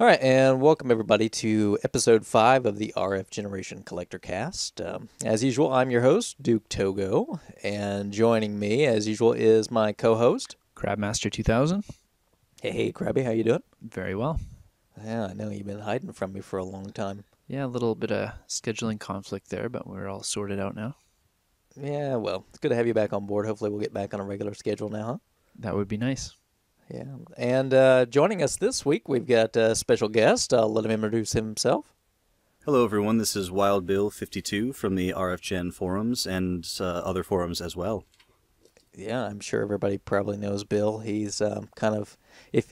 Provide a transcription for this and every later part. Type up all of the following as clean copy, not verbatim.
All right, and welcome everybody to episode 5 of the RF Generation Collectorcast. As usual, I'm your host, Duke Togo, and joining me, as usual, is my co-host. Crabmaster 2000. Hey, Crabby, how you doing? Very well. Yeah, I know you've been hiding from me for a long time. Yeah, a little bit of scheduling conflict there, but we're all sorted out now. Yeah, well, it's good to have you back on board. Hopefully we'll get back on a regular schedule now, huh? That would be nice. Yeah, and joining us this week, we've got a special guest. I'll let him introduce himself. Hello everyone, this is Wild Bill 52 from the RF Gen forums and other forums as well. Yeah, I'm sure everybody probably knows Bill. He's kind of,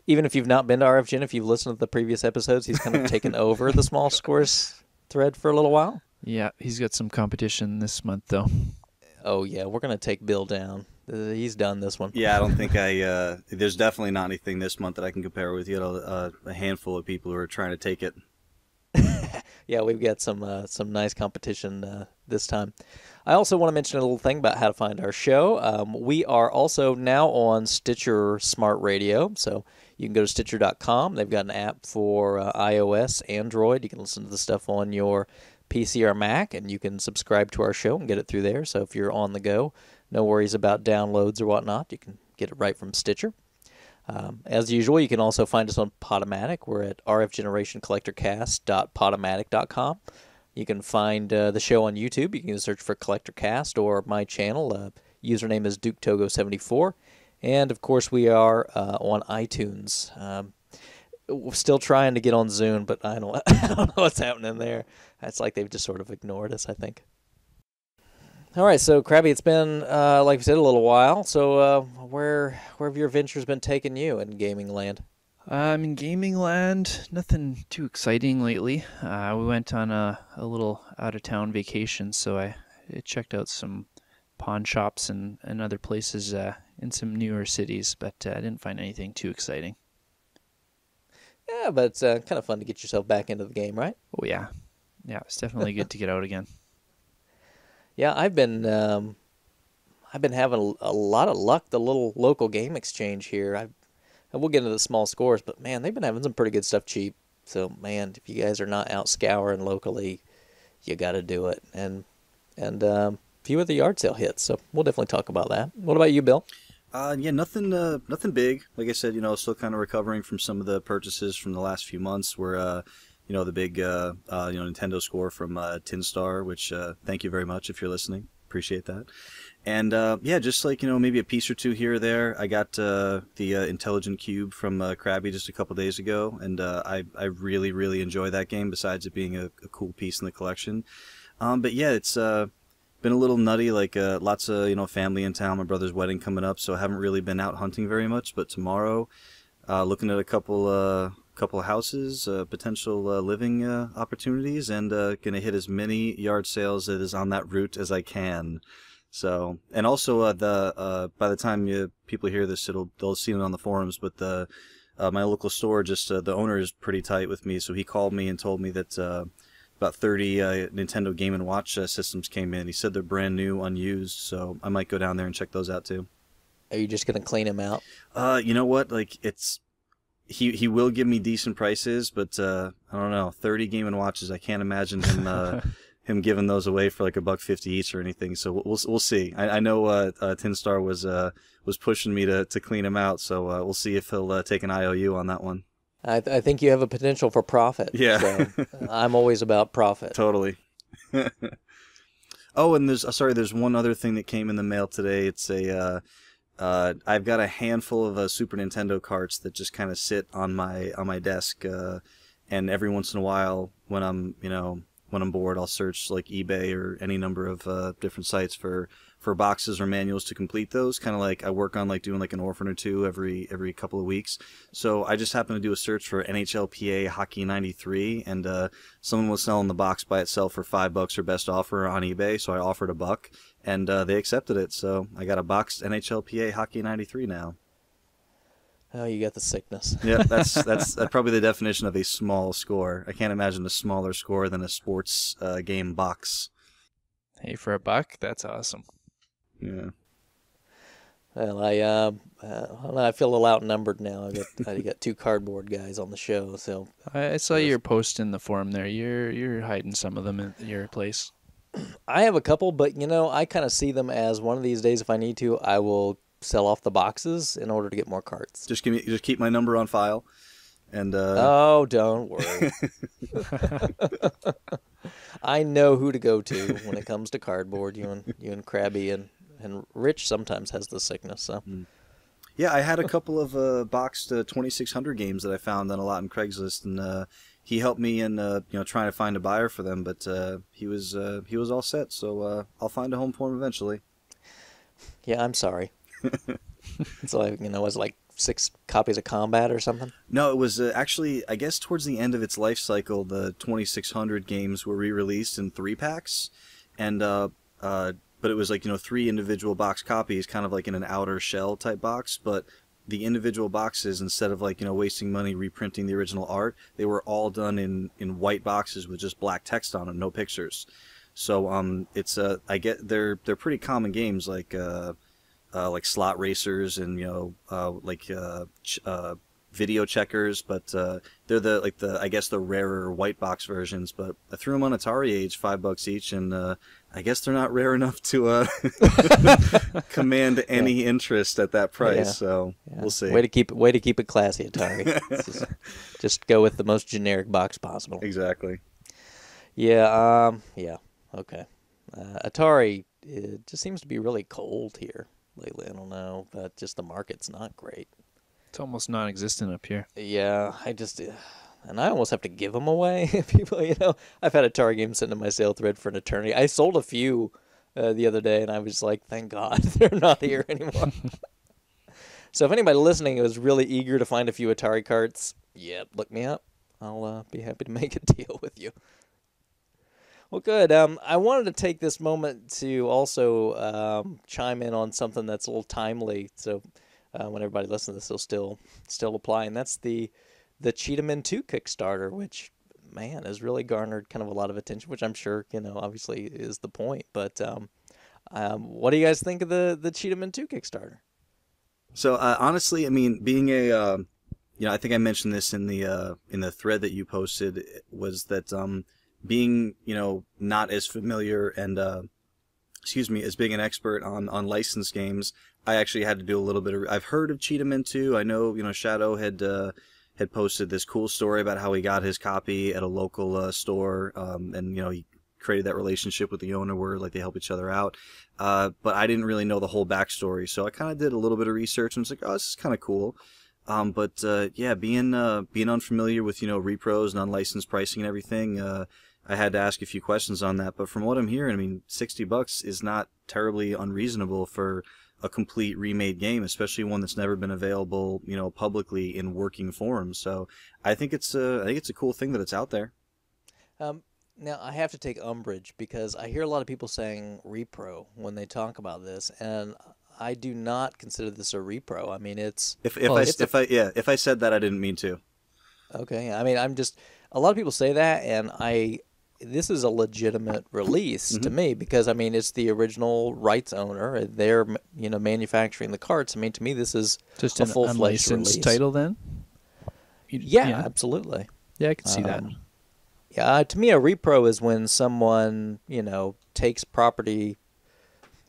even if you've not been to RF Gen, if you've listened to the previous episodes, he's kind of taken over the small scores thread for a little while. Yeah, he's got some competition this month, though. Oh, yeah, we're going to take Bill down. He's done this one. Yeah, I don't think there's definitely not anything this month that I can compare with. You know, a handful of people who are trying to take it. Yeah, we've got some nice competition this time. I also want to mention a little thing about how to find our show. We are also now on Stitcher Smart Radio, so you can go to Stitcher.com. They've got an app for iOS, Android. You can listen to the stuff on your PC or Mac, and you can subscribe to our show and get it through there. So if you're on the go, no worries about downloads or whatnot. You can get it right from Stitcher. As usual, you can also find us on Podomatic. We're at rfgenerationcollectorcast.podomatic.com. You can find the show on YouTube. You can search for Collectorcast or my channel. Username is DukeTogo74. And, of course, we are on iTunes. We're still trying to get on Zune, but I don't know what's happening there. It's like they've just sort of ignored us, I think. All right, so Crabby, it's been, like we said, a little while. So where have your adventures been taking you in gaming land? In gaming land, nothing too exciting lately. We went on a little out-of-town vacation, so I checked out some pawn shops and other places in some newer cities, but I didn't find anything too exciting. Yeah, but it's kind of fun to get yourself back into the game, right? Oh, yeah. Yeah, it's definitely good to get out again. Yeah, I've been having a lot of luck. The little local game exchange here. I will get into the small scores, but man, they've been having some pretty good stuff cheap. So man, if you guys are not out scouring locally, you got to do it. And a few of the yard sale hits. So we'll definitely talk about that. What about you, Bill? Yeah, nothing big. Like I said, still kind of recovering from some of the purchases from the last few months. Where the big Nintendo score from Tin Star, which thank you very much if you're listening. Appreciate that. And yeah, just like maybe a piece or two here or there. I got the Intelligent Cube from Crabby just a couple days ago, and I really enjoy that game. Besides it being a cool piece in the collection, but yeah, it's been a little nutty. Like lots of family in town. My brother's wedding coming up, so I haven't really been out hunting very much. But tomorrow, looking at a couple of houses, potential living opportunities, and gonna hit as many yard sales that is on that route as I can. So, and also by the time people hear this, they'll see it on the forums. But my local store, just the owner is pretty tight with me, so he called me and told me that about 30 Nintendo Game & Watch systems came in. He said they're brand new, unused, so I might go down there and check those out too. Are you just gonna clean them out? You know what? Like He will give me decent prices, but I don't know. 30 Game & Watches, I can't imagine him giving those away for like $1.50 each or anything. So we'll see. I know Tin Star was pushing me to clean him out, so we'll see if he'll take an IOU on that one. I think you have a potential for profit. Yeah, so I'm always about profit. Totally. Oh, and there's one other thing that came in the mail today. It's I've got a handful of Super Nintendo carts that just kind of sit on my desk, and every once in a while, when I'm bored, I'll search like eBay or any number of different sites for boxes or manuals to complete those. Kind of like I work on like doing like an orphan or two every couple of weeks. So I just happened to do a search for NHLPA Hockey 93, and someone was selling the box by itself for $5 or best offer on eBay. So I offered $1. And they accepted it, so I got a boxed NHLPA Hockey 93 now. Oh, you got the sickness. Yeah, that's probably the definition of a small score. I can't imagine a smaller score than a sports game box. Hey, for $1, that's awesome. Yeah. Well, I feel a little outnumbered now. I got two cardboard guys on the show, so I saw your post in the forum there. You're hiding some of them at your place. I have a couple, but I kind of see them as one of these days, if I need to, I will sell off the boxes in order to get more cards. Just keep my number on file, and oh, don't worry. I know who to go to when it comes to cardboard. You and Crabby and Rich sometimes has the sickness. So. Yeah, I had a couple of boxed 2600 games that I found on a lot in Craigslist, and he helped me in trying to find a buyer for them. But he was all set, so I'll find a home for him eventually. Yeah, I'm sorry. So was it like 6 copies of Combat or something? No, it was actually, I guess, towards the end of its life cycle, the 2600 games were re-released in 3-packs, and but it was like 3 individual box copies, kind of like in an outer shell type box. But the individual boxes, instead of wasting money reprinting the original art, they were all done in white boxes with just black text on them, no pictures. So it's they're pretty common games like slot racers and video checkers, but they're the rarer white box versions. But I threw them on Atari Age, $5 each, and I guess they're not rare enough to command any interest at that price. Yeah. So Yeah. we'll see. Way to keep it classy, Atari. just go with the most generic box possible. Exactly. Yeah. Yeah. Okay. Atari, it just seems to be really cold here lately. I don't know, but just the market's not great. It's almost non-existent up here. Yeah, and I almost have to give them away. People, I've had Atari games sitting in my sale thread for an eternity. I sold a few the other day, and I was like, thank God they're not here anymore. So if anybody listening is really eager to find a few Atari carts, look me up. I'll be happy to make a deal with you. Well, good. I wanted to take this moment to also chime in on something that's a little timely. So when everybody listens to this, it'll still apply, and that's the Cheetah Men 2 Kickstarter, which, man, has really garnered kind of a lot of attention, which I'm sure, obviously is the point. But what do you guys think of the Cheetah Men 2 Kickstarter? So honestly, I mean, being a I think I mentioned this in the thread that you posted, was that being not as familiar and as being an expert on licensed games, I actually had to do a little bit of. I've heard of Cheetah Men 2. I know Shadow had posted this cool story about how he got his copy at a local store, and he created that relationship with the owner where they help each other out. But I didn't really know the whole backstory, so I kind of did a little bit of research and was like, oh, this is kind of cool. But being unfamiliar with repros and unlicensed pricing and everything, I had to ask a few questions on that. But from what I'm hearing, I mean, $60 is not terribly unreasonable for a complete remade game, especially one that's never been available, publicly in working form. So I think it's a cool thing that it's out there. Now I have to take umbrage because I hear a lot of people saying repro when they talk about this, and I do not consider this a repro. I mean, it's if I said that, I didn't mean to. Okay, I mean, a lot of people say that, and this is a legitimate release to me because, I mean, it's the original rights owner. They're, manufacturing the carts. I mean, to me, this is just a full-fledged unlicensed title then? Yeah, absolutely. Yeah, I can see that. Yeah, to me, a repro is when someone, takes property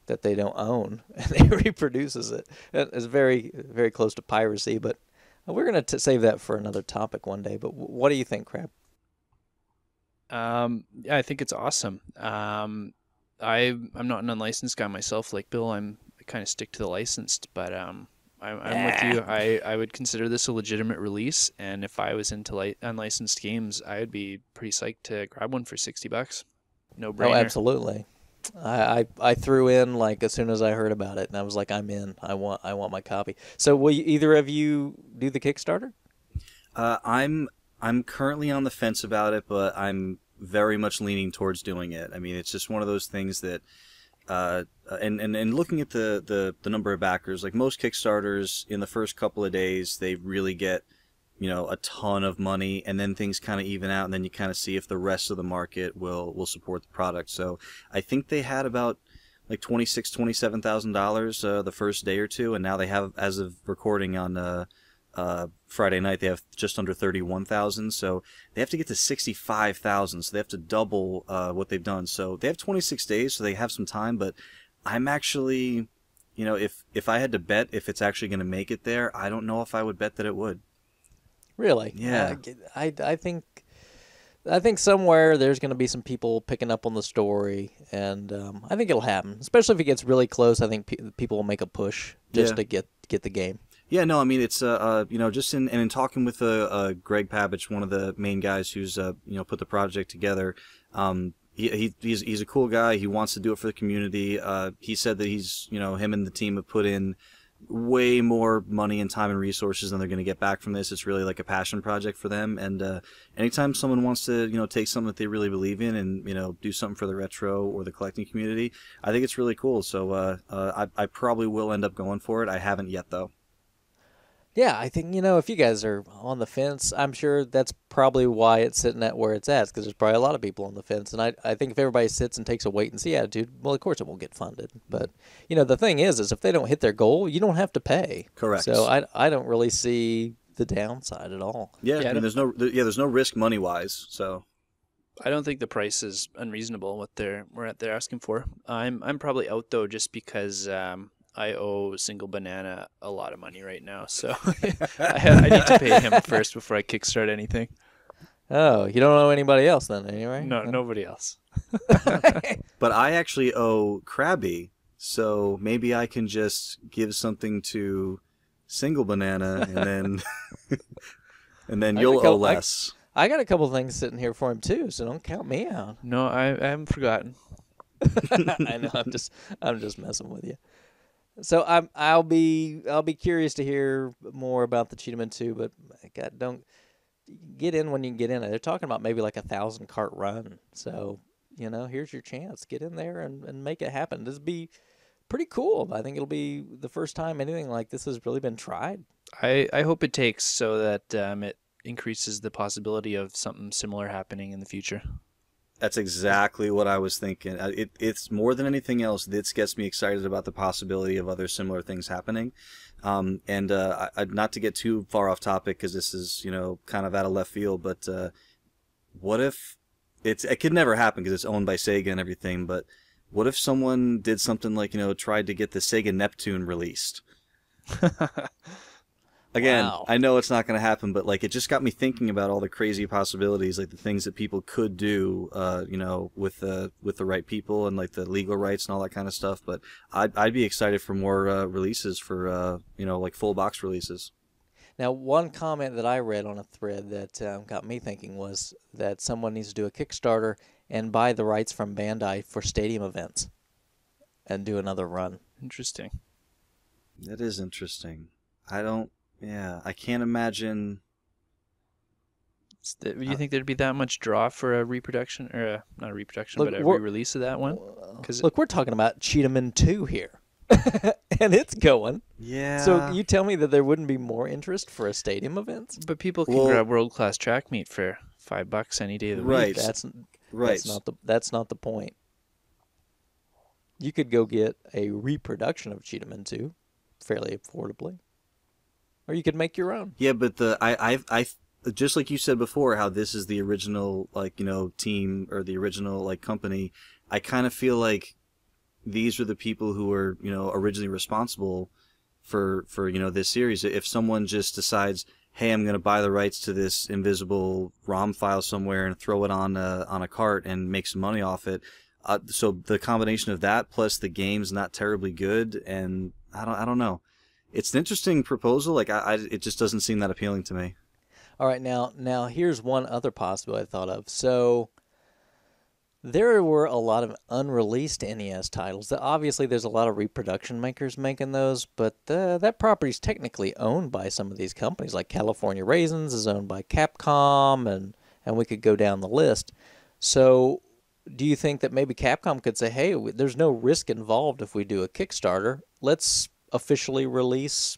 that they don't own and they reproduces it. It's very, very close to piracy, but we're going to save that for another topic one day. But what do you think, Crab? Yeah, I think it's awesome. I'm not an unlicensed guy myself, like Bill. I kind of stick to the licensed, but I'm with you. I would consider this a legitimate release, and if I was into unlicensed games, I would be pretty psyched to grab one for $60. No brainer. Oh, absolutely. I threw in as soon as I heard about it, and I was like, I'm in. I want my copy. So will either of you do the Kickstarter? I'm currently on the fence about it, but I'm very much leaning towards doing it. I mean, it's just one of those things that, and looking at the number of backers, like most Kickstarters, in the first couple of days, they really get, a ton of money, and then things kind of even out, and then you kind of see if the rest of the market will support the product. So I think they had about, like $27,000 the first day or two, and now they have, as of recording on Friday night, they have just under 31,000. So they have to get to 65,000. So they have to double what they've done. So they have 26 days, so they have some time. But I'm actually, if I had to bet if it's actually going to make it there, I don't know if I would bet that it would. Really? Yeah. I think somewhere there's going to be some people picking up on the story, and I think it'll happen. Especially if it gets really close, I think people will make a push just to get the game. Yeah, no, I mean, it's just in talking with Greg Pavich, one of the main guys who's put the project together. He's a cool guy. He wants to do it for the community. He said that him and the team have put in way more money and time and resources than they're going to get back from this. It's really like a passion project for them. And anytime someone wants to take something that they really believe in and do something for the retro or the collecting community, I think it's really cool. So I probably will end up going for it. I haven't yet though. Yeah, I think, if you guys are on the fence, I'm sure that's probably why it's sitting at where it's at, because there's probably a lot of people on the fence. And I think if everybody sits and takes a wait-and-see attitude, well, of course it won't get funded. But, the thing is if they don't hit their goal, you don't have to pay. Correct. So I don't really see the downside at all. Yeah, I mean, there's no risk money-wise, so... I don't think the price is unreasonable, what they're asking for. I'm probably out, though, just because... I owe Single Banana a lot of money right now, so I need to pay him first before I kickstart anything. Oh, you don't owe anybody else then, anyway? No, nobody else. But I actually owe Crabby, so maybe I can just give something to Single Banana, and then you'll owe less. I got a couple things sitting here for him too, so don't count me out. No, I haven't forgotten. I know, I'm just messing with you. So I'll be curious to hear more about the Cheetahman 2, but God, don't get in when you can get in. They're talking about maybe like a 1,000 cart run. So, here's your chance. Get in there and make it happen. This will be pretty cool. I think it'll be the first time anything like this has really been tried. I hope it takes so that it increases the possibility of something similar happening in the future. That's exactly what I was thinking. It's more than anything else, this gets me excited about the possibility of other similar things happening. And not to get too far off topic, because this is, kind of out of left field, but what if it could never happen because it's owned by Sega and everything, but what if someone did something like, tried to get the Sega Neptune released? Again, wow. I know it's not going to happen, but it just got me thinking about all the crazy possibilities, like the things that people could do, with the right people and the legal rights and all that kind of stuff. But I'd be excited for more releases for full box releases. Now, one comment that I read on a thread that got me thinking was that someone needs to do a Kickstarter and buy the rights from Bandai for stadium events and do another run. Interesting. That is interesting. I can't imagine. Do you think there'd be that much draw for a reproduction, or not a reproduction, but a re-release of that one? Look, we're talking about Cheetahman 2 here, and it's going. Yeah. So you tell me that there wouldn't be more interest for a stadium event? But people can grab world-class track meet for $5 any day of the week. That's not the point. You could go get a reproduction of Cheetahman 2 fairly affordably. Or you could make your own. Yeah, but I just like you said before, how this is the original team or the original company. I kind of feel like these are the people who were originally responsible for this series. If someone just decides, hey, I'm going to buy the rights to this invisible ROM file somewhere and throw it on a cart and make some money off it, so the combination of that plus the game's not terribly good, and I don't know. It's an interesting proposal. It just doesn't seem that appealing to me. All right, now here's one other possibility I thought of. So there were a lot of unreleased NES titles. Obviously, there's a lot of reproduction makers making those, but that property's technically owned by some of these companies. Like California Raisins is owned by Capcom, and we could go down the list. So do you think that maybe Capcom could say, hey, there's no risk involved if we do a Kickstarter. Let's officially release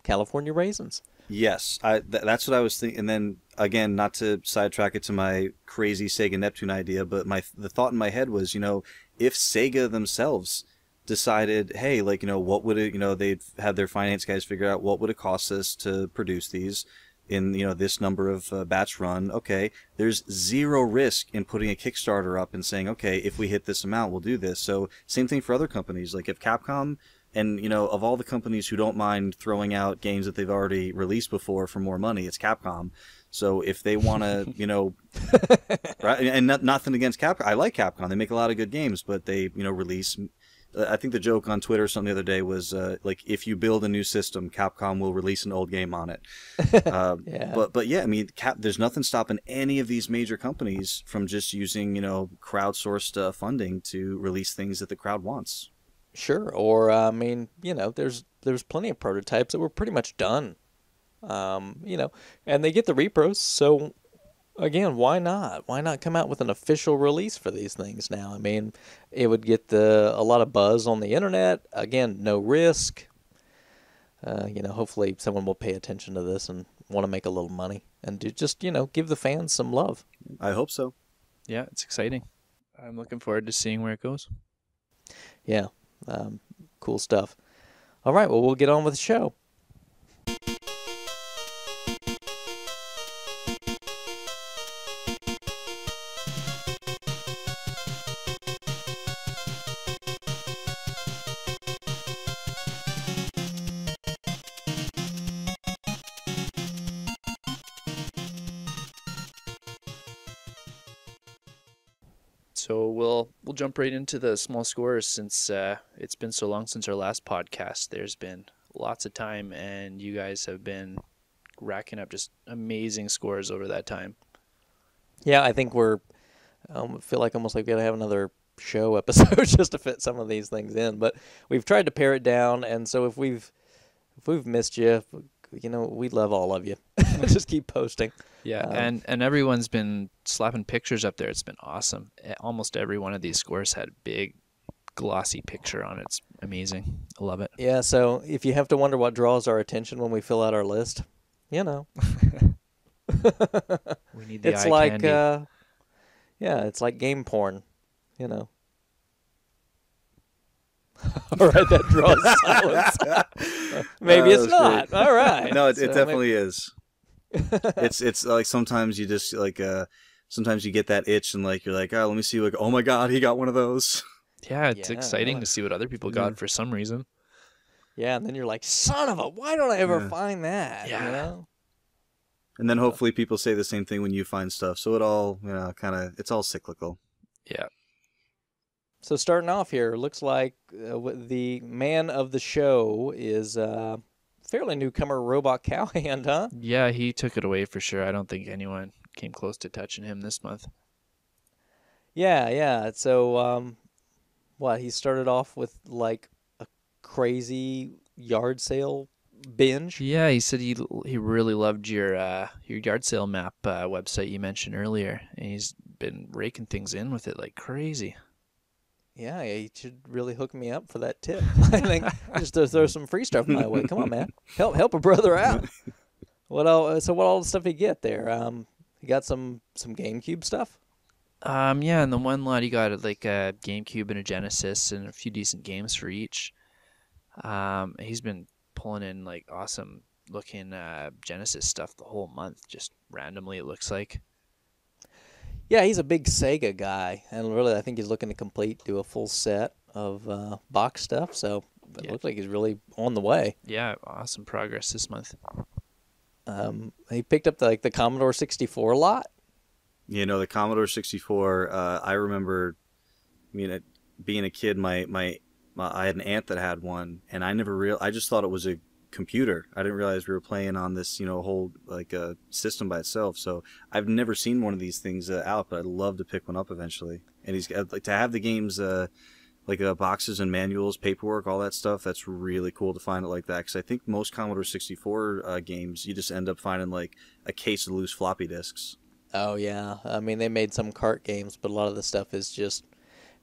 California Raisins. Yes, that's what I was thinking. And then again, not to sidetrack it to my crazy Sega Neptune idea, but the thought in my head was, if Sega themselves decided, hey, like, what would it, they'd have their finance guys figure out what would it cost us to produce these in, this number of batch run. Okay, there's zero risk in putting a Kickstarter up and saying, okay, if we hit this amount, we'll do this. So same thing for other companies. Like if Capcom, and, of all the companies who don't mind throwing out games that they've already released before for more money, it's Capcom. So if they want to, right, and nothing against Capcom. I like Capcom. They make a lot of good games, but they, release. I think the joke on Twitter or something the other day was like, if you build a new system, Capcom will release an old game on it. Yeah. But yeah, I mean, there's nothing stopping any of these major companies from just using, crowdsourced funding to release things that the crowd wants. Sure. Or I mean, there's plenty of prototypes that were pretty much done. And they get the repros, so again, why not? Why not come out with an official release for these things now? I mean, it would get a lot of buzz on the internet. Again, no risk. Hopefully someone will pay attention to this and want to make a little money and just give the fans some love. I hope so. Yeah, it's exciting. I'm looking forward to seeing where it goes. Yeah, cool stuff. All right, well, we'll get on with the show. So we'll jump right into the small scores since it's been so long since our last podcast. There's been lots of time, and you guys have been racking up just amazing scores over that time. Yeah, I think feel like almost like we gotta have another show episode just to fit some of these things in. But we've tried to pare it down, and so if we've missed you, we love all of you. Just keep posting. Yeah, and everyone's been slapping pictures up there. It's been awesome. Almost every one of these scores had a big glossy picture on it. It's amazing. I love it. Yeah, so if you have to wonder what draws our attention when we fill out our list, We need the it's eye like candy. it's like game porn, All right, that draws silence. Maybe it's not. Great. All right. No, it So definitely is. It's like sometimes you just sometimes you get that itch and like you're like, oh, let me see, like, oh my God, he got one of those. Yeah, it's Yeah, exciting no. to see what other people got for some reason. Yeah, and then you're like, son of a, why don't I ever find that? Yeah. And then hopefully people say the same thing when you find stuff. So it all, it's all cyclical. Yeah. So starting off here, looks like the man of the show is fairly newcomer Robot Cowhand, huh? Yeah, he took it away for sure. I don't think anyone came close to touching him this month. Yeah. So, he started off with like a crazy yard sale binge. Yeah, he said he really loved your yard sale map website you mentioned earlier, and he's been raking things in with it like crazy. Yeah, you should really hook me up for that tip. I think just to throw some free stuff my way. Come on, man, help a brother out. What all? So what all the stuff you get there? You got some GameCube stuff. Yeah, and the one lot he got like a GameCube and a Genesis and a few decent games for each. He's been pulling in like awesome looking Genesis stuff the whole month, just randomly it looks like. Yeah, he's a big Sega guy, and really, I think he's looking to do a full set of box stuff. So it looks like he's really on the way. Yeah, awesome progress this month. He picked up the Commodore 64 lot. The Commodore 64. I remember, being a kid, I had an aunt that had one, and I just thought it was a computer. I didn't realize we were playing on this, whole like a system by itself. So I've never seen one of these things out, but I'd love to pick one up eventually. And he's like to have the games, boxes and manuals, paperwork, all that stuff. That's really cool to find it like that. Because I think most Commodore 64 games, you just end up finding like a case of loose floppy disks. Oh yeah, I mean they made some cart games, but a lot of the stuff is just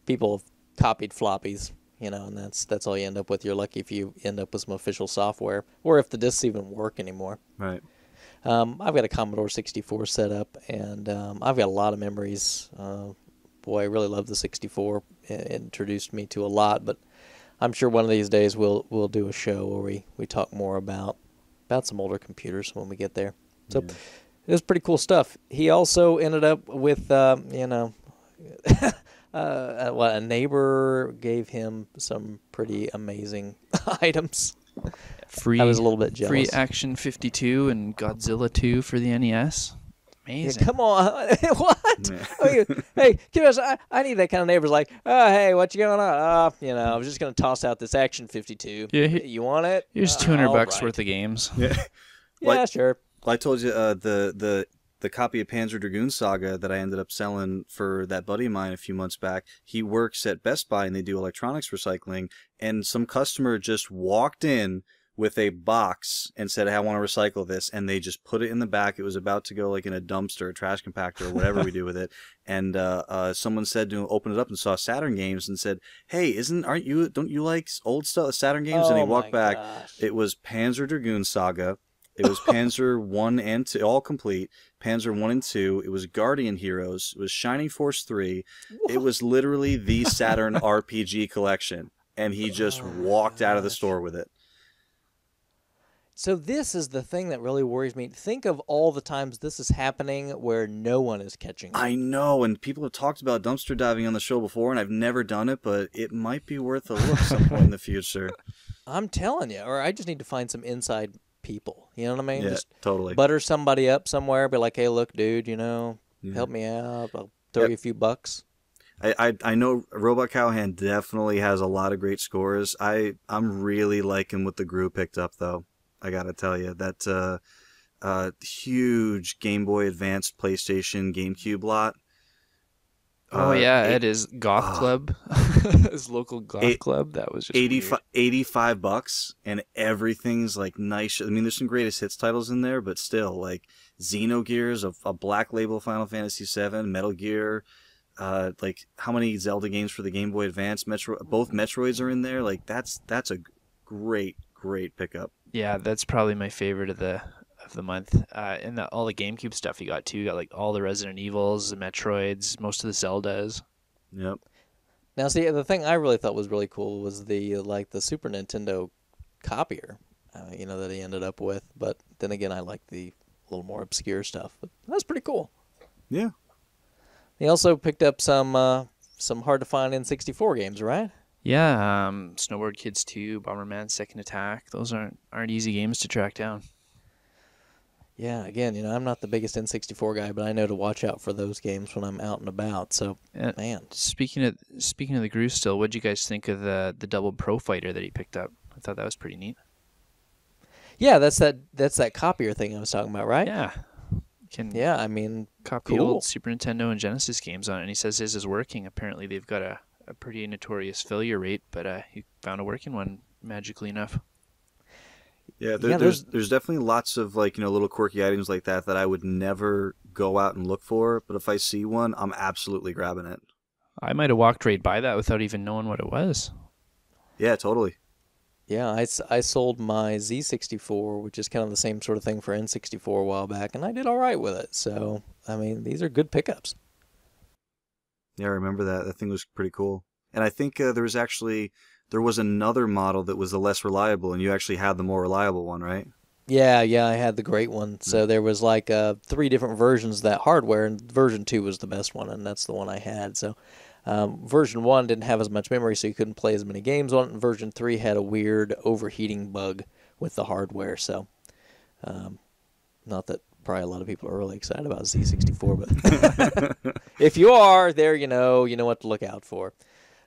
people have copied floppies. And that's all you end up with. You're lucky if you end up with some official software, or if the discs even work anymore. Right. I've got a Commodore 64 set up, and I've got a lot of memories. Boy, I really love the 64. It introduced me to a lot, but I'm sure one of these days we'll do a show where we talk more about some older computers when we get there. So it was pretty cool stuff. He also ended up with a neighbor gave him some pretty amazing items. I was a little bit jealous. Free Action 52 and Godzilla 2 for the NES. Amazing. Yeah, come on. What? Hey, I need that kind of neighbors like, oh, hey, what you going on? I was just going to toss out this Action 52. Yeah, you want it? Here's $200 worth of games. Yeah, yeah, sure. Well, I told you the copy of Panzer Dragoon Saga that I ended up selling for that buddy of mine a few months back. He works at Best Buy and they do electronics recycling. And some customer just walked in with a box and said, hey, I want to recycle this. And they just put it in the back. It was about to go like in a dumpster, a trash compactor, or whatever we do with it. And someone said to open it up and saw Saturn games and said, hey, don't you like old stuff, Saturn games? And he walked back. Gosh. It was Panzer Dragoon Saga. It was Panzer 1 and 2, all complete. Panzer 1 and 2. It was Guardian Heroes. It was Shining Force 3. What? It was literally the Saturn RPG collection. And he just walked out of the store with it. So this is the thing that really worries me. Think of all the times this is happening where no one is catching it. I know, and people have talked about dumpster diving on the show before, and I've never done it, but it might be worth a look some point in the future. I'm telling you, or I just need to find some inside people. You know what I mean? Yeah, just totally. butter somebody up somewhere. Be like, hey, look, dude, help me out. I'll throw you a few bucks. I know Robot Cowhand definitely has a lot of great scores. I'm really liking what the Gru picked up, though. I gotta tell you, that huge Game Boy Advance, PlayStation, GameCube lot. It is Goth Club. His local Goth Club. That was just $85, and everything's like nice. I mean, there's some greatest hits titles in there, but still, like Xenogears, a Black Label Final Fantasy VII, Metal Gear. Like how many Zelda games for the Game Boy Advance? Both Metroids are in there. Like that's a great pickup. Yeah, that's probably my favorite of the month. And all the GameCube stuff you got too. You got like all the Resident Evils, the Metroids, most of the Zeldas. Yep. Now, see, the thing I really thought was really cool was the Super Nintendo copier, that he ended up with. But then again, I like the little more obscure stuff. But that's pretty cool. Yeah. He also picked up some hard to find N64 games, right? Yeah, Snowboard Kids 2, Bomberman Second Attack. Those aren't easy games to track down. Yeah, again, I'm not the biggest N64 guy, but I know to watch out for those games when I'm out and about. So, man. Speaking of the Gru still, what'd you guys think of the Double Pro Fighter that he picked up? I thought that was pretty neat. Yeah, that's that copier thing I was talking about, right? Yeah. I mean, copy cool. old Super Nintendo and Genesis games on it, and he says his is working. Apparently, they've got a pretty notorious failure rate, but he found a working one magically enough. Yeah, there's definitely lots of little quirky items like that I would never go out and look for, but if I see one, I'm absolutely grabbing it. I might have walked right by that without even knowing what it was. Yeah, totally. Yeah, I sold my Z64, which is kind of the same sort of thing for N64 a while back, and I did all right with it. So, I mean, these are good pickups. Yeah, I remember that. That thing was pretty cool. And I think there was another model that was the less reliable, and you actually had the more reliable one, right? Yeah, I had the great one. So there was 3 different versions of that hardware, and version 2 was the best one, and that's the one I had. So version 1 didn't have as much memory, so you couldn't play as many games on it, and version 3 had a weird overheating bug with the hardware. So not that probably a lot of people are really excited about Z64, but if you are, there you know what to look out for.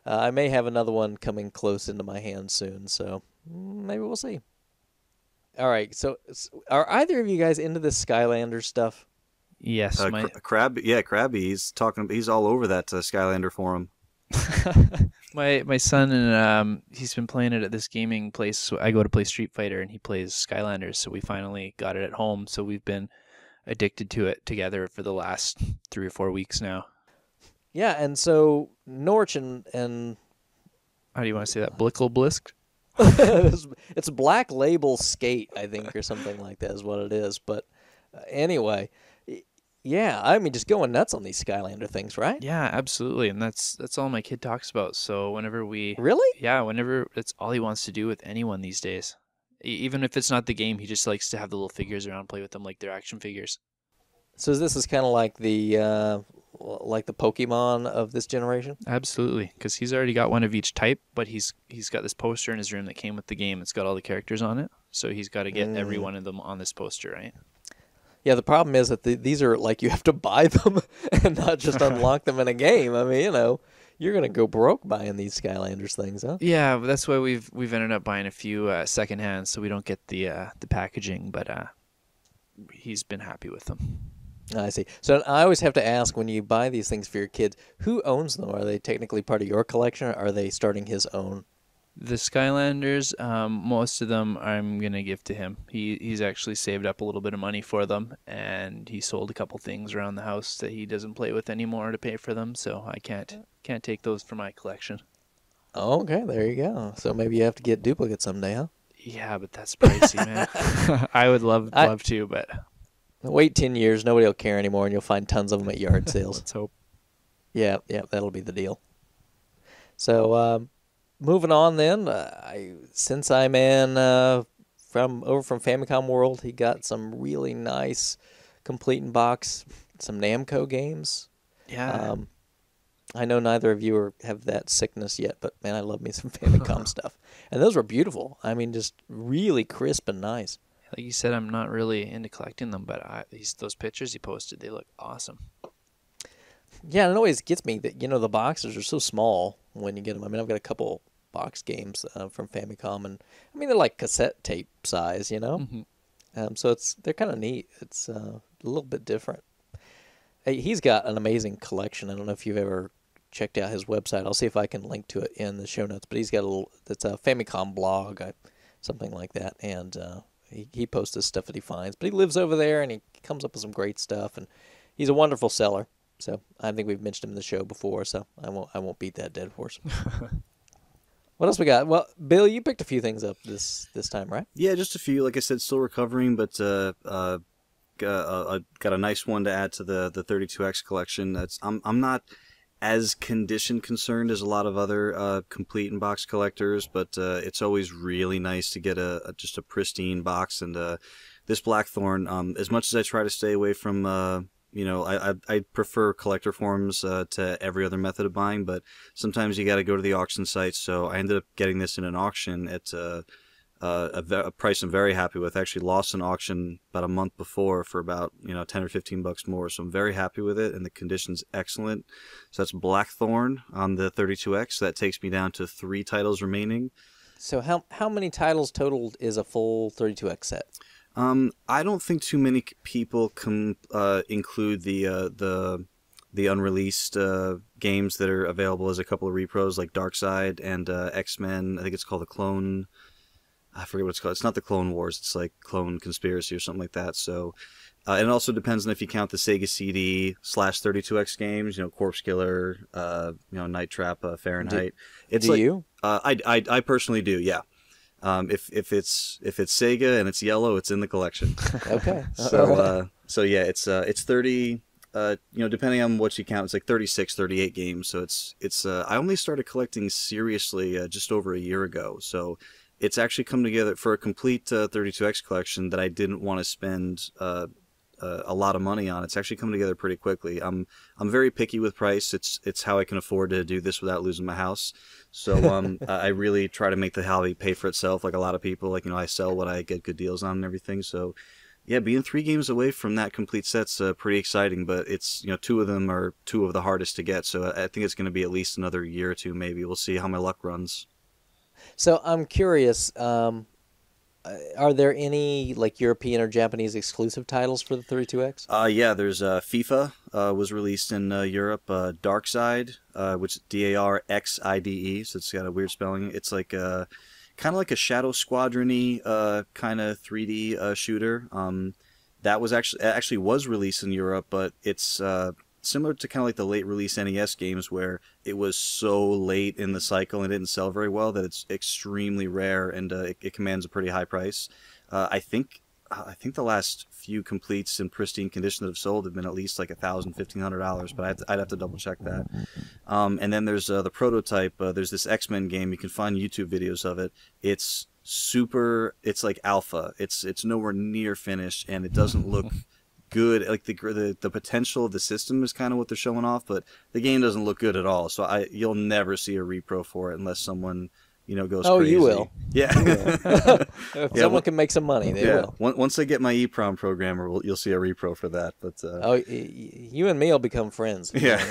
I may have another one coming close into my hands soon, so maybe we'll see. All right, so are either of you guys into this Skylander stuff? Yes, Crabby. Yeah, Crabby. He's all over that Skylander forum. my son and he's been playing it at this gaming place. So I go to play Street Fighter and he plays Skylanders. So we finally got it at home. So we've been addicted to it together for the last 3 or 4 weeks now. Yeah, and so Norch and how do you want to say that? Blisk? It's Black Label Skate, I think, or something like that is what it is. But anyway, Yeah, I mean, just going nuts on these Skylander things, right? Yeah, absolutely. And that's all my kid talks about. So whenever Really? whenever it's all he wants to do with anyone these days. Even if it's not the game, he just likes to have the little figures around, play with them like they're action figures. So this is kind of like the Pokemon of this generation? Absolutely, because he's already got one of each type, but he's got this poster in his room that came with the game. It's got all the characters on it, so he's got to get every one of them on this poster, right? Yeah, the problem is that these are like you have to buy them and not just unlock them in a game. I mean, you're gonna go broke buying these Skylanders things, huh? Yeah, but that's why we've ended up buying a few secondhand, so we don't get the packaging. But he's been happy with them. I see. So I always have to ask when you buy these things for your kids, who owns them? Are they technically part of your collection, or are they starting his own? The Skylanders, most of them I'm gonna give to him. He's actually saved up a little bit of money for them, and he sold a couple things around the house that he doesn't play with anymore to pay for them. So I can't take those for my collection. Oh, okay, there you go. So maybe you have to get duplicates someday, huh? Yeah, but that's pricey, man. I would love to, but wait 10 years, nobody will care anymore, and you'll find tons of them at yard sales. let's hope. Yeah, that'll be the deal. So, moving on then, Sensei Man from Famicom World, he got some really nice complete in box, some Namco games. Yeah. I know neither of you have that sickness yet, but man, I love me some Famicom stuff. And those were beautiful. I mean, just really crisp and nice. Like you said, I'm not really into collecting them, but those pictures he posted, they look awesome. Yeah, and it always gets me that, the boxes are so small when you get them. I mean, I've got a couple box games from Famicom, and I mean, they're like cassette tape size, Mm-hmm. So they're kind of neat. It's a little bit different. Hey, he's got an amazing collection. I don't know if you've ever checked out his website. I'll see if I can link to it in the show notes, but he's got it's a Famicom blog, something like that, and he posts his stuff that he finds. But he lives over there, and he comes up with some great stuff, and he's a wonderful seller. So I think we've mentioned him in the show before, so I won't beat that dead horse. What else we got? Well, Bill, you picked a few things up this time, right? Yeah, just a few. Like I said, still recovering, but got a nice one to add to the 32X collection. I'm not as condition concerned as a lot of other complete in box collectors, but it's always really nice to get just a pristine box. And this Blackthorn, as much as I try to stay away from I prefer collector forms to every other method of buying, but sometimes you got to go to the auction site. So I ended up getting this in an auction at a price I'm very happy with. I actually lost an auction about a month before for about 10 or 15 bucks more. So I'm very happy with it, and the condition's excellent. So that's Blackthorn on the 32X. That takes me down to 3 titles remaining. So how many titles total is a full 32X set? I don't think too many people can include the unreleased games that are available as a couple of repros, like Darkseid and X-Men. I think it's called the Clone. I forget what it's called. It's not the Clone Wars. It's like Clone Conspiracy or something like that. So, and it also depends on if you count the Sega CD / 32X games. Corpse Killer, Night Trap, Fahrenheit. Do you? I personally do. Yeah. If it's Sega and it's yellow, it's in the collection. Okay. So yeah, it's 30. Depending on what you count, it's like 36, 38 games. So it's I only started collecting seriously just over a year ago. So it's actually come together for a complete 32X collection that I didn't want to spend a lot of money on. It's actually come together pretty quickly. I'm very picky with price. It's how I can afford to do this without losing my house. So I really try to make the hobby pay for itself, like a lot of people. Like I sell what I get good deals on and everything. So yeah, being 3 games away from that complete set's pretty exciting. But it's 2 of them are 2 of the hardest to get. So I think it's going to be at least another year or 2, maybe. We'll see how my luck runs. So I'm curious. Are there any like European or Japanese exclusive titles for the 32X? Yeah, there's FIFA was released in Europe. Darkseid, which is Darxide, so it's got a weird spelling. It's like kind of like a Shadow Squadron-y kind of 3D shooter. That was actually was released in Europe, but it's similar to kind of like the late release NES games where it was so late in the cycle and didn't sell very well that it's extremely rare, and it commands a pretty high price. I think I think the last few completes in pristine condition that have sold have been at least like $1,000, $1,500, but I'd have to double check that. And then there's the prototype. There's this X-Men game. You can find YouTube videos of it. It's it's like alpha. It's nowhere near finished, and it doesn't look good. Like the potential of the system is kind of what they're showing off, but the game doesn't look good at all. So you'll never see a repro for it unless someone goes crazy. You will. Yeah. You will. If someone can make some money, they will. Once I get my EEPROM programmer, you'll see a repro for that. But you and me will become friends. Yeah.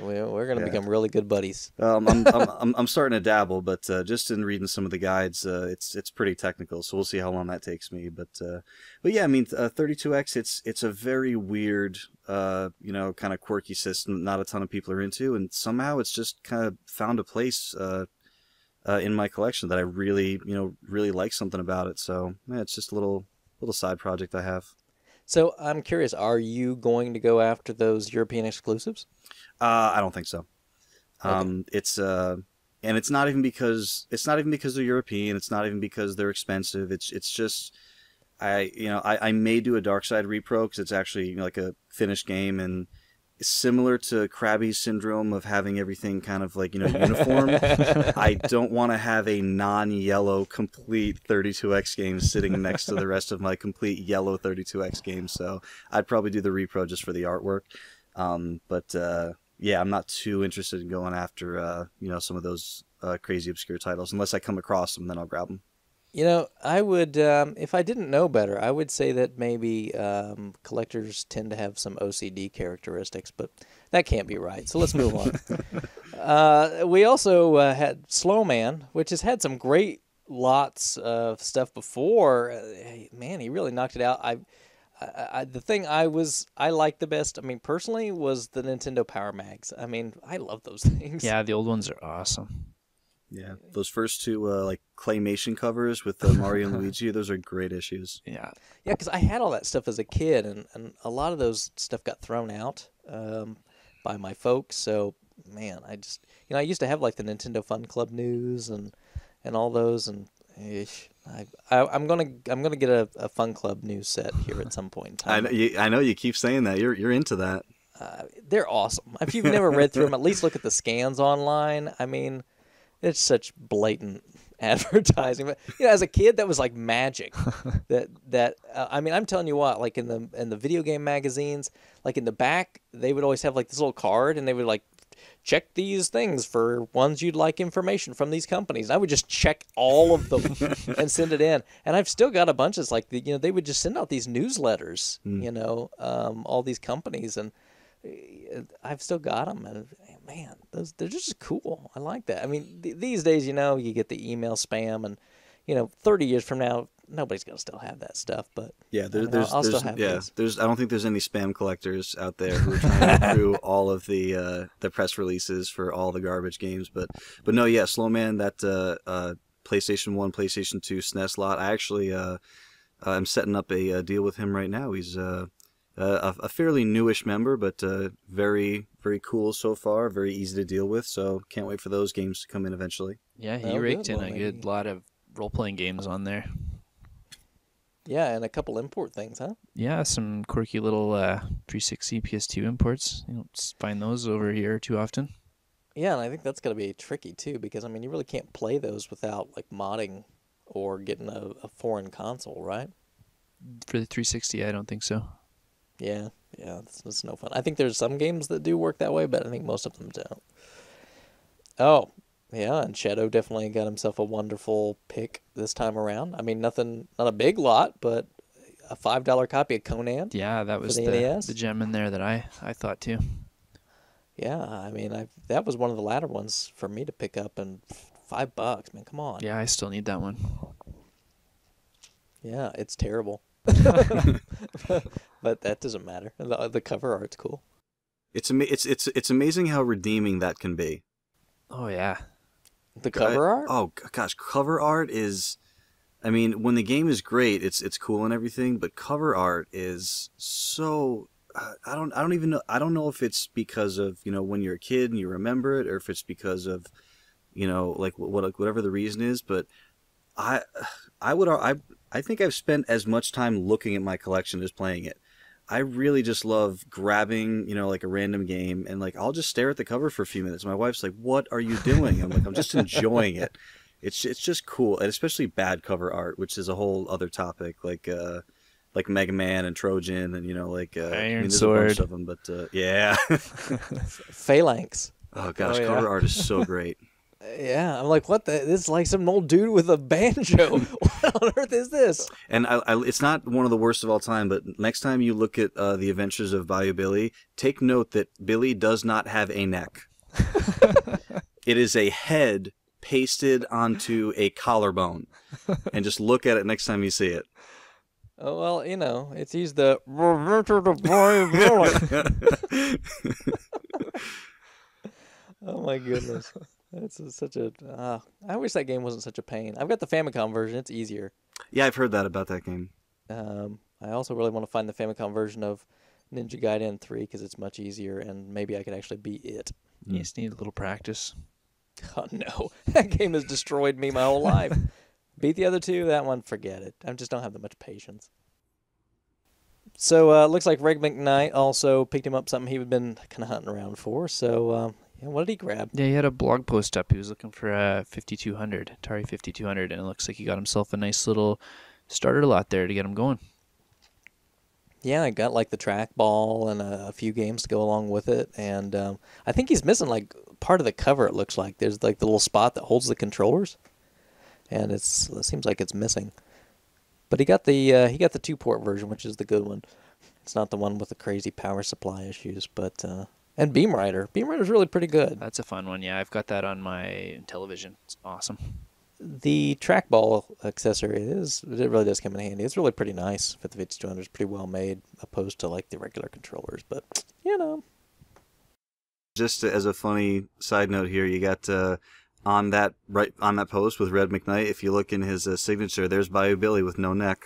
We're going to become really good buddies. I'm starting to dabble, but just in reading some of the guides, it's pretty technical. So we'll see how long that takes me. But yeah, I mean, 32X, it's a very weird, kind of quirky system. Not a ton of people are into, and somehow it's just kind of found a place. In my collection that I really like something about it. So yeah, it's just a little side project I have. So I'm curious, are you going to go after those European exclusives? I don't think so. Okay. And it's not even because they're European. It's not even because they're expensive. It's just I may do a Dark Side repro because it's actually like a finished game, and similar to Crabby's syndrome of having everything kind of like uniform. I don't want to have a non-yellow complete 32X game sitting next to the rest of my complete yellow 32X games. So I'd probably do the repro just for the artwork. But yeah, I'm not too interested in going after some of those crazy obscure titles unless I come across them. Then I'll grab them. I would, if I didn't know better, I would say that maybe collectors tend to have some OCD characteristics, but that can't be right. So let's move on. We also had Slow Man, which has had some great lots of stuff before. Man, he really knocked it out. The thing I liked the best, I mean, personally, was the Nintendo Power Mags. I mean, I love those things. Yeah, the old ones are awesome. Yeah, those first two like claymation covers with Mario and Luigi, those are great issues. Yeah, because I had all that stuff as a kid, and a lot of those stuff got thrown out by my folks. So, man, I just I used to have like the Nintendo Fun Club news and all those, and I'm gonna get a Fun Club news set here at some point in time. I know you keep saying that. You're into that. They're awesome. If you've never read through them, at least look at the scans online. I mean, it's such blatant advertising. But as a kid, that was like magic. I mean, I'm telling you what, like in the video game magazines, like in the back, they would always have like this little card, and they would like check these things for ones you'd like information from these companies. I would just check all of them and send it in. And I've still got a bunch. It's like they would just send out these newsletters, all these companies, and I've still got them. And man, they're just cool. I like that. I mean, these days, you get the email spam, and 30 years from now, nobody's gonna still have that stuff. But yeah, I'll still have these. I don't think there's any spam collectors out there who are trying to get through all of the press releases for all the garbage games. But no, yeah, Slow Man, that PlayStation 1, PlayStation 2 SNES lot. I actually I'm setting up a deal with him right now. He's a fairly newish member, but very, very cool so far. Very easy to deal with. So can't wait for those games to come in eventually. Yeah, he raked in a good lot of role-playing games on there. Yeah, and a couple import things, huh? Yeah, some quirky little 360 PS2 imports. You don't find those over here too often. Yeah, and I think that's going to be tricky too, because I mean, you really can't play those without like modding or getting a foreign console, right? For the 360, I don't think so. Yeah, it's no fun. I think there's some games that do work that way, but I think most of them don't. Oh, yeah, and Shadow definitely got himself a wonderful pick this time around. I mean, not a big lot, but a $5 copy of Conan. Yeah, that was the gem in there that I thought too. Yeah, I mean, that was one of the latter ones for me to pick up, and $5, man, come on. Yeah, I still need that one. Yeah, it's terrible. But that doesn't matter. The cover art's cool. It's amazing how redeeming that can be. Oh yeah. The cover art? Oh gosh, cover art is, I mean, when the game is great, it's cool and everything, but cover art is so I don't even know. I don't know if it's because of, when you're a kid and you remember it, or if it's because of, like whatever the reason is, but I I think I've spent as much time looking at my collection as playing it. I really just love grabbing, like a random game, and like I'll just stare at the cover for a few minutes. My wife's like, "What are you doing?" I'm like, "I'm just enjoying it." It's just cool, and especially bad cover art, which is a whole other topic, like Mega Man and Trojan, and Iron there's Sword. a bunch of them, but yeah. Phalanx. Oh gosh, Oh, yeah. cover art is so great. Yeah, I'm like, what the? This is like some old dude with a banjo. What on earth is this? And it's not one of the worst of all time, but next time you look at the Adventures of Bayou Billy, take note that Billy does not have a neck. It is a head pasted onto a collarbone. And just look at it next time you see it. Oh, well, it's used the Adventure of Bayou Billy. Oh my goodness. It's such a. I wish that game wasn't such a pain. I've got the Famicom version. It's easier. Yeah, I've heard that about that game. I also really want to find the Famicom version of Ninja Gaiden 3 because it's much easier, and maybe I could actually beat it. You just need a little practice. Oh no, that game has destroyed me my whole life. Beat the other two, that one, forget it. I just don't have that much patience. So it looks like Reg McKnight also picked him up something he had been kind of hunting around for. So what did he grab? Yeah, he had a blog post up. He was looking for a 5200, Atari 5200, and it looks like he got himself a nice little starter lot there to get him going. Yeah, I got like the trackball and a few games to go along with it. And I think he's missing like part of the cover, it looks like. There's like the little spot that holds the controllers. And it seems like it's missing. But he got the 2-port version, which is the good one. It's not the one with the crazy power supply issues, but and Beam Rider. Beam Rider's really pretty good. That's a fun one. Yeah, I've got that on my television. It's awesome. The trackball accessory it really does come in handy. It's really pretty nice. For the 5200 is pretty well made, opposed to like the regular controllers. But Just as a funny side note here, you got on that post with Red McKnight. If you look in his signature, there's Bayou Billy with no neck.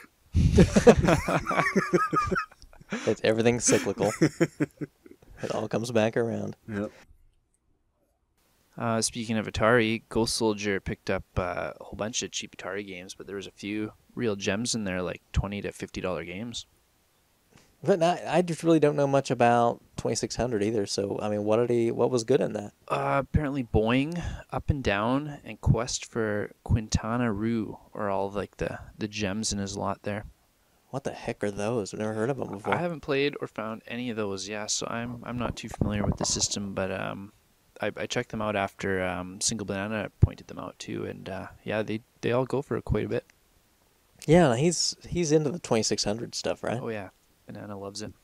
It's everything's cyclical. It all comes back around. Yep. Speaking of Atari, Ghost Soldier picked up a whole bunch of cheap Atari games, but there was a few real gems in there, like $20 to $50 games. But I just really don't know much about 2600 either. So I mean, what was good in that? Apparently, Boing, Up and Down, and Quest for Quintana Roo are all like the gems in his lot there. What the heck are those? I've never heard of them before. I haven't played or found any of those. Yeah, so I'm not too familiar with the system, but I checked them out after Single Banana pointed them out too, and yeah, they all go for quite a bit. Yeah, he's into the 2600 stuff, right? Oh yeah, Banana loves it.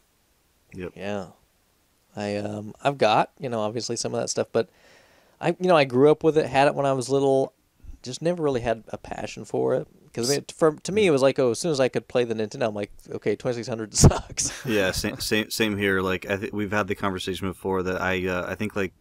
Yep. Yeah, I've got obviously some of that stuff, but I grew up with it, had it when I was little, just never really had a passion for it. Because to me, it was like, as soon as I could play the Nintendo, I'm like, okay, 2600 sucks. Yeah, same here. Like we've had the conversation before that I think like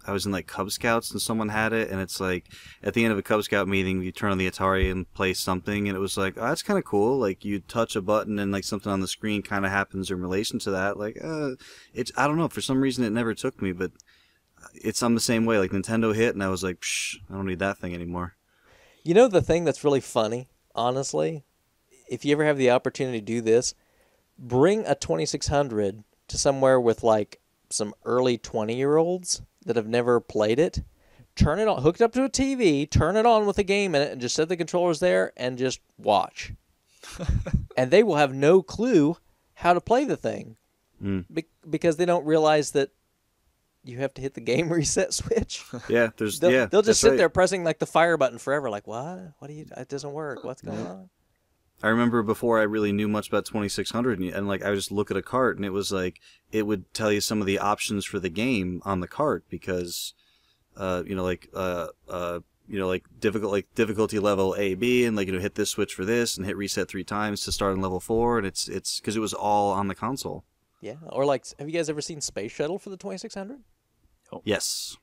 I was in like Cub Scouts and someone had it, and it's like at the end of a Cub Scout meeting, you turn on the Atari and play something, and it was like, oh, that's kind of cool. Like you touch a button and like something on the screen kind of happens in relation to that. Like I don't know, for some reason it never took me, but I'm the same way. Like Nintendo hit, and I was like, psh, I don't need that thing anymore. You know the thing that's really funny, honestly, if you ever have the opportunity to do this, bring a 2600 to somewhere with like some early 20-year-olds that have never played it, turn it on, hook it up to a TV, turn it on with a game in it, and just set the controllers there and just watch. And they will have no clue how to play the thing because they don't realize that you have to hit the game reset switch. Yeah, they'll just sit there pressing like the fire button forever. Like, what? What do you? It doesn't work. What's going on? I remember before I really knew much about 2600, and like I would just look at a cart, and it was like it would tell you some of the options for the game on the cart because, difficulty level A, B, and like hit this switch for this, and hit reset 3 times to start on level 4, and it's because it was all on the console. Yeah, or like, have you guys ever seen Space Shuttle for the 2600? Oh. Yes.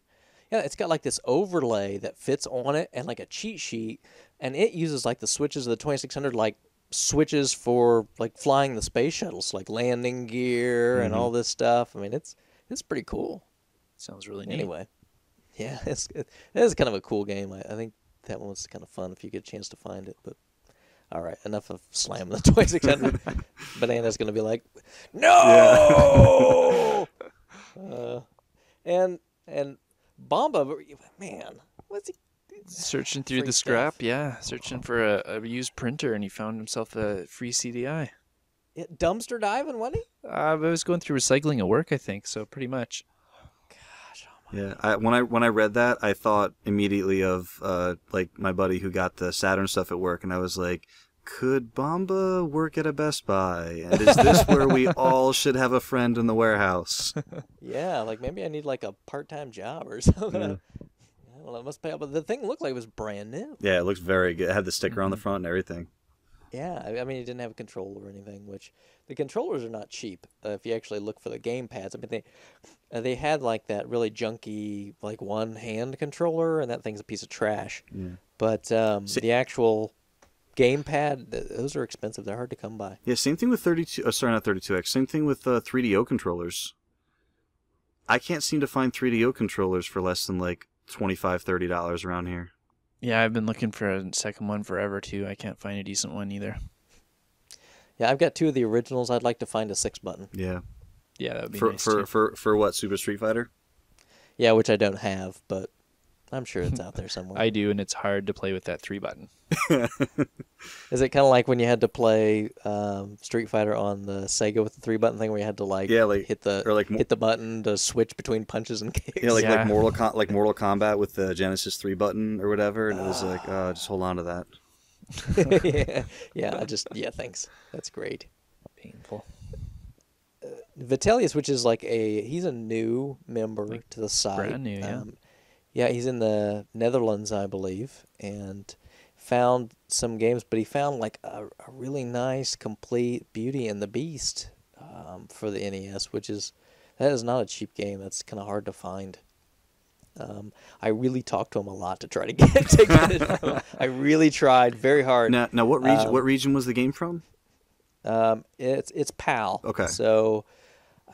Yeah, it's got like this overlay that fits on it and like a cheat sheet, and it uses like the switches of the 2600 like switches for like flying the space shuttles, like landing gear and all this stuff. I mean, it's pretty cool. Sounds really neat. Anyway, yeah, it is kind of a cool game. I think that one was kind of fun if you get a chance to find it. But All right, enough of slamming the 2600. Banana's going to be like, no! And Bomba, man, what's he? Searching through Free the stuff. scrap, searching for a used printer, and he found himself a free CDI. Dumpster diving, wasn't he? I was going through recycling at work, I think, so pretty much. Gosh, oh my. Yeah, when I read that, I thought immediately of like my buddy who got the Saturn stuff at work, and I was like, could Bomba work at a Best Buy? And is this where we all should have a friend in the warehouse? Yeah, like maybe I need like a part-time job or something. Yeah. I don't know, it must pay out, but the thing looked like it was brand new. Yeah, it looks very good. It had the sticker on the front and everything. Yeah, I mean, it didn't have a controller or anything, which the controllers are not cheap. If you actually look for the game pads, I mean, they had like that really junky like one-hand controller, and that thing's a piece of trash. Yeah. But the actual game pad, those are expensive. They're hard to come by. Yeah, same thing with 32. Sorry, not 32X. Same thing with 3DO controllers. I can't seem to find 3DO controllers for less than like $25, $30 around here. Yeah, I've been looking for a second one forever, too. I can't find a decent one either. Yeah, I've got 2 of the originals. I'd like to find a 6-button. Yeah. Yeah, that would be For nice, for, too. for what, Super Street Fighter? Yeah, which I don't have, but I'm sure it's out there somewhere. I do, and it's hard to play with that 3-button. Is it kind of like when you had to play Street Fighter on the Sega with the 3-button thing, where you had to hit the button to switch between punches and kicks? Yeah, like Yeah. Mortal Kombat with the Genesis 3 button or whatever, and it was like, just hold on to that. yeah, thanks. That's great. Painful. Vitellius, which is like he's a new member to the site. Brand new, yeah. Yeah, he's in the Netherlands, I believe, and found some games, but he found like a really nice, complete Beauty and the Beast for the NES, that is not a cheap game. That's kind of hard to find. I really talked to him a lot to try to get it from him. I really tried very hard. Now what region was the game from? It's PAL. Okay. So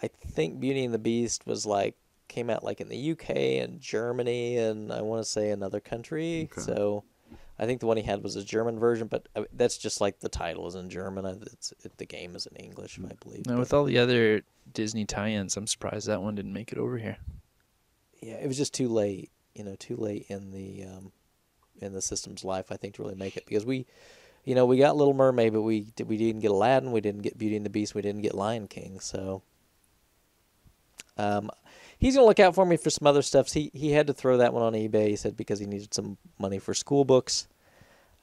I think Beauty and the Beast came out like in the UK and Germany and I want to say another country. Okay. So I think the one he had was a German version, but that's just like the title is in German. The game is in English, I believe. Now, with all the other Disney tie-ins, I'm surprised that one didn't make it over here. Yeah, it was just too late. Too late in the system's life, I think, to really make it, because we got Little Mermaid, but we didn't get Aladdin, we didn't get Beauty and the Beast, we didn't get Lion King. So he's gonna look out for me for some other stuff. He had to throw that one on eBay. He said because he needed some money for school books.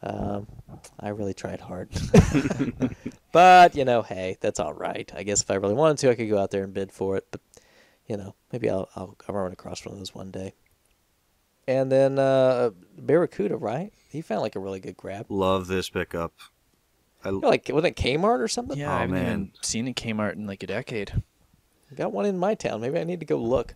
I really tried hard, but hey, that's all right. I guess if I really wanted to, I could go out there and bid for it. But maybe I'll run across one of those one day. And then Barracuda, right? He found like a really good grab. Love this pickup. Like wasn't it Kmart or something? Yeah, I haven't even seen a Kmart in like a decade. Got one in my town. Maybe I need to go look.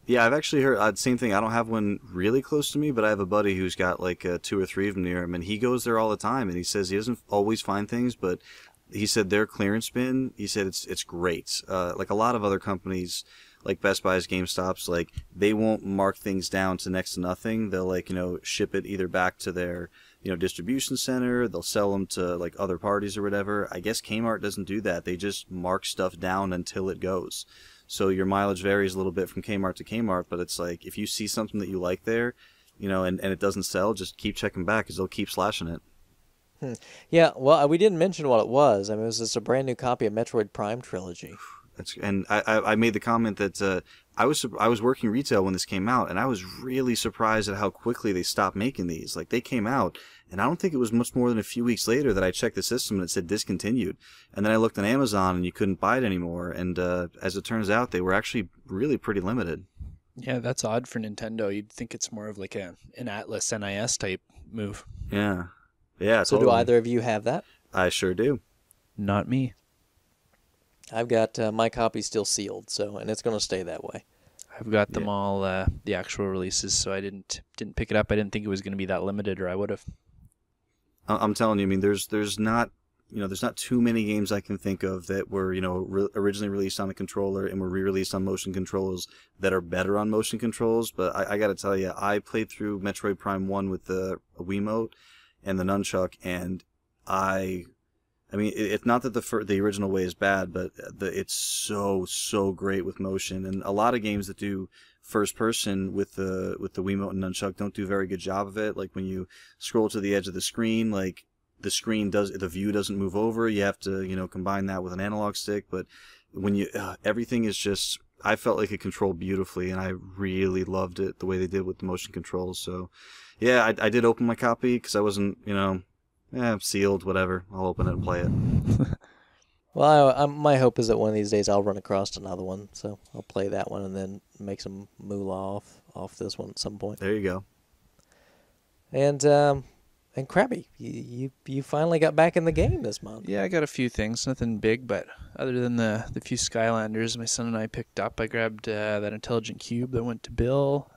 Yeah, I've actually heard same thing. I don't have one really close to me, but I have a buddy who's got like 2 or 3 of them near him, and he goes there all the time. And he says he doesn't always find things, but he said their clearance bin, he said it's great. Like a lot of other companies, like Best Buy's, GameStop's, like they won't mark things down to next to nothing. They'll ship it either back to their distribution center. They'll sell them to like other parties or whatever. I guess Kmart doesn't do that. They just mark stuff down until it goes. So your mileage varies a little bit from Kmart to Kmart, but it's like if you see something that you like there, and it doesn't sell, just keep checking back because they'll keep slashing it. Yeah, well, we didn't mention what it was. I mean, it was just a brand new copy of Metroid Prime Trilogy. And I made the comment that I was working retail when this came out, and I was really surprised at how quickly they stopped making these. Like they came out, and I don't think it was much more than a few weeks later that I checked the system and it said discontinued. And then I looked on Amazon and you couldn't buy it anymore. And as it turns out, they were actually really pretty limited. Yeah, that's odd for Nintendo. You'd think it's more of like an Atlas NIS type move. Yeah. Yeah. So totally. do either of you have that? I sure do. Not me. I've got my copy still sealed, and it's going to stay that way. I've got them all, the actual releases, so I didn't pick it up. I didn't think it was going to be that limited, or I would have. I'm telling you, I mean, there's not too many games I can think of that were, originally released on the controller and were re-released on motion controls that are better on motion controls. But I got to tell you, I played through Metroid Prime 1 with the Wiimote and the nunchuck, and I mean, it's not that the original way is bad, but it's so great with motion. And a lot of games that do first person with the Wiimote and Nunchuck don't do a very good job of it. Like when you scroll to the edge of the screen, like the view doesn't move over. You have to combine that with an analog stick. But when everything is just, I felt like it controlled beautifully, and I really loved it the way they did with the motion controls. So yeah, I did open my copy because I wasn't sealed, whatever. I'll open it and play it. Well, my hope is that one of these days I'll run across another one, so I'll play that one and then make some moolah off this one at some point. There you go. And Crabby, you finally got back in the game this month. Yeah, I got a few things, nothing big, but other than the few Skylanders my son and I picked up, I grabbed that Intelligent Cube that went to Bill.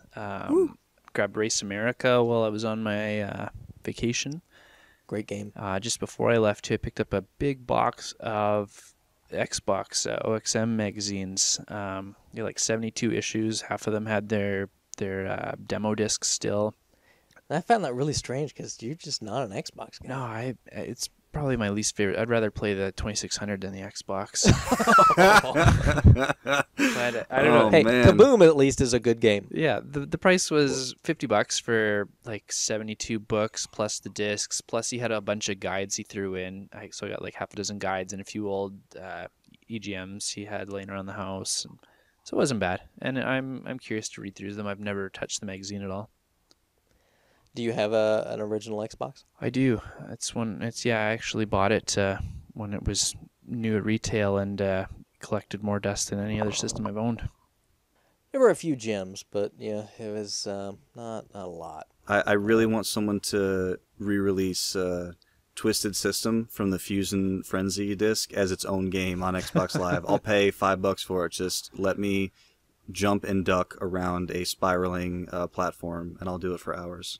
Grabbed Race America while I was on my vacation. Great game. Just before I left, too, I picked up a big box of Xbox OXM magazines. Like 72 issues. Half of them had their demo discs still. I found that really strange because you're just not an Xbox guy. No, it's probably my least favorite. I'd rather play the 2600 than the Xbox. But I don't know. Hey, man. Kaboom at least is a good game. Yeah, the price was $50 for like 72 books plus the discs. Plus he had a bunch of guides he threw in. So I got like half a dozen guides and a few old EGMs he had laying around the house. So it wasn't bad. And I'm curious to read through them. I've never touched the magazine at all. Do you have an original Xbox? I do. I actually bought it when it was new at retail and collected more dust than any other system I've owned. There were a few gems, but yeah, it was not a lot. I really want someone to re-release Twisted System from the Fusion Frenzy disc as its own game on Xbox Live. I'll pay $5 for it. Just let me jump and duck around a spiraling platform, and I'll do it for hours.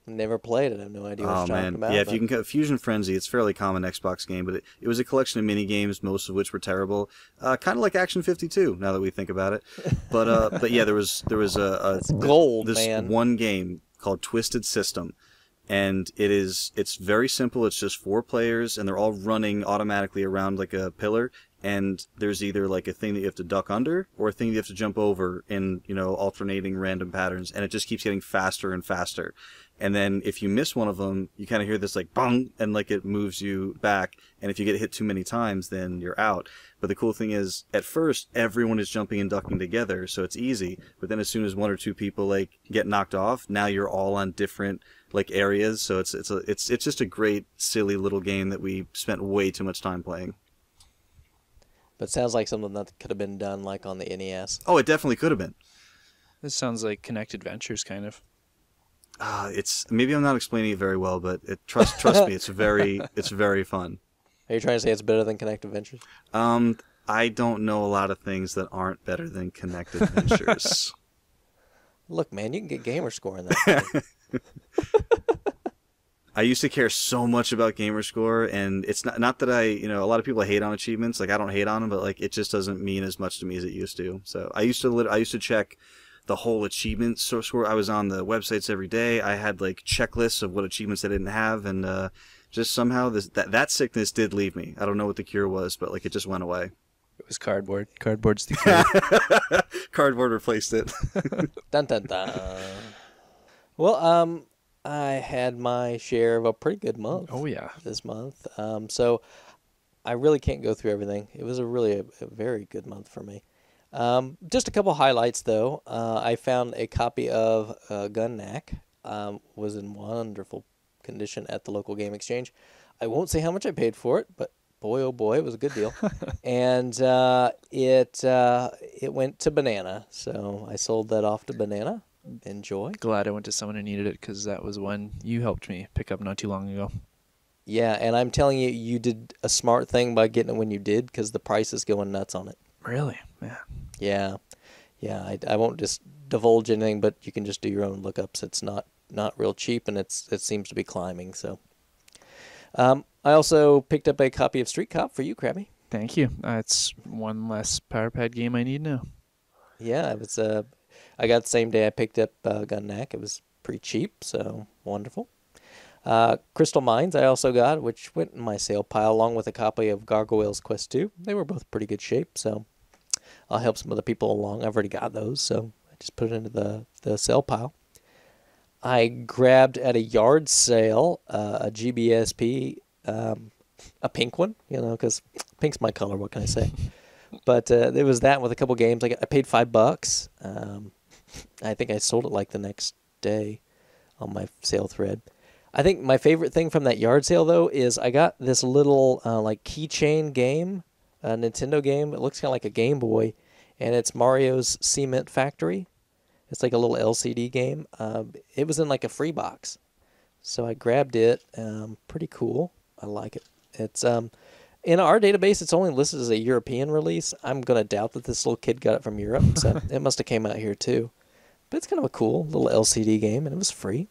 Never played it. I have no idea what you're talking about. Yeah, if you can Fusion Frenzy, it's a fairly common Xbox game, but it was a collection of mini games, most of which were terrible. Kind of like Action 52, now that we think about it. But yeah, there was gold, this man. one game called Twisted System. And it's very simple. It's just 4 players, and they're all running automatically around like a pillar. And there's either like a thing that you have to duck under, or a thing you have to jump over in alternating random patterns. And it just keeps getting faster and faster. And then if you miss one of them, you kind of hear this like bong, and like it moves you back. And if you get hit too many times, then you're out. But the cool thing is, at first, everyone is jumping and ducking together, so it's easy. But then as soon as 1 or 2 people like get knocked off, now you're all on different like areas. So it's just a great silly little game that we spent way too much time playing. But it sounds like something that could have been done like on the NES. Oh, it definitely could have been. This sounds like Connected Ventures, kind of. It's maybe I'm not explaining it very well, but trust me, it's very fun. Are you trying to say it's better than Connected Ventures? I don't know a lot of things that aren't better than Connected Ventures. Look, man, you can get gamer score in that. I used to care so much about Gamerscore, and it's not that a lot of people hate on achievements. Like, I don't hate on them, but like it just doesn't mean as much to me as it used to. So I used to check the whole achievement score. I was on the websites every day. I had like checklists of what achievements I didn't have, and just somehow that sickness did leave me. I don't know what the cure was, but like it just went away. It was cardboard. Cardboard's the cure. Cardboard replaced it. Dun dun dun. Well, I had my share of a pretty good month. Oh yeah, this month. So I really can't go through everything. It was a very good month for me. Just a couple highlights though. I found a copy of Gun Knack. Was in wonderful condition at the local game exchange. I won't say how much I paid for it, but boy oh boy, it was a good deal. And it went to Banana, so I sold that off to Banana. Enjoy. Glad I went to someone who needed it, because that was one you helped me pick up not too long ago. Yeah, and I'm telling you, you did a smart thing by getting it when you did, because the price is going nuts on it. Really? Yeah. Yeah. I won't just divulge anything, but you can just do your own lookups. It's not real cheap, and it seems to be climbing. So, I also picked up a copy of Street Cop for you, Crabby. Thank you. It's one less Power Pad game I need now. Yeah, it was. I got the same day I picked up Gun Knack. It was pretty cheap, so wonderful. Crystal Mines I also got, which went in my sale pile along with a copy of Gargoyles Quest 2. They were both pretty good shape, so I'll help some other people along. I've already got those, so I just put it into the sale pile. I grabbed at a yard sale a GBSP, a pink one, because pink's my color. What can I say? But there was that with a couple games. I paid $5. I think I sold it like the next day on my sale thread. I think my favorite thing from that yard sale though is I got this little like keychain game, a Nintendo game. It looks kind of like a Game Boy, and it's Mario's Cement Factory. It's like a little LCD game. It was in like a free box, so I grabbed it. Pretty cool. I like it. It's in our database, it's only listed as a European release. I'm gonna doubt that this little kid got it from Europe, so it must have came out here too. But it's kind of a cool little LCD game, and it was free.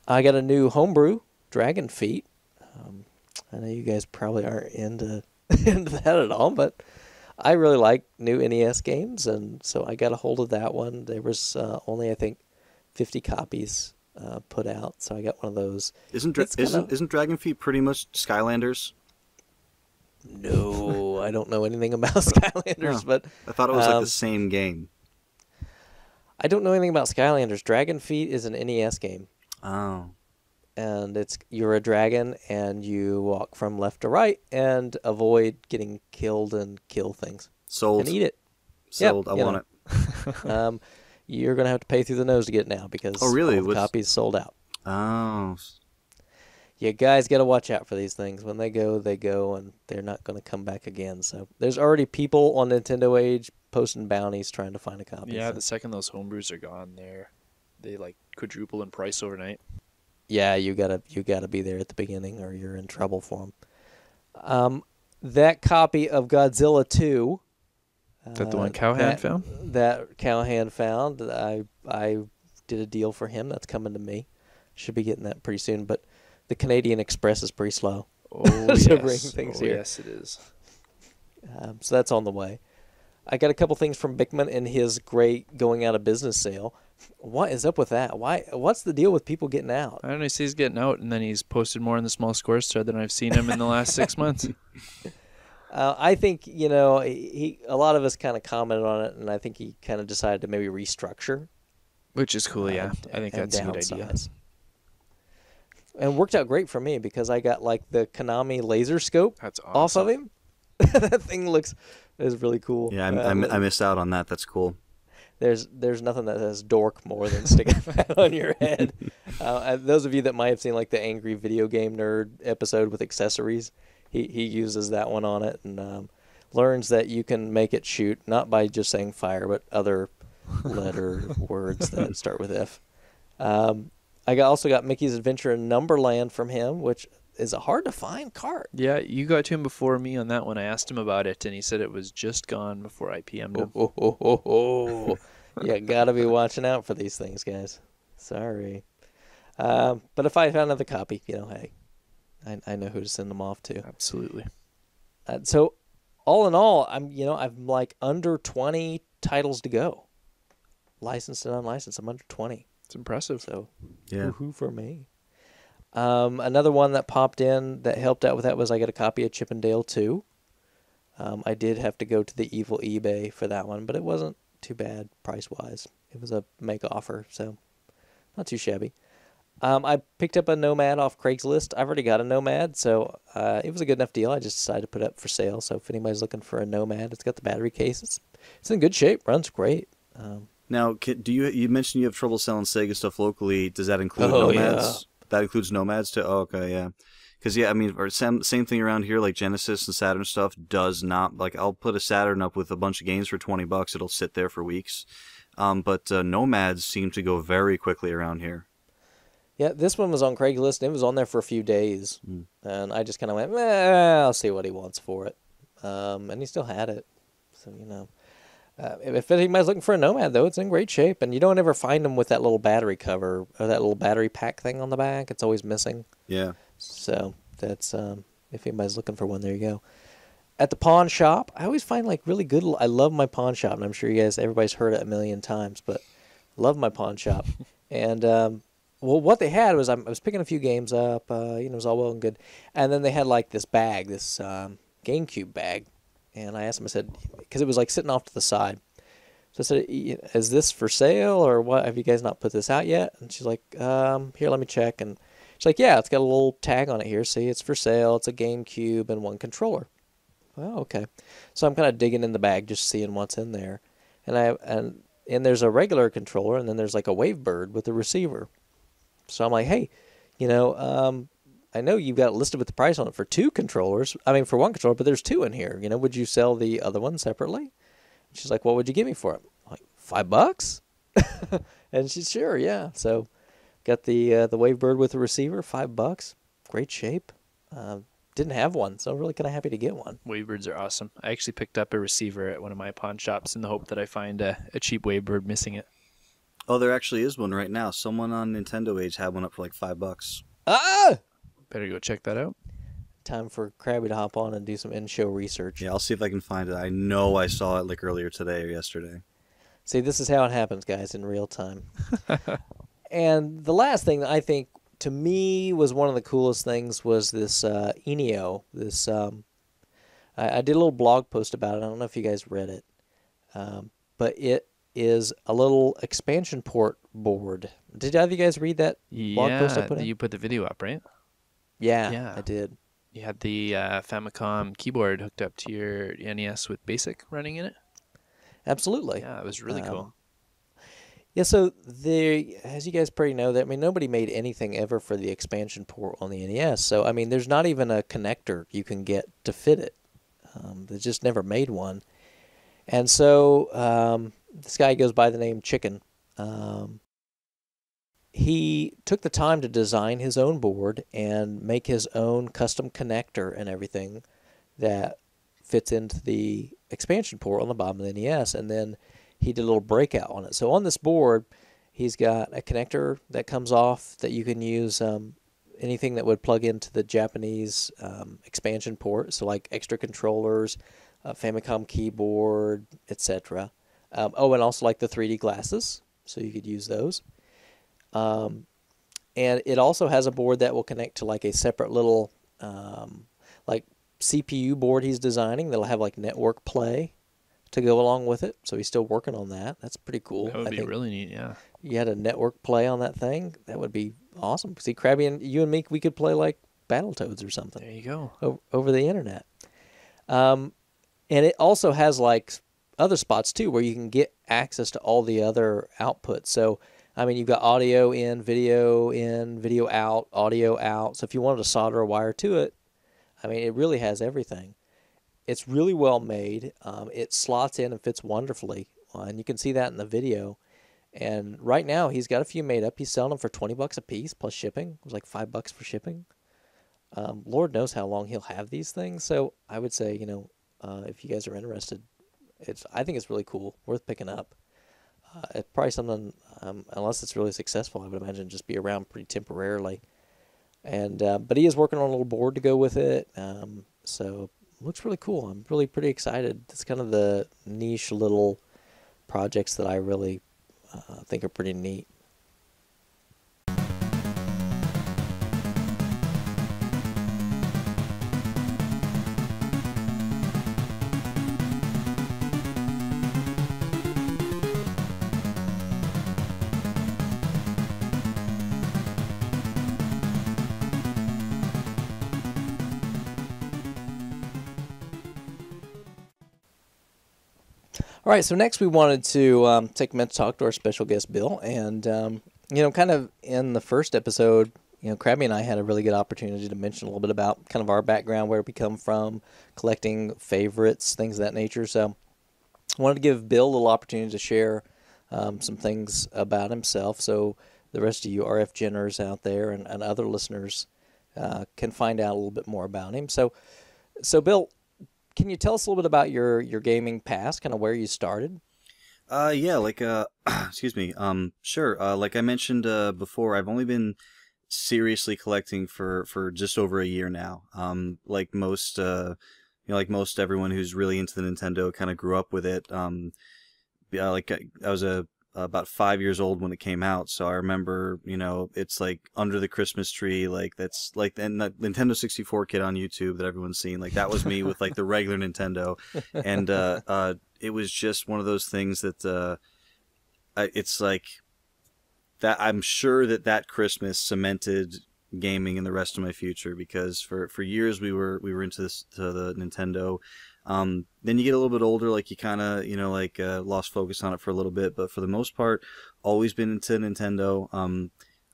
I got a new homebrew, Dragon Feet. I know you guys probably aren't into that at all, but I really like new NES games, and so I got a hold of that one. There was only, I think, 50 copies put out, so I got one of those. Isn't Dragon Feet pretty much Skylanders? No, I don't know anything about Skylanders, but I thought it was like the same game. I don't know anything about Skylanders. Dragon Feet is an NES game. Oh. And you're a dragon, and you walk from left to right and avoid getting killed and kill things. Sold. And eat it. Sold. Yep, I want it. You're going to have to pay through the nose to get it now because all the copies sold out. Oh. You guys got to watch out for these things. When they go, and they're not going to come back again. So there's already people on Nintendo Age posting bounties trying to find a copy. Yeah, so. the second those homebrews are gone, they like quadruple in price overnight. Yeah, you gotta be there at the beginning, or you're in trouble for them. That copy of Godzilla 2. Is that the one Cowhand found? That Cowhand found. I did a deal for him. That's coming to me. Should be getting that pretty soon. But the Canadian Express is pretty slow. Oh, to bring things here. Yes, it is. So that's on the way. I got a couple things from Bickman in his great going out of business sale. What is up with that? What's the deal with people getting out? I don't know. He says he's getting out, and then he's posted more in the Small Squares thread than I've seen him in the last 6 months. I think, a lot of us kind of commented on it, and I think he kind of decided to maybe restructure. Which is cool, yeah. I think that's a good idea. And worked out great for me because I got like the Konami laser scope That's awesome. off of him. That thing is really cool. Yeah, I missed out on that. That's cool. There's nothing that says dork more than sticking that on your head. Those of you that might have seen like the Angry Video Game Nerd episode with accessories, he uses that one on it and learns that you can make it shoot not by just saying fire, but other letter words that start with F. I also got Mickey's Adventure in Numberland from him, which is a hard to find card. Yeah, you got to him before me on that one. I asked him about it, and he said it was just gone before I PM'd him. You gotta be watching out for these things, guys. Sorry. But if I found another copy, hey, I know who to send them off to. Absolutely. So, all in all, I'm like under 20 titles to go, licensed and unlicensed. I'm under 20. It's impressive. So, yeah, woohoo for me. Another one that popped in that helped out with that was I got a copy of Chip and Dale 2. I did have to go to the evil eBay for that one, but it wasn't too bad price-wise. It was a make offer, so not too shabby. I picked up a Nomad off Craigslist. I've already got a Nomad, so it was a good enough deal. I just decided to put it up for sale. So if anybody's looking for a Nomad, it's got the battery case. It's in good shape. Runs great. Now, you mentioned you have trouble selling Sega stuff locally. Does that include Nomads? Yeah. That includes Nomads too? Oh, okay, yeah. Because, yeah, I mean, same thing around here, like Genesis and Saturn stuff does not, like, I'll put a Saturn up with a bunch of games for $20. It'll sit there for weeks. But Nomads seem to go very quickly around here. Yeah, this one was on Craigslist, and it was on there for a few days. And I just kind of went, I'll see what he wants for it. And he still had it. So, if anybody's looking for a Nomad, though, it's in great shape. And you don't ever find them with that little battery cover or that little battery pack thing on the back. It's always missing. Yeah. So that's, if anybody's looking for one, there you go. At the pawn shop, I always find like really good. I love my pawn shop, and I'm sure everybody's heard it a million times, but love my pawn shop. And Well, what they had was I was picking a few games up. It was all well and good, and then they had like this bag, this GameCube bag, and I asked them. I said because it was like sitting off to the side. So I said, "Is this for sale or what? Have you guys not put this out yet?" And she's like, "Here, let me check." And she's like, "Yeah, it's got a little tag on it here. See, it's for sale. It's a GameCube and one controller." Well, okay. So I'm kind of digging in the bag, just seeing what's in there, and there's a regular controller, and then there's like a Wavebird with a receiver. So I'm like, "Hey, I know you've got it listed with the price on it for two controllers. I mean, for one controller, but there's two in here. Would you sell the other one separately?" She's like, "What would you give me for it?" I'm like, $5? And she's sure, yeah. So got the Wavebird with the receiver, $5. Great shape. Didn't have one, so I'm really kind of happy to get one. Wavebirds are awesome. I actually picked up a receiver at one of my pawn shops in the hope that I find a cheap Wavebird missing it. Oh, there actually is one right now. Someone on Nintendo Age had one up for like $5. Ah! Better go check that out. Time for Crabby to hop on and do some in-show research. Yeah, I'll see if I can find it. I know I saw it like earlier today or yesterday. See, this is how it happens, guys, in real time. And the last thing that I think, to me, was one of the coolest things was this Enio. This I did a little blog post about it. I don't know if you guys read it. But it is a little expansion port board. Did either of you guys read that blog post I put in? You put the video up, right? Yeah, I did. You had the Famicom keyboard hooked up to your NES with BASIC running in it? Absolutely. Yeah, it was really cool. Yeah, so as you guys pretty know, nobody made anything ever for the expansion port on the NES. So, there's not even a connector you can get to fit it. They just never made one. And so this guy goes by the name Chicken. He took the time to design his own board and make his own custom connector and everything that fits into the expansion port on the bottom of the NES, and then he did a little breakout on it. So on this board, he's got a connector that comes off that you can use anything that would plug into the Japanese expansion port, so like extra controllers, Famicom keyboard, etc. And also like the 3D glasses, so you could use those. And it also has a board that will connect to like a separate little like CPU board he's designing that'll have like network play to go along with it. So he's still working on that. That's pretty cool. That would be really neat, yeah. You had a network play on that thing. That would be awesome. See, Crabby and you and me, we could play like Battletoads or something. There you go. Over the internet. And it also has like other spots too where you can get access to all the other outputs. So you've got audio in, video out, audio out. So if you wanted to solder a wire to it, it really has everything. It's really well made. It slots in and fits wonderfully. And you can see that in the video. And right now, he's got a few made up. He's selling them for $20 a piece plus shipping. It was like $5 for shipping. Lord knows how long he'll have these things. So I would say, if you guys are interested, I think it's really cool, worth picking up. It's probably something, unless it's really successful, I would imagine just be around pretty temporarily. And but he is working on a little board to go with it. So it looks really cool. I'm really pretty excited. It's kind of the niche little projects that I really think are pretty neat. All right, so next we wanted to take a minute to talk to our special guest, Bill. And, kind of in the first episode, Crabby and I had a really good opportunity to mention a little bit about kind of our background, where we come from, collecting favorites, things of that nature. So I wanted to give Bill a little opportunity to share some things about himself so the rest of you RF Jenners out there and other listeners can find out a little bit more about him. So Bill, can you tell us a little bit about your gaming past, kind of where you started? Excuse me. Sure. Like I mentioned before, I've only been seriously collecting for just over a year now. Like most everyone who's really into the Nintendo kind of grew up with it. I was a about 5 years old when it came out. So I remember, it's like under the Christmas tree, like that's like, and the Nintendo 64 kid on YouTube that everyone's seen, like that was me with like the regular Nintendo. And it was just one of those things that it's like that. I'm sure that Christmas cemented gaming in the rest of my future, because for years we were into the Nintendo. Then you get a little bit older, like you kind of, lost focus on it for a little bit, but for the most part, always been into Nintendo.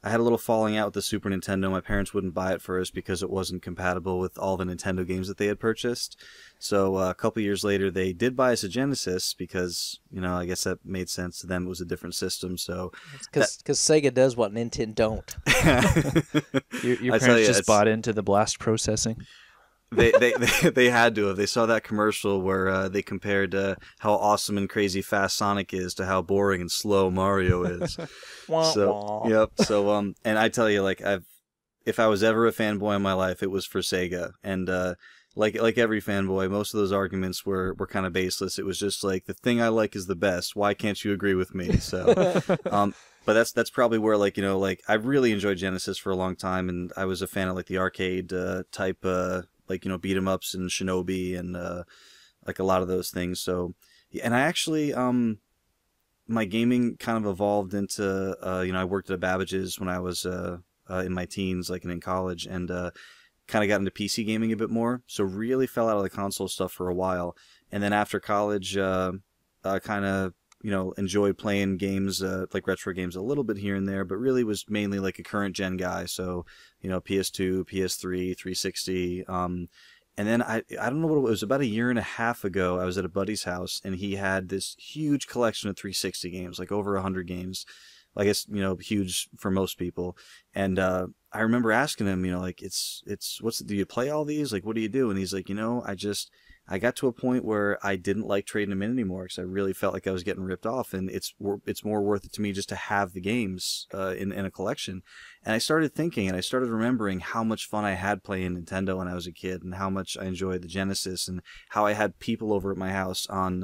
I had a little falling out with the Super Nintendo. My parents wouldn't buy it for us because it wasn't compatible with all the Nintendo games that they had purchased. So a couple years later, they did buy us a Genesis because, I guess that made sense to them. It was a different system. So because Sega does what Nintendo don't. Your parents just bought into the blast processing. They had to have. They saw that commercial where they compared how awesome and crazy fast Sonic is to how boring and slow Mario is. So yep. So and I tell you, like if I was ever a fanboy in my life, it was for Sega. And like every fanboy, most of those arguments were kind of baseless. It was just like, the thing I like is the best. Why can't you agree with me? So but that's probably where, like, I really enjoyed Genesis for a long time, and I was a fan of like the arcade type like, beat 'em ups and Shinobi and like a lot of those things. So, and I actually my gaming kind of evolved into I worked at Babbage's when I was in my teens, like, and in college, and kind of got into PC gaming a bit more. So really fell out of the console stuff for a while, and then after college, kind of enjoyed playing games, like retro games a little bit here and there, but really was mainly like a current gen guy. So, PS2, PS3, 360. And then I don't know what it was, about a year and a half ago, I was at a buddy's house, and he had this huge collection of 360 games, like over 100 games. I guess, huge for most people. And I remember asking him, like, do you play all these? Like, what do you do? And he's like, I got to a point where I didn't like trading them in anymore, because I really felt like I was getting ripped off, and it's more worth it to me just to have the games in a collection. And I started thinking, and I started remembering how much fun I had playing Nintendo when I was a kid, and how much I enjoyed the Genesis, and how I had people over at my house on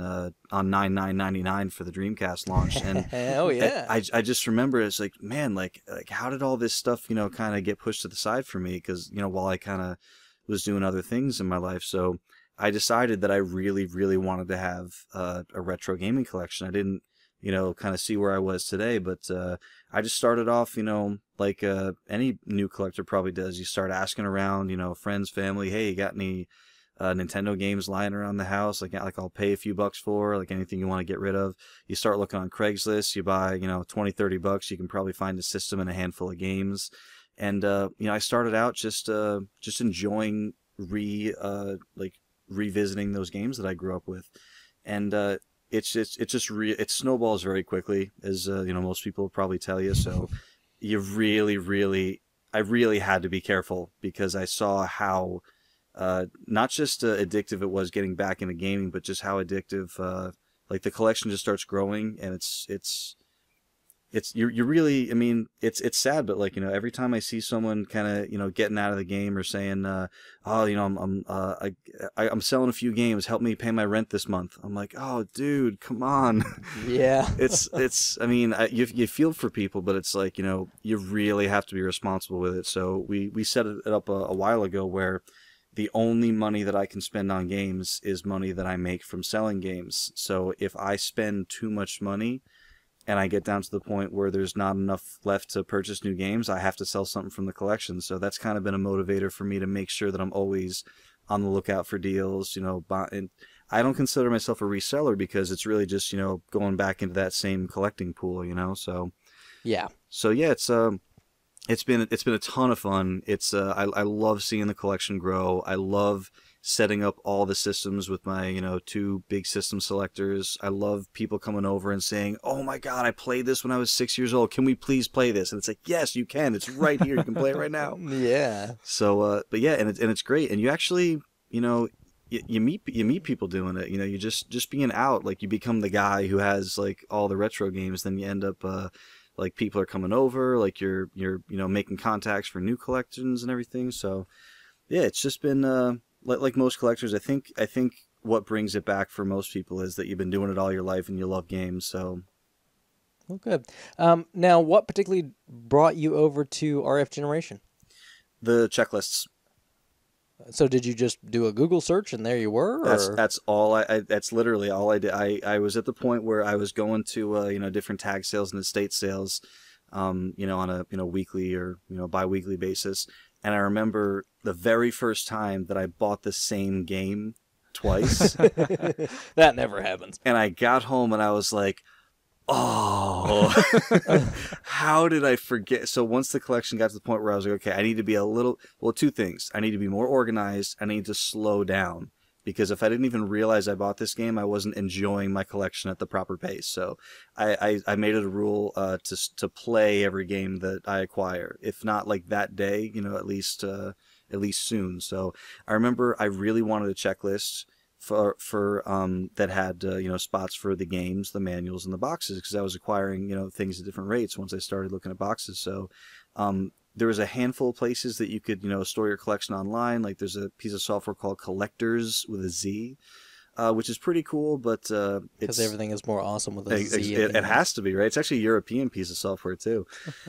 $99.99 for the Dreamcast launch. And oh yeah, I just remember, it's like, man, like how did all this stuff kind of get pushed to the side for me? Because while I kind of was doing other things in my life. So I decided that I really, really wanted to have a retro gaming collection. I didn't, kind of see where I was today, but I just started off, like any new collector probably does. You start asking around, friends, family, hey, you got any Nintendo games lying around the house? Like I'll pay a few bucks for, like anything you want to get rid of. You start looking on Craigslist, you buy, $20-$30, you can probably find a system and a handful of games. And, I started out just enjoying revisiting those games that I grew up with, and it snowballs very quickly, as most people probably tell you. So you I really had to be careful, because I saw how not just addictive it was getting back into gaming, but just how addictive like the collection just starts growing, and you're really, I mean, it's sad, but like, every time I see someone kind of, getting out of the game, or saying, I'm selling a few games, help me pay my rent this month. I'm like, oh dude, come on. Yeah. I mean, you feel for people, but it's like, you really have to be responsible with it. So we set it up a while ago, where the only money that I can spend on games is money that I make from selling games. So if I spend too much money, and I get down to the point where there's not enough left to purchase new games, I have to sell something from the collection. So that's kind of been a motivator for me to make sure that I'm always on the lookout for deals, and I don't consider myself a reseller, because it's really just, going back into that same collecting pool, so. Yeah. So yeah, it's been a ton of fun. I love seeing the collection grow. I love setting up all the systems with my, 2 big system selectors. I love people coming over and saying, oh my God, I played this when I was 6 years old. Can we please play this? And it's like, yes, you can. It's right here. You can play it right now. Yeah. So, but yeah, and it's great. And you actually, you meet people doing it. You just being out, like, you become the guy who has like all the retro games. Then you end up, like, people are coming over, like you're making contacts for new collections and everything. So yeah, it's just been, like most collectors, I think what brings it back for most people is that you've been doing it all your life and you love games. So Well, good. Now, what particularly brought you over to RF Generation? The checklists. So did you just do a Google search and there you were? Or? That's all that's literally all I did. I was at the point where I was going to different tag sales and estate sales, on a weekly or biweekly basis. And I remember the very first time that I bought the same game twice. That never happens. And I got home and I was like, oh, how did I forget? So once the collection got to the point where I was like, okay, I need to be two things. I need to be more organized. I need to slow down, because if I didn't even realize I bought this game, I wasn't enjoying my collection at the proper pace. So I made it a rule to play every game that I acquire. If not like that day, at least soon. So I remember I really wanted a checklist for that had spots for the games, the manuals, and the boxes, because I was acquiring things at different rates once I started looking at boxes. So there was a handful of places that you could store your collection online. Like there's a piece of software called Collectors with a Z, which is pretty cool, but because everything is more awesome with a Z. It has to be, right? It's actually a European piece of software too,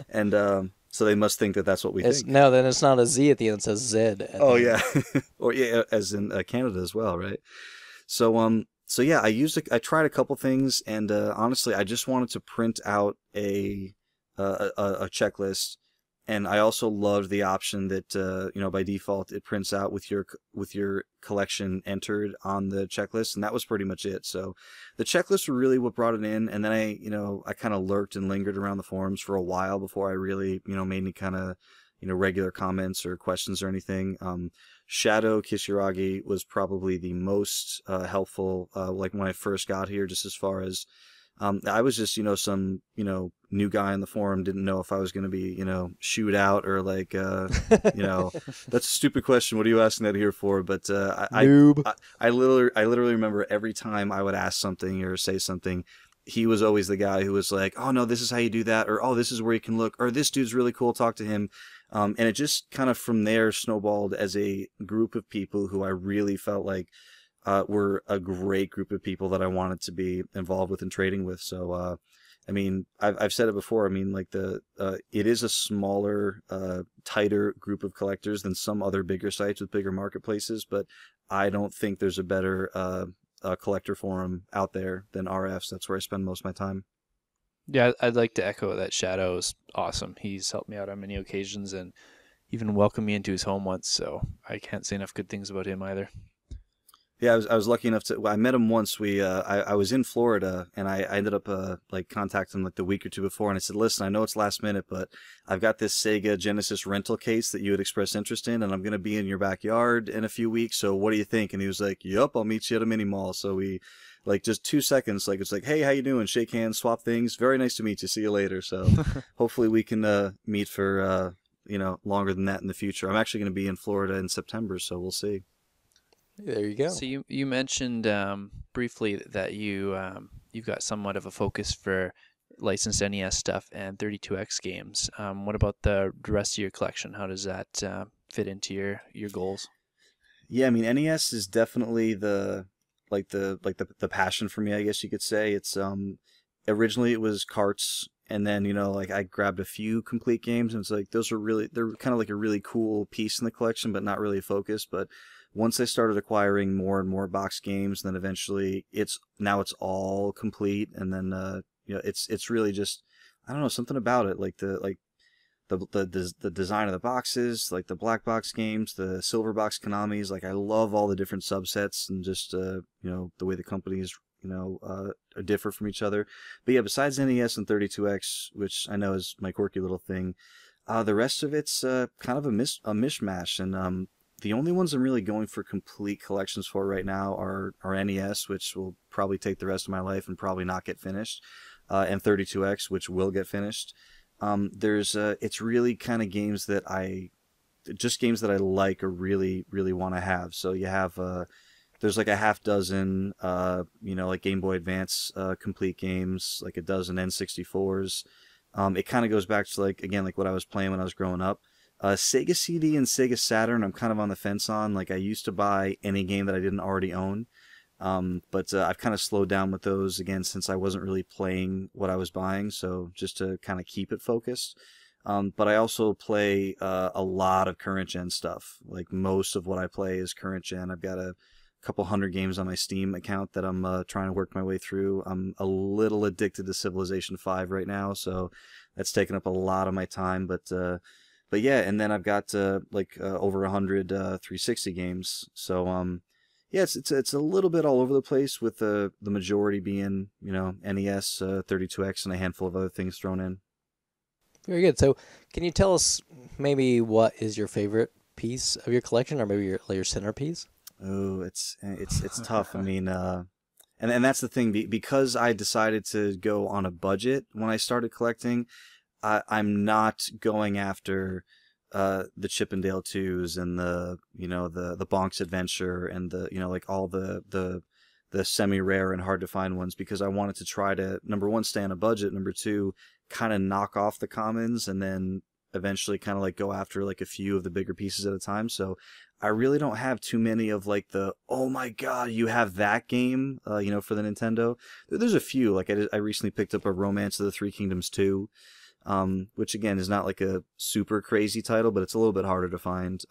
and so they must think that that's what we think. No, then it's not a Z at the end; it says Z. Yeah, or yeah, as in Canada as well, right? So yeah, I tried a couple things, and honestly, I just wanted to print out a checklist. And I also loved the option that by default it prints out with your collection entered on the checklist, and that was pretty much it. So the checklists were really what brought it in, and then I kind of lurked and lingered around the forums for a while before I really made any kind of regular comments or questions or anything. Shadow Kisaragi was probably the most helpful, like when I first got here, just as far as I was just some new guy in the forum, didn't know if I was going to be shoot out or like that's a stupid question, what are you asking that here for? But I literally remember every time I would ask something or say something, he was always the guy who was like, oh no, this is how you do that, or oh, this is where you can look, or this dude's really cool, talk to him. And it just kind of from there snowballed as a group of people who I really felt like were a great group of people that I wanted to be involved with and trading with. So, I mean, I've said it before. I mean, like it is a smaller, tighter group of collectors than some other bigger sites with bigger marketplaces, but I don't think there's a better collector forum out there than RF's. That's where I spend most of my time. Yeah, I'd like to echo that. Shadow's awesome. He's helped me out on many occasions and even welcomed me into his home once, so I can't say enough good things about him either. Yeah, I was lucky enough to. I met him once. I was in Florida, and I ended up like contacting him like the week or two before, and I said, "Listen, I know it's last minute, but I've got this Sega Genesis rental case that you had expressed interest in, and I'm gonna be in your backyard in a few weeks. So what do you think?" And he was like, "Yup, I'll meet you at a mini mall." So we, like, just 2 seconds, like it's like, "Hey, how you doing?" Shake hands, swap things. Very nice to meet you. See you later. So hopefully we can meet for longer than that in the future. I'm actually gonna be in Florida in September, so we'll see. There you go. So you mentioned briefly that you've got somewhat of a focus for licensed NES stuff and 32X games. What about the rest of your collection? How does that fit into your goals? Yeah, I mean, NES is definitely the passion for me, I guess you could say. It's originally it was carts, and then like I grabbed a few complete games, and it's like they're kind of like a really cool piece in the collection, but not really a focus. But once I started acquiring more and more box games, then eventually it's all complete, and then it's really just, I don't know, something about it, like the design of the boxes, like the black box games, the silver box Konamis. Like I love all the different subsets and just the way the companies differ from each other. But yeah, besides NES and 32X, which I know is my quirky little thing, the rest of it's kind of a mishmash, and the only ones I'm really going for complete collections for right now are NES, which will probably take the rest of my life and probably not get finished, and 32X, which will get finished. It's really kind of games that I like or really, really want to have. So you have, there's like a half dozen, like Game Boy Advance complete games, like a dozen N64s. It kind of goes back to like what I was playing when I was growing up. Sega CD and Sega Saturn, I'm kind of on the fence on. Like I used to buy any game that I didn't already own. But I've kind of slowed down with those again since I wasn't really playing what I was buying, so just to kind of keep it focused. But I also play a lot of current gen stuff. Like most of what I play is current gen. I've got a couple hundred games on my Steam account that I'm trying to work my way through. I'm a little addicted to Civilization 5 right now, so that's taken up a lot of my time. But yeah, and then I've got over 100 360 games. So yeah, it's a little bit all over the place, with the majority being NES, 32X, and a handful of other things thrown in. Very good. So, can you tell us maybe what is your favorite piece of your collection, or maybe your centerpiece? Oh, it's tough. I mean, and that's the thing, because I decided to go on a budget when I started collecting. I'm not going after the Chippendale 2s and the Bonk's Adventure and all the semi-rare and hard to find ones, because I wanted to try to, number one, stay on a budget, number two, kind of knock off the commons, and then eventually kind of go after a few of the bigger pieces at a time. So I really don't have too many of the, oh my god, you have that game, for the Nintendo. There's a few. I recently picked up a Romance of the Three Kingdoms 2, which again is not a super crazy title, but it's a little bit harder to find.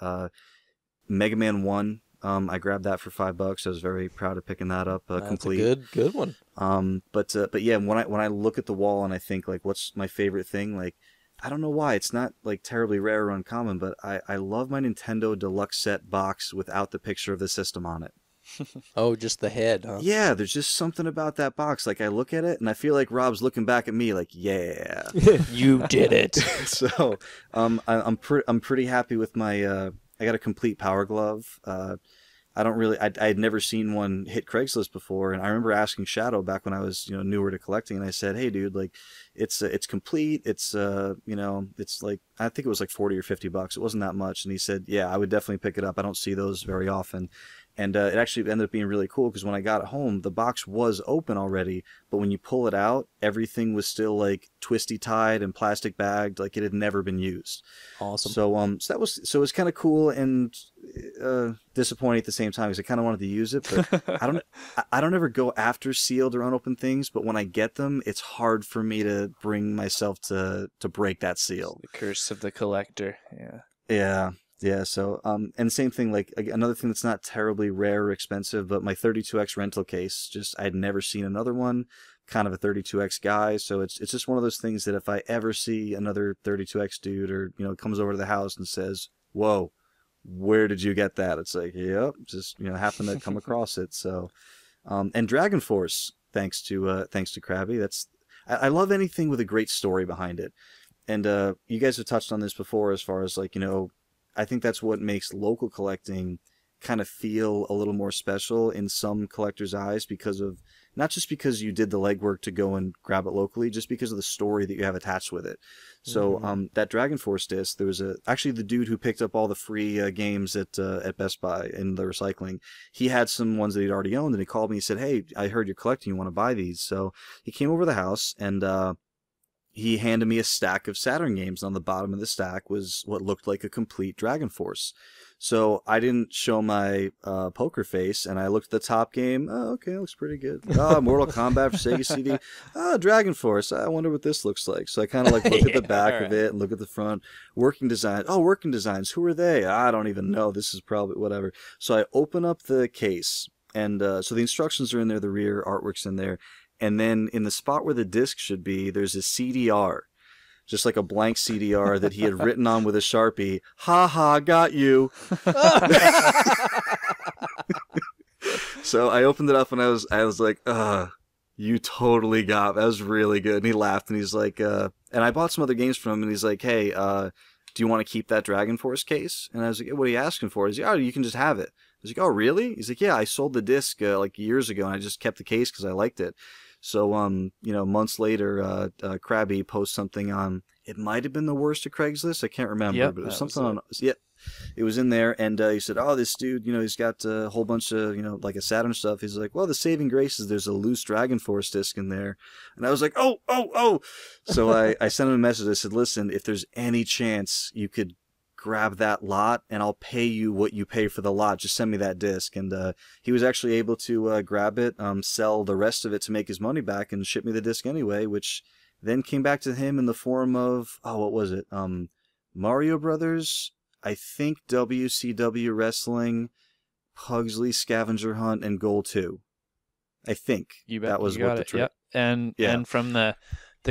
Mega Man 1, I grabbed that for $5. I was very proud of picking that up complete. That's a good one. But yeah, when I look at the wall and I think what's my favorite thing, I don't know why it's not terribly rare or uncommon, but I love my Nintendo Deluxe Set box without the picture of the system on it. Oh, just the head, huh? Yeah, there's just something about that box. I look at it and I feel like Rob's looking back at me yeah. You did it. So, I'm pretty happy with my I got a complete Power Glove. I had never seen one hit Craigslist before, and I remember asking Shadow back when I was newer to collecting, and I said, "Hey, dude, it's complete. It's it's I think it was $40 or $50. It wasn't that much." And he said, "Yeah, I would definitely pick it up. I don't see those very often." And it actually ended up being really cool, because when I got it home, the box was open already, but when you pull it out, everything was still twisty tied and plastic bagged, it had never been used. Awesome. So it was kind of cool and disappointing at the same time, because I kind of wanted to use it, but I don't ever go after sealed or unopened things, but when I get them, it's hard for me to bring myself to break that seal. The curse of the collector. Yeah. Yeah. Yeah, so, and same thing, another thing that's not terribly rare or expensive, but my 32X rental case, I'd never seen another one, kind of a 32X guy, so it's just one of those things that if I ever see another 32X dude, or, comes over to the house and says, "Whoa, where did you get that?" It's yep, just, happened to come across it, so, and Dragon Force, thanks to Crabby, I love anything with a great story behind it, and, you guys have touched on this before, as far as, I think that's what makes local collecting kind of feel a little more special in some collectors' eyes, because of, not just because you did the legwork to go and grab it locally, just because of the story that you have attached with it. So that Dragon Force disc, there was actually the dude who picked up all the free games at Best Buy in the recycling. He had some ones that he'd already owned, and he called me and said, "Hey, I heard you're collecting. You want to buy these?" So he came over to the house, and he handed me a stack of Saturn games. On the bottom of the stack was what looked like a complete Dragon Force. So I didn't show my poker face, and I looked at the top game. Oh, okay, looks pretty good. Oh, Mortal Kombat for Sega CD. Oh, Dragon Force. I wonder what this looks like. So I kind of look at the back of it and look at the front. Working design. Oh, working designs. Who are they? I don't even know. This is probably whatever. So I open up the case, and so the instructions are in there. The rear artwork's in there. And then in the spot where the disc should be, there's a CDR, just like a blank CDR that he had written on with a Sharpie. "Ha ha, got you." So I opened it up, and I was like, "You totally got me. That was really good." And he laughed, and he's like, and I bought some other games from him, and he's like, "Hey, do you want to keep that Dragon Force case?" And I was like, "What are you asking for?" He's like, "Oh, you can just have it." I was like, "Oh, really?" He's like, "Yeah, I sold the disc years ago, and I just kept the case because I liked it." So, months later, Crabby posts something on, it might have been the worst of Craigslist. I can't remember, but it was something on, it was in there. And he said, "Oh, this dude, he's got a whole bunch of, a Saturn stuff." He's like, "Well, the saving grace is there's a loose Dragon Force disc in there." And I was like, oh. So I sent him a message. I said, "Listen, if there's any chance you could grab that lot and I'll pay you what you pay for the lot. Just send me that disc. And he was actually able to grab it, sell the rest of it to make his money back, and ship me the disc anyway, which then came back to him in the form of, oh, what was it? Mario Brothers, I think WCW Wrestling, Pugsley Scavenger Hunt, and Goal 2. I think You bet. that was You what got the it. trip. Yep. Yeah. And from the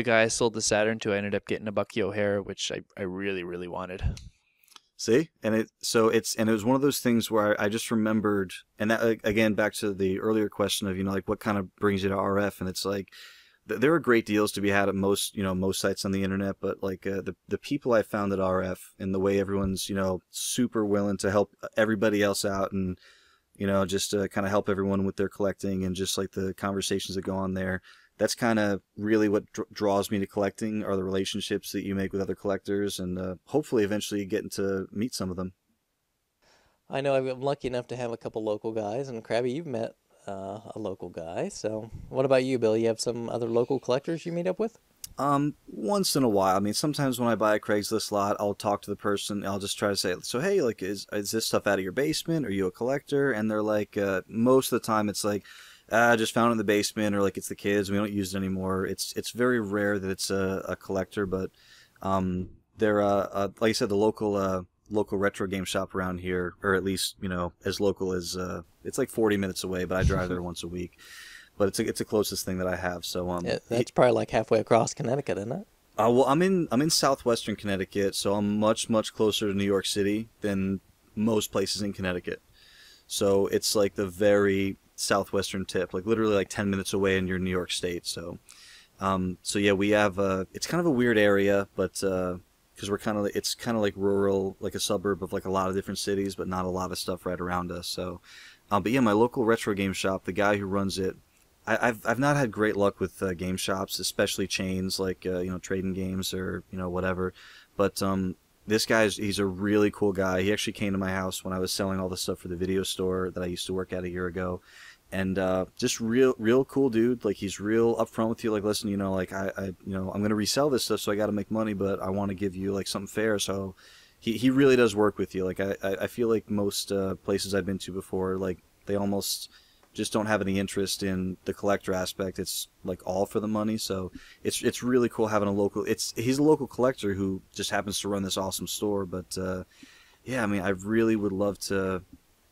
guy I sold the Saturn to, I ended up getting a Bucky O'Hare, which I really, really wanted. See, and it was one of those things where I just remembered, and that again back to the earlier question of like what kind of brings you to RF, and it's like there are great deals to be had at most most sites on the internet, but like the people I found at RF and the way everyone's super willing to help everybody else out, and just to kind of help everyone with their collecting, and just like the conversations that go on there. That's kind of really what draws me to collecting, are the relationships that you make with other collectors, and hopefully eventually getting to meet some of them. I know I'm lucky enough to have a couple local guys, and Crabby, you've met a local guy. So what about you, Bill? You have some other local collectors you meet up with? Once in a while. I mean, sometimes when I buy a Craigslist lot, I'll talk to the person. I'll just try to say, so hey, like, is this stuff out of your basement? Are you a collector? And they're like, most of the time it's like, I just found it in the basement, or like it's the kids, we don't use it anymore. It's very rare that it's a collector, but they're like I said, the local retro game shop around here, or at least as local as it's like 40 minutes away, but I drive there once a week. But it's the closest thing that I have. So Yeah, that's probably like halfway across Connecticut, isn't it? Well, I'm in southwestern Connecticut, so I'm much closer to New York City than most places in Connecticut. So it's like the very southwestern tip, like literally like 10 minutes away, and you're in New York State. So yeah, we have it's kind of a weird area, but because it's kind of like rural, like a suburb of like a lot of different cities, but not a lot of stuff right around us. So, but yeah, my local retro game shop, the guy who runs it, I've not had great luck with game shops, especially chains like Trading Games or whatever, but this he's a really cool guy. He actually came to my house when I was selling all the stuff for the video store that I used to work at a year ago. And just real cool dude. Like, he's real upfront with you. Like, listen, like I'm gonna resell this stuff, so I got to make money, but I want to give you like something fair. So he really does work with you. Like, I feel like most places I've been to before, like they almost just don't have any interest in the collector aspect. It's like all for the money. So it's really cool having a local. He's a local collector who just happens to run this awesome store. But yeah, I mean, I really would love to.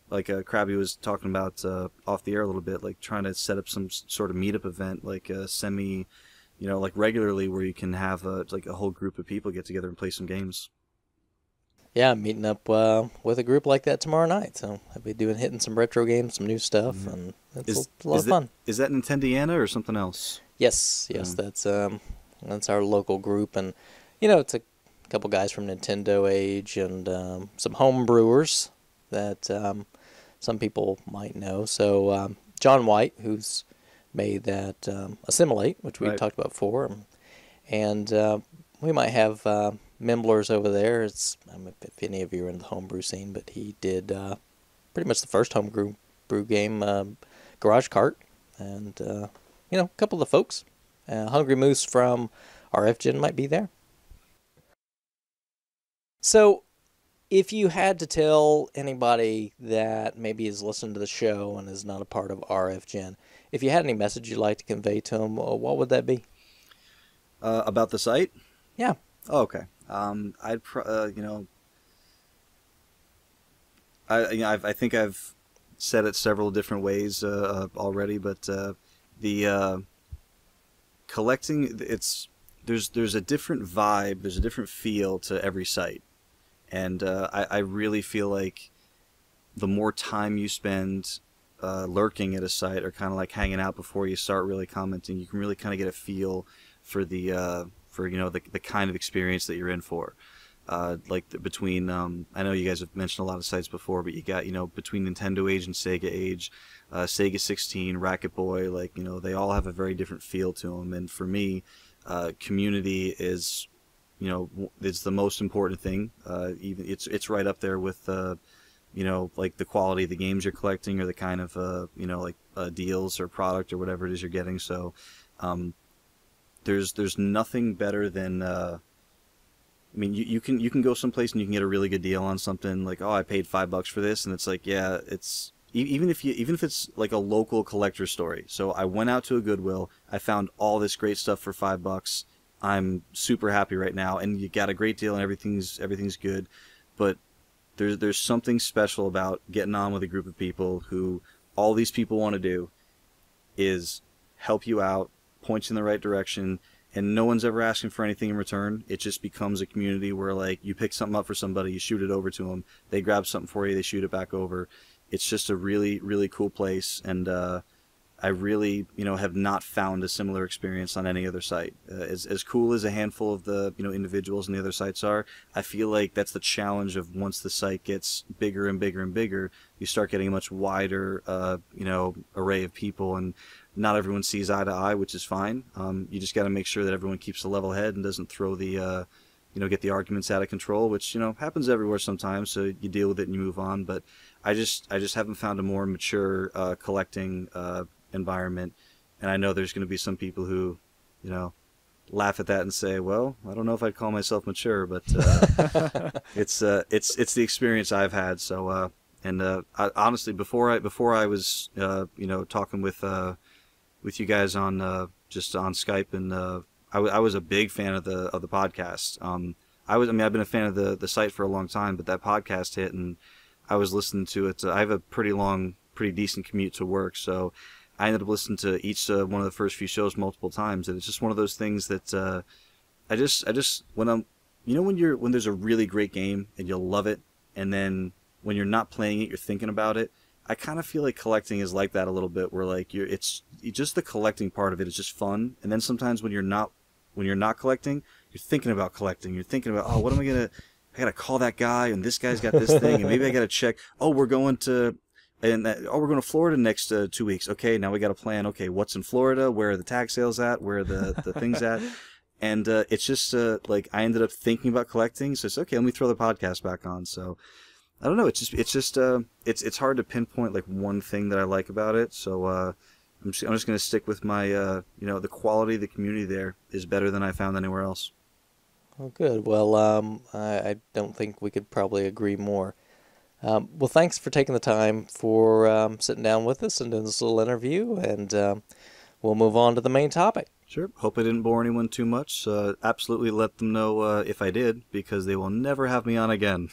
Like Crabby was talking about off the air a little bit, like trying to set up some sort of meetup event, like like regularly, where you can have like a whole group of people get together and play some games. Yeah, I'm meeting up with a group like that tomorrow night. So I'll be hitting some retro games, some new stuff, Mm-hmm. and it's a lot of fun. Is that Nintendiana or something else? Yes, that's our local group, and it's a couple guys from Nintendo Age and some home brewers that some people might know. So John White, who's made that Assimilate, which we talked about before, and we might have Mimblers over there. It's if any of you are in the homebrew scene, but he did pretty much the first homebrew game, Garage Cart, and a couple of the folks. Hungry Moose from RF Gen might be there. So, if you had to tell anybody that maybe is listening to the show and is not a part of RF Gen, if you had any message you'd like to convey to them, what would that be? About the site? Yeah. Oh, okay. I think I've said it several different ways already, but the collecting, there's a different vibe, there's a different feel to every site. And I really feel like the more time you spend lurking at a site, or kind of like hanging out before you start really commenting, you can really kind of get a feel for the kind of experience that you're in for. Between I know you guys have mentioned a lot of sites before, but you got between Nintendo Age and Sega Age, Sega 16, Racket Boy, they all have a very different feel to them. And for me, community is it's the most important thing. Even it's right up there with like the quality of the games you're collecting, or the kind of deals or product or whatever it is you're getting. So there's nothing better than I mean, you can go someplace and you can get a really good deal on something like, oh, I paid $5 for this, and it's like, yeah, it's even if it's like a local collector story. So I went out to a Goodwill, I found all this great stuff for $5. I'm super happy right now, and you got a great deal, and everything's good. But there's something special about getting on with a group of people who all these people want to do is help you out, point you in the right direction. And no one's ever asking for anything in return. It just becomes a community where, like, you pick something up for somebody, you shoot it over to them, they grab something for you, they shoot it back over. It's just a really, really cool place, and I really, have not found a similar experience on any other site. As cool as a handful of the, individuals in the other sites are, I feel like that's the challenge of once the site gets bigger and bigger and bigger, you start getting a much wider, array of people, and not everyone sees eye to eye, which is fine. You just got to make sure that everyone keeps a level head and doesn't throw the, get the arguments out of control, which, happens everywhere sometimes, so you deal with it and you move on. But I just haven't found a more mature collecting environment, and I know there's going to be some people who, laugh at that and say, well, I don't know if I'd call myself mature, but it's the experience I've had. So I, honestly, before I was talking with you guys on just on Skype, and I was a big fan of the podcast. I've been a fan of the site for a long time, but that podcast hit, and I was listening to it. I have a pretty decent commute to work, so I ended up listening to each one of the first few shows multiple times, and it's just one of those things that I just when there's a really great game and you'll love it, and then when you're not playing it, you're thinking about it. I kind of feel like collecting is like that a little bit, where like it's just the collecting part of it is just fun, and then sometimes when you're not collecting, you're thinking about collecting. You're thinking about, oh, what am I gotta call that guy, and this guy's got this thing, and maybe I gotta check. Oh, we're going to Florida next 2 weeks. Okay, now we got to plan. Okay, what's in Florida? Where are the tag sales at? Where are the things at? And it's just like I ended up thinking about collecting, so it's okay. Let me throw the podcast back on. So I don't know. It's hard to pinpoint like one thing that I like about it. So I'm just going to stick with my the quality of the community there is better than I found anywhere else. Oh, good. Well, I don't think we could probably agree more. Well, thanks for taking the time for sitting down with us and doing this little interview, and we'll move on to the main topic. Sure. Hope I didn't bore anyone too much. Absolutely let them know if I did, because they will never have me on again.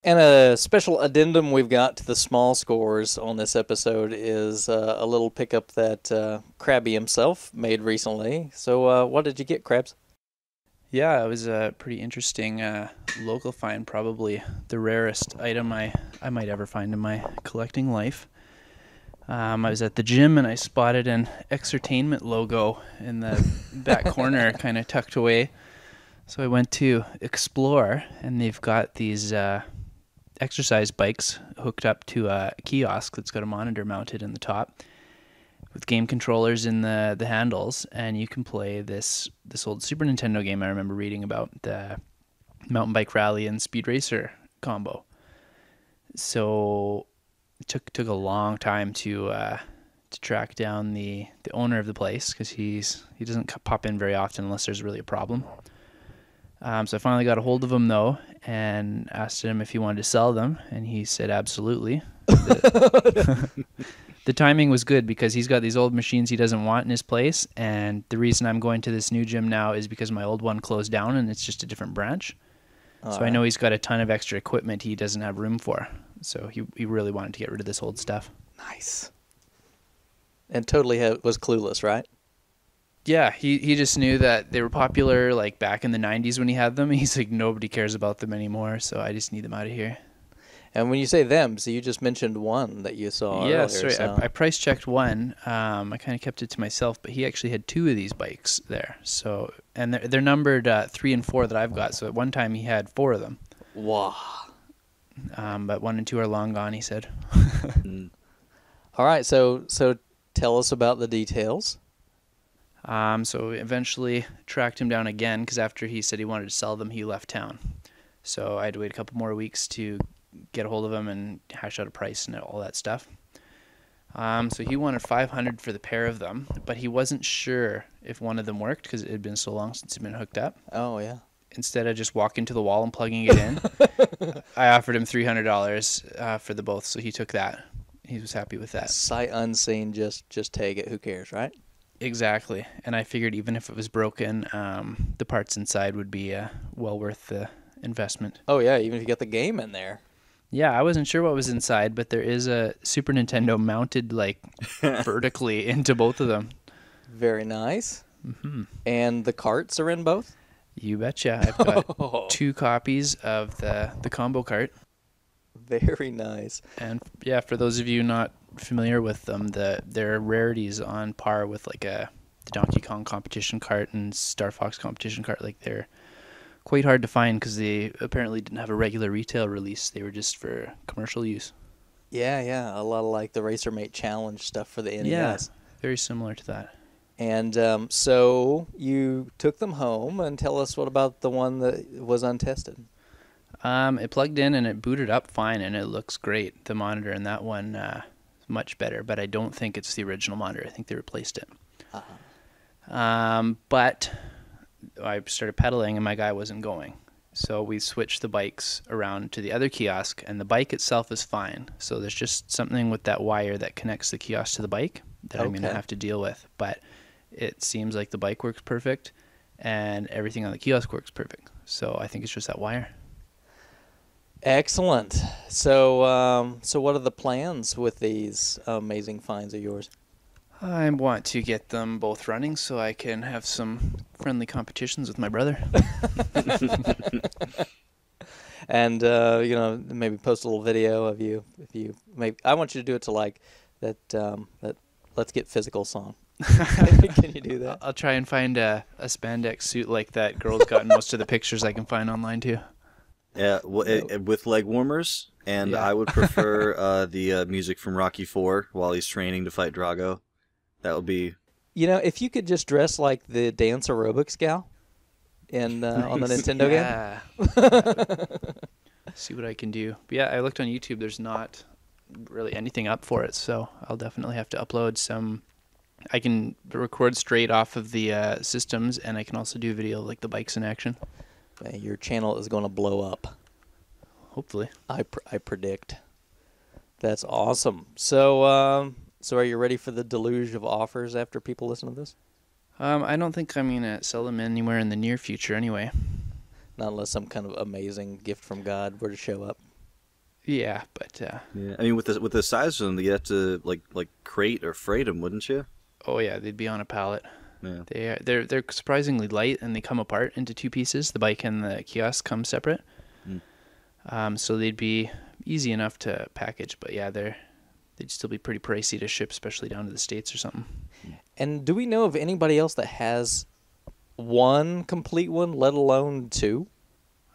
And a special addendum we've got to the small scores on this episode is a little pickup that Crabby himself made recently. So what did you get, Crabs? Yeah, it was a pretty interesting local find, probably the rarest item I might ever find in my collecting life. I was at the gym and I spotted an Exertainment logo in the back corner, kind of tucked away. So I went to explore, and they've got these exercise bikes hooked up to a kiosk that's got a monitor mounted in the top with game controllers in the handles, and you can play this old Super Nintendo game I remember reading about, the Mountain Bike Rally and Speed Racer combo. So it took a long time to track down the owner of the place, because he doesn't pop in very often unless there's really a problem. So I finally got a hold of him, though, and asked him if he wanted to sell them, and he said absolutely. The timing was good, because he's got these old machines he doesn't want in his place, and the reason I'm going to this new gym now is because my old one closed down and it's just a different branch. So I know he's got a ton of extra equipment he doesn't have room for, so he really wanted to get rid of this old stuff. Nice. And totally was clueless, right? Yeah, he just knew that they were popular like back in the 90s when he had them. He's like, nobody cares about them anymore, so I just need them out of here. And when you say them, so you just mentioned one that you saw earlier. Yeah, sorry. So. I price checked one. I kind of kept it to myself, but he actually had two of these bikes there. So, and they're numbered 3 and 4 that I've got. So at one time he had 4 of them. Wow. but 1 and 2 are long gone, he said. All right, so tell us about the details. So eventually tracked him down again because after he said he wanted to sell them, he left town. So I had to wait a couple more weeks to get a hold of him and hash out a price and all that stuff. So he wanted $500 for the pair of them, but he wasn't sure if one of them worked because it had been so long since it had been hooked up. Oh, yeah. Instead of just walking to the wall and plugging it in, I offered him $300 for the both, so he took that. He was happy with that. Sight unseen, just take it. Who cares, right? Exactly. And I figured even if it was broken, the parts inside would be well worth the investment. Oh, yeah, even if you get the game in there. Yeah, I wasn't sure what was inside, but there is a Super Nintendo mounted like vertically into both of them. Very nice. Mm-hmm. And the carts are in both? You betcha. I've got 2 copies of the combo cart. Very nice. And yeah, for those of you not familiar with them, they're rarities on par with like the Donkey Kong competition cart and Star Fox competition cart. Like they're quite hard to find because they apparently didn't have a regular retail release. They were just for commercial use. Yeah. A lot of like the Racer Mate Challenge stuff for the NES. Yeah, very similar to that. And so you took them home, and tell us what about the one that was untested? It plugged in and it booted up fine, and it looks great. The monitor in that one is much better, but I don't think it's the original monitor. I think they replaced it. But I started pedaling, and my guy wasn't going. So we switched the bikes around to the other kiosk, and the bike itself is fine. So there's just something with that wire that connects the kiosk to the bike that I'm going to have to deal with. But it seems like the bike works perfect, and everything on the kiosk works perfect. So I think it's just that wire. Excellent. So what are the plans with these amazing finds of yours? I want to get them both running so I can have some friendly competitions with my brother. And maybe post a little video of you. If you maybe, I want you to do it to like that Let's Get Physical song. Can you do that? I'll try and find a spandex suit like that girl's got in most of the pictures I can find online too. Yeah, with leg warmers, and I would prefer the music from Rocky IV while he's training to fight Drago. That would be... if you could just dress like the dance aerobics gal on the Nintendo game. See what I can do. But yeah, I looked on YouTube. There's not really anything up for it, so I'll definitely have to upload some. I can record straight off of the systems, and I can also do video like the bikes in action. Your channel is going to blow up. Hopefully. I predict. That's awesome. So are you ready for the deluge of offers after people listen to this? I don't think I'm going to sell them anywhere in the near future anyway. Not unless some kind of amazing gift from God were to show up. Yeah, but... Yeah, I mean, with the size of them, you have to like crate or freight them, wouldn't you? Oh yeah, they'd be on a pallet. Yeah. They're surprisingly light, and they come apart into 2 pieces. The bike and the kiosk come separate. So they'd be easy enough to package, but yeah, they'd still be pretty pricey to ship, especially down to the States or something. And do we know of anybody else that has one complete one, let alone 2?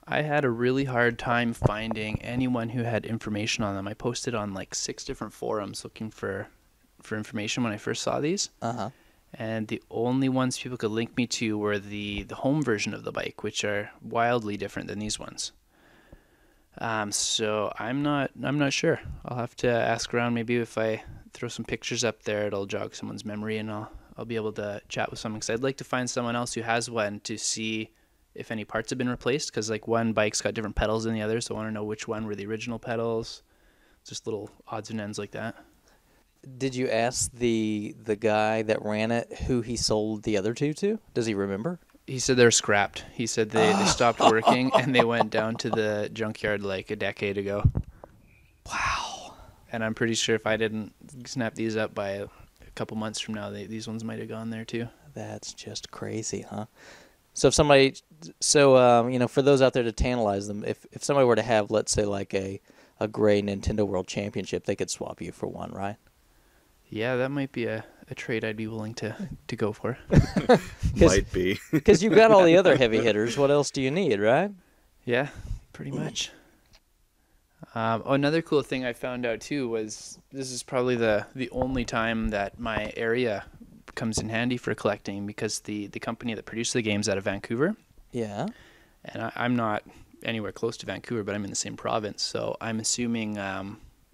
I had a really hard time finding anyone who had information on them. I posted on like 6 different forums looking for information when I first saw these. And the only ones people could link me to were the home version of the bike, which are wildly different than these ones. So I'm not sure. I'll have to ask around. Maybe if I throw some pictures up there, it'll jog someone's memory, and I'll be able to chat with someone. Because I'd like to find someone else who has one to see if any parts have been replaced. Because like one bike's got different pedals than the other, so I want to know which one were the original pedals. Just little odds and ends like that. Did you ask the guy that ran it who he sold the other 2 to? Does he remember? He said they're scrapped. He said they stopped working and they went down to the junkyard like a decade ago. Wow. And I'm pretty sure if I didn't snap these up by a couple months from now, these ones might have gone there too. That's just crazy, huh? So if somebody, for those out there to tantalize them, if somebody were to have, let's say, like a gray Nintendo World Championship, they could swap you for one, right? Yeah, that might be a trade I'd be willing to go for. Might be. Because you've got all the other heavy hitters. What else do you need, right? Yeah, pretty much. Another cool thing I found out too was this is probably the only time that my area comes in handy for collecting, because the company that produced the game's out of Vancouver. Yeah. And I'm not anywhere close to Vancouver, but I'm in the same province. So I'm assuming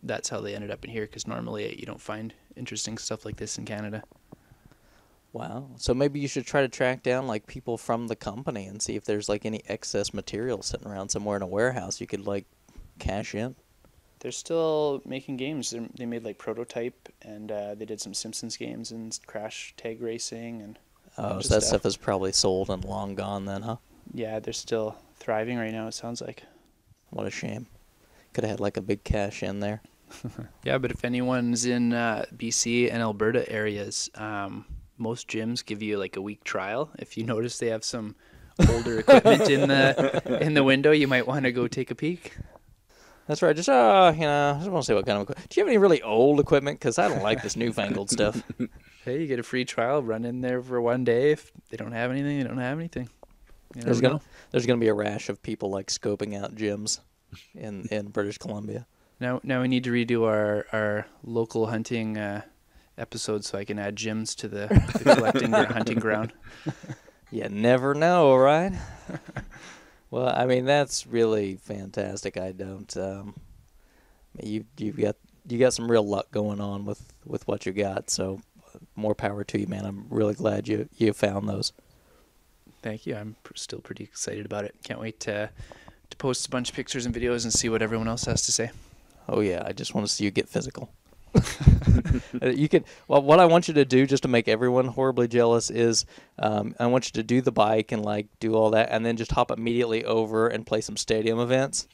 that's how they ended up in here, because normally you don't find interesting stuff like this in Canada. Wow. So maybe you should try to track down like people from the company and see if there's like any excess material sitting around somewhere in a warehouse you could like cash in. They're still making games. They made like Prototype, and they did some Simpsons games and Crash Tag Racing and Oh, so that stuff is probably sold and long gone then, huh? Yeah, they're still thriving right now, it sounds like. What a shame. Could have had like a big cash in there. Yeah, but if anyone's in BC and Alberta areas, most gyms give you like a week trial. If you notice they have some older equipment in the window, you might want to go take a peek. That's right. Just I just want to say what kind of equipment. Do you have any really old equipment? Because I don't like this newfangled stuff. Hey, you get a free trial. Run in there for one day. If they don't have anything, they don't have anything. There's gonna be a rash of people like scoping out gyms in British Columbia. Now we need to redo our local hunting episode so I can add gyms to the collecting or hunting ground. You never know, right? Well, I mean that's really fantastic. I don't. You got some real luck going on with what you got. So more power to you, man. I'm really glad you found those. Thank you. I'm still pretty excited about it. Can't wait to post a bunch of pictures and videos and see what everyone else has to say. Oh yeah, I just want to see you get physical. What I want you to do, just to make everyone horribly jealous, is I want you to do the bike and like do all that, and then just hop immediately over and play some stadium events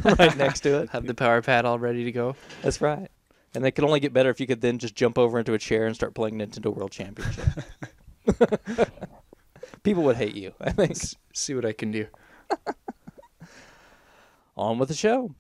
right next to it. Have the power pad all ready to go. That's right. And they could only get better if you could then just jump over into a chair and start playing Nintendo World Championship. People would hate you, I think. See what I can do. On with the show.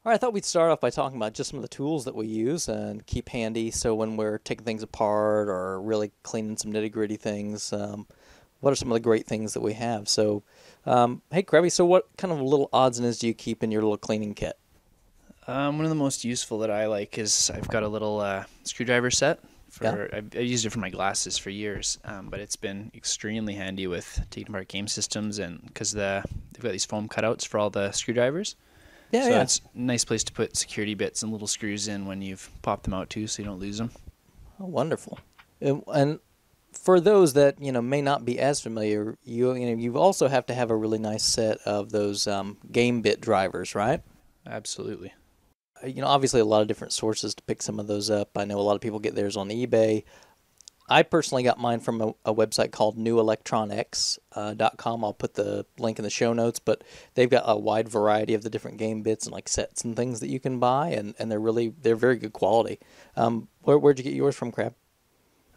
All right, I thought we'd start off by talking about just some of the tools that we use and keep handy. So when we're taking things apart or really cleaning some nitty-gritty things, what are some of the great things that we have? So, hey, Crabby, so what kind of little odds and ends do you keep in your little cleaning kit? One of the most useful that I like is I've got a little screwdriver set. I've used it for my glasses for years, but it's been extremely handy with taking apart game systems, and because they've got these foam cutouts for all the screwdrivers. So it's a nice place to put security bits and little screws in when you've popped them out too, so you don't lose them. Oh, wonderful. And for those that may not be as familiar, you also have to have a really nice set of those game bit drivers, right? Absolutely. Obviously a lot of different sources to pick some of those up. I know a lot of people get theirs on eBay. I personally got mine from a website called newelectronics.com. I'll put the link in the show notes, but they've got a wide variety of the different game bits and like sets and things that you can buy, and they're very good quality. Where'd you get yours from, Crab?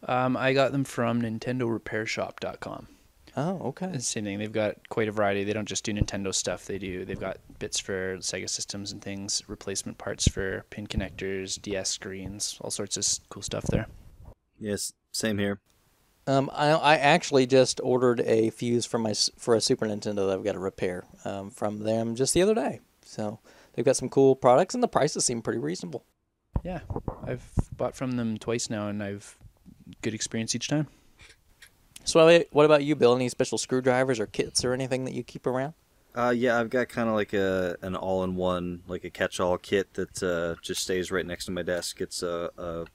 I got them from NintendoRepairShop.com. Oh, okay. It's the same thing. They've got quite a variety. They don't just do Nintendo stuff. They've got bits for Sega systems and things, replacement parts for pin connectors, DS screens, all sorts of cool stuff there. Yes, same here. I actually just ordered a fuse for a Super Nintendo that I've got to repair from them just the other day. So they've got some cool products, and the prices seem pretty reasonable. Yeah, I've bought from them twice now, and I've good experience each time. So what about you, Bill? Any special screwdrivers or kits or anything that you keep around? Yeah, I've got kind of like an all-in-one, like a catch-all kit that just stays right next to my desk. It's a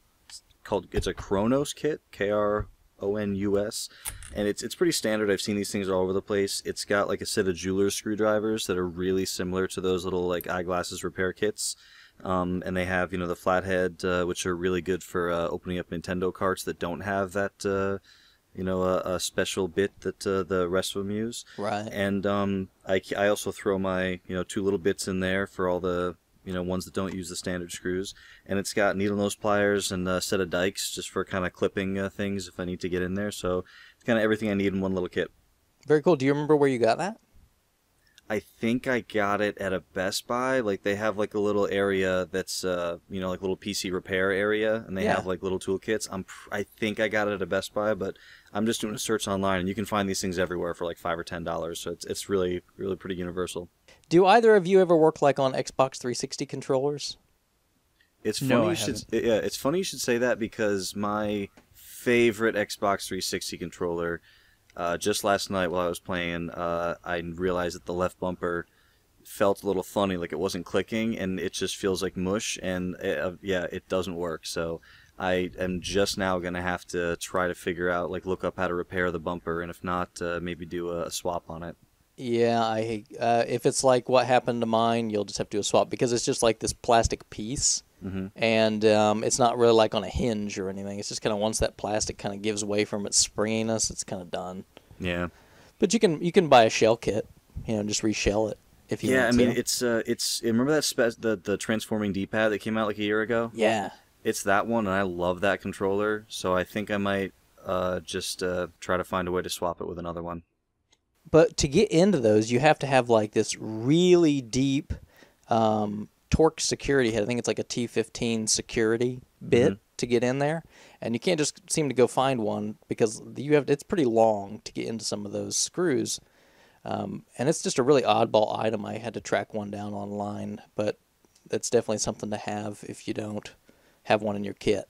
Kronos kit, Kronus, and it's pretty standard. I've seen these things all over the place. It's got like a set of jeweler's screwdrivers that are really similar to those little like eyeglasses repair kits, and they have the flathead, which are really good for opening up Nintendo carts that don't have that a special bit that the rest of them use. Right. And I also throw my two little bits in there for all the ones that don't use the standard screws. And it's got needle nose pliers and a set of dikes just for kind of clipping things if I need to get in there. So it's kind of everything I need in one little kit. Very cool. Do you remember where you got that? I think I got it at a Best Buy. Like, they have like a little area that's like little PC repair area, and they have like little toolkits. I think I got it at a Best Buy, but I'm just doing a search online, and you can find these things everywhere for like $5 or $10. So it's really pretty universal. Do either of you ever work like on Xbox 360 controllers? It's funny it's funny you should say that, because my favorite Xbox 360 controller, just last night while I was playing, I realized that the left bumper felt a little funny, like it wasn't clicking, and it just feels like mush, and it doesn't work. So I am just now going to have to try to figure out, like, look up how to repair the bumper, and if not, maybe do a swap on it. Yeah, if it's like what happened to mine, you'll just have to do a swap, because it's just like this plastic piece, and it's not really like on a hinge or anything. It's just kind of once that plastic kind of gives way from its springiness, it's kind of done. Yeah. But you can buy a shell kit, just reshell it if you want to. Yeah, I mean, it's remember that the transforming D-pad that came out like a year ago? Yeah. It's that one, and I love that controller, so I think I might just try to find a way to swap it with another one. But to get into those, you have to have like this really deep torque security head. I think it's like a T15 security bit to get in there, and you can't just seem to go find one, because it's pretty long to get into some of those screws, and it's just a really oddball item. I had to track one down online, but it's definitely something to have if you don't have one in your kit.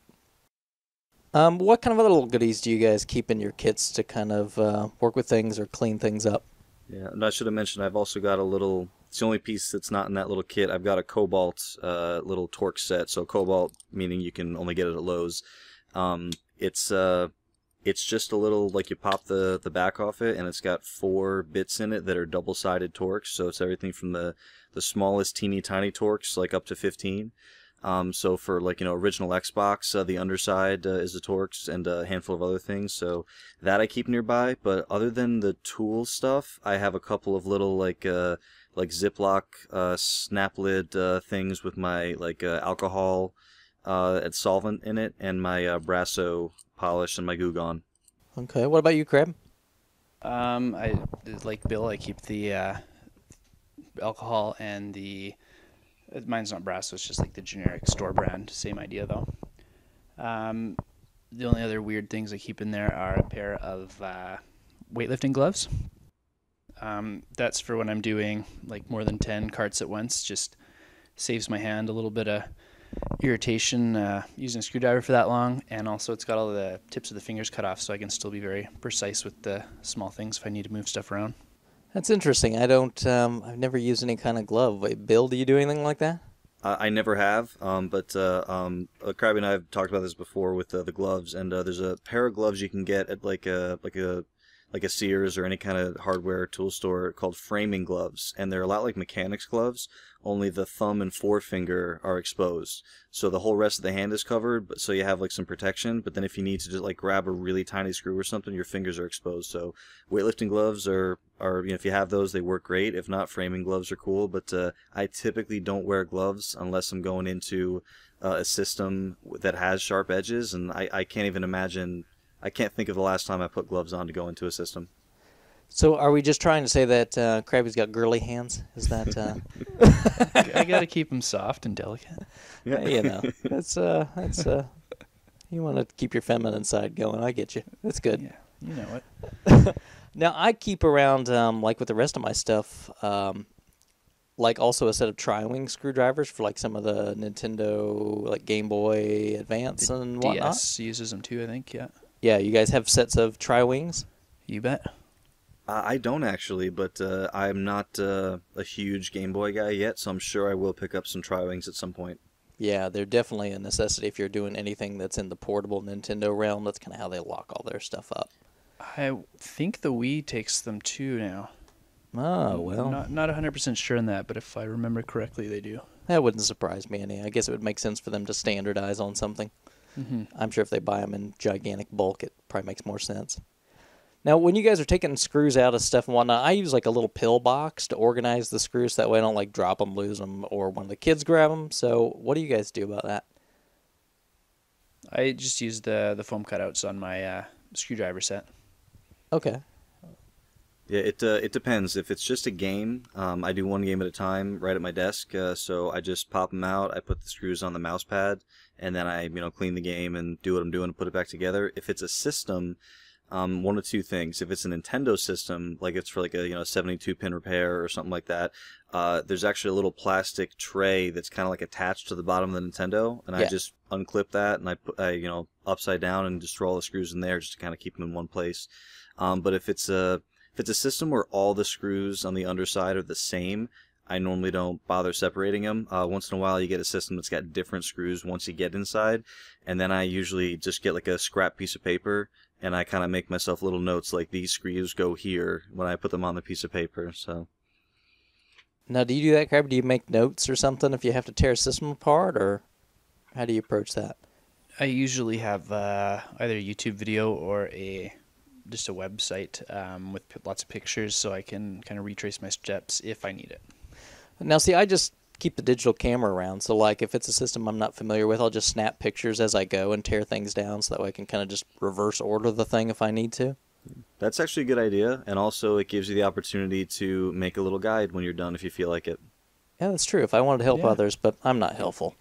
What kind of other little goodies do you guys keep in your kits to kind of work with things or clean things up? Yeah, and I should have mentioned I've also got a little. It's the only piece that's not in that little kit. I've got a Cobalt little torque set. So Cobalt meaning you can only get it at Lowe's. It's just a little, like, you pop the back off it, and it's got 4 bits in it that are double-sided torques. So it's everything from the smallest teeny tiny torques, like up to 15. So for, like, original Xbox, the underside is the torques and a handful of other things. So that I keep nearby. But other than the tool stuff, I have a couple of little, like Ziploc snap lid things with my, alcohol and solvent in it, and my Brasso polish and my Goo Gone. Okay, what about you, Crab? I like Bill. I keep the alcohol and the. Mine's not Brasso, it's just like the generic store brand. Same idea, though. The only other weird things I keep in there are a pair of weightlifting gloves. That's for when I'm doing like more than 10 carts at once. Just saves my hand a little bit of irritation using a screwdriver for that long. And also it's got all the tips of the fingers cut off, so I can still be very precise with the small things if I need to move stuff around. That's interesting. I've never used any kind of glove. Wait, Bill, do you do anything like that? I never have, but Crabby and I have talked about this before with the gloves, and there's a pair of gloves you can get at like a Sears or any kind of hardware tool store called framing gloves, and they're a lot like mechanics gloves, only the thumb and forefinger are exposed. So the whole rest of the hand is covered, but so you have like some protection, but then if you need to just like grab a really tiny screw or something, your fingers are exposed. So weightlifting gloves are if you have those, they work great. If not, framing gloves are cool, but I typically don't wear gloves unless I'm going into a system that has sharp edges, and I can't even imagine. I can't think of the last time I put gloves on to go into a system. So are we just trying to say that Crabby's got girly hands? Is that... I got to keep them soft and delicate. Yeah. That's you want to keep your feminine side going. I get you. That's good. Yeah, you know it. Now, I keep around, like with the rest of my stuff, like also a set of tri-wing screwdrivers for like some of the Nintendo, like Game Boy Advance and whatnot. DS uses them too, I think, yeah. Yeah, you guys have sets of tri-wings? You bet. I don't actually, but I'm not a huge Game Boy guy yet, so I'm sure I will pick up some tri-wings at some point. Yeah, they're definitely a necessity if you're doing anything that's in the portable Nintendo realm. That's kind of how they lock all their stuff up. I think the Wii takes them too now. Oh, well. Not 100% sure on that, but if I remember correctly, they do. That wouldn't surprise me any. I guess it would make sense for them to standardize on something. Mm-hmm. I'm sure if they buy them in gigantic bulk, it probably makes more sense. Now, when you guys are taking screws out of stuff and whatnot, I use like a little pill box to organize the screws. That way I don't like drop them, lose them, or one of the kids grab them. So what do you guys do about that? I just use the foam cutouts on my screwdriver set. Okay. Yeah, it depends. If it's just a game, I do one game at a time right at my desk. So I just pop them out. I put the screws on the mouse pad, and then I clean the game and do what I'm doing and put it back together. If it's a system, one of two things. If it's a Nintendo system, like it's for like a 72 pin repair or something like that, there's actually a little plastic tray that's kind of like attached to the bottom of the Nintendo, and I just unclip that and I put upside down and just throw all the screws in there just to kind of keep them in one place. But if it's a system where all the screws on the underside are the same, I normally don't bother separating them. Once in a while you get a system that's got different screws once you get inside, and then I usually just get like a scrap piece of paper and I kind of make myself little notes like these screws go here when I put them on the piece of paper. So Now, do you do that, Crabby? Do you make notes or something if you have to tear a system apart, or how do you approach that? I usually have either a YouTube video or just a website with lots of pictures, so I can kind of retrace my steps if I need it. Now, see, I just keep the digital camera around, so like if it's a system I'm not familiar with, I'll just snap pictures as I go and tear things down, so that way I can kind of just reverse order the thing if I need to. that's actually a good idea, and also it gives you the opportunity to make a little guide when you're done if you feel like it. Yeah, that's true. If I wanted to help others, but I'm not helpful.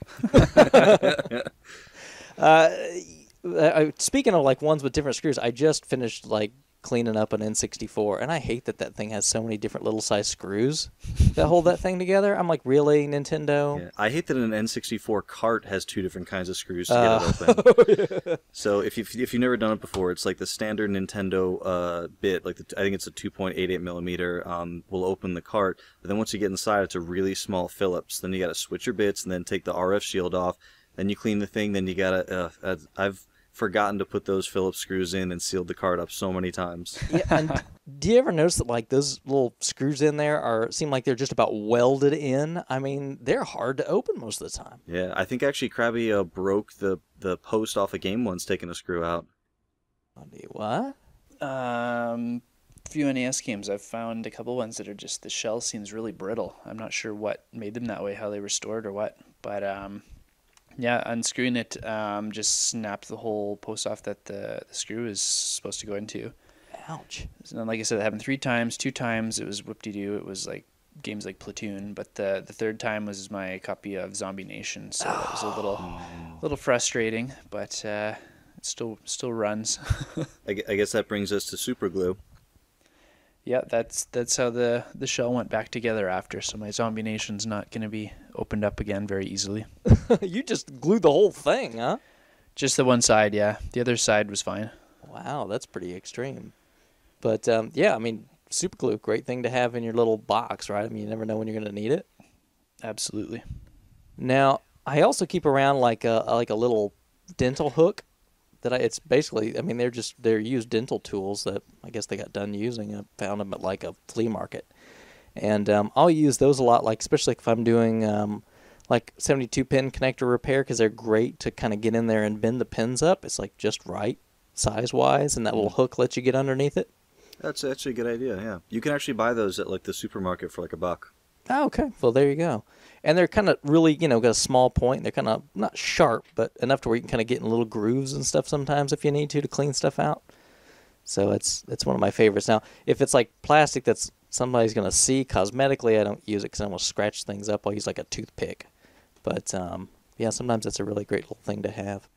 Speaking of like ones with different screws, I just finished like cleaning up an N64, and I hate that thing has so many different little size screws that hold that thing together. I'm like, really, Nintendo? Yeah, I hate that an N64 cart has two different kinds of screws to get it open. Yeah. So if you've never done it before, it's like the standard Nintendo bit, like I think it's a 2.88 millimeter, will open the cart. But then once you get inside, it's a really small Phillips. Then you got to switch your bits and then take the RF shield off. Then you clean the thing. Then you gotta. I've forgotten to put those Phillips screws in and sealed the cart up so many times. Yeah, and do you ever notice that like those little screws in there seem like they're just about welded in? I mean, they're hard to open most of the time. Yeah, I think actually Crabby broke the post off a game once taking a screw out. What? Few NES games, I've found a couple ones that are just, the shell seems really brittle. I'm not sure what made them that way, how they restored or what, but yeah, unscrewing it just snapped the whole post off that the screw is supposed to go into. Ouch. And like I said, it happened 3 times. 2 times it was whoop-de-doo. It was like games like Platoon, but the third time was my copy of Zombie Nation, so that was a little frustrating, but it still runs. I guess that brings us to super glue. Yeah, that's how the shell went back together after, so my Zombie Nation's not going to be opened up again very easily. You just glued the whole thing, huh? Just the one side, yeah. The other side was fine. Wow, that's pretty extreme. But yeah, I mean, super glue, great thing to have in your little box, right? I mean, you never know when you're going to need it. Absolutely. Now, I also keep around like a little dental hook that it's basically, I mean, they're used dental tools that I guess they got done using. I found them at like a flea market. And I'll use those a lot, like especially if I'm doing like 72 pin connector repair, because they're great to kind of get in there and bend the pins up. It's like just right size wise, and that little hook lets you get underneath it. That's actually a good idea, yeah. You can actually buy those at like the supermarket for like $1. Oh, okay. Well, there you go. And they're kind of really, got a small point. They're kind of not sharp, but enough to where you can kind of get in little grooves and stuff sometimes if you need to clean stuff out. So it's one of my favorites. Now, if it's like plastic that's somebody's going to see cosmetically, I don't use it because I almost scratch things up. I'll use like a toothpick. But, yeah, sometimes it's a really great little thing to have.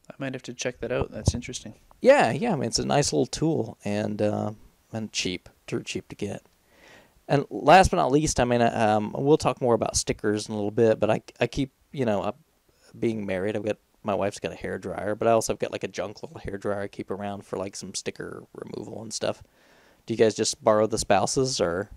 I might have to check that out. That's interesting. Yeah. I mean, it's a nice little tool and cheap, dirt cheap to get. And last but not least, I mean, we'll talk more about stickers in a little bit, but I keep, being married, my wife's got a hairdryer, but I also have got like a junk little hairdryer I keep around for like some sticker removal and stuff. Do you guys just borrow the spouses, or?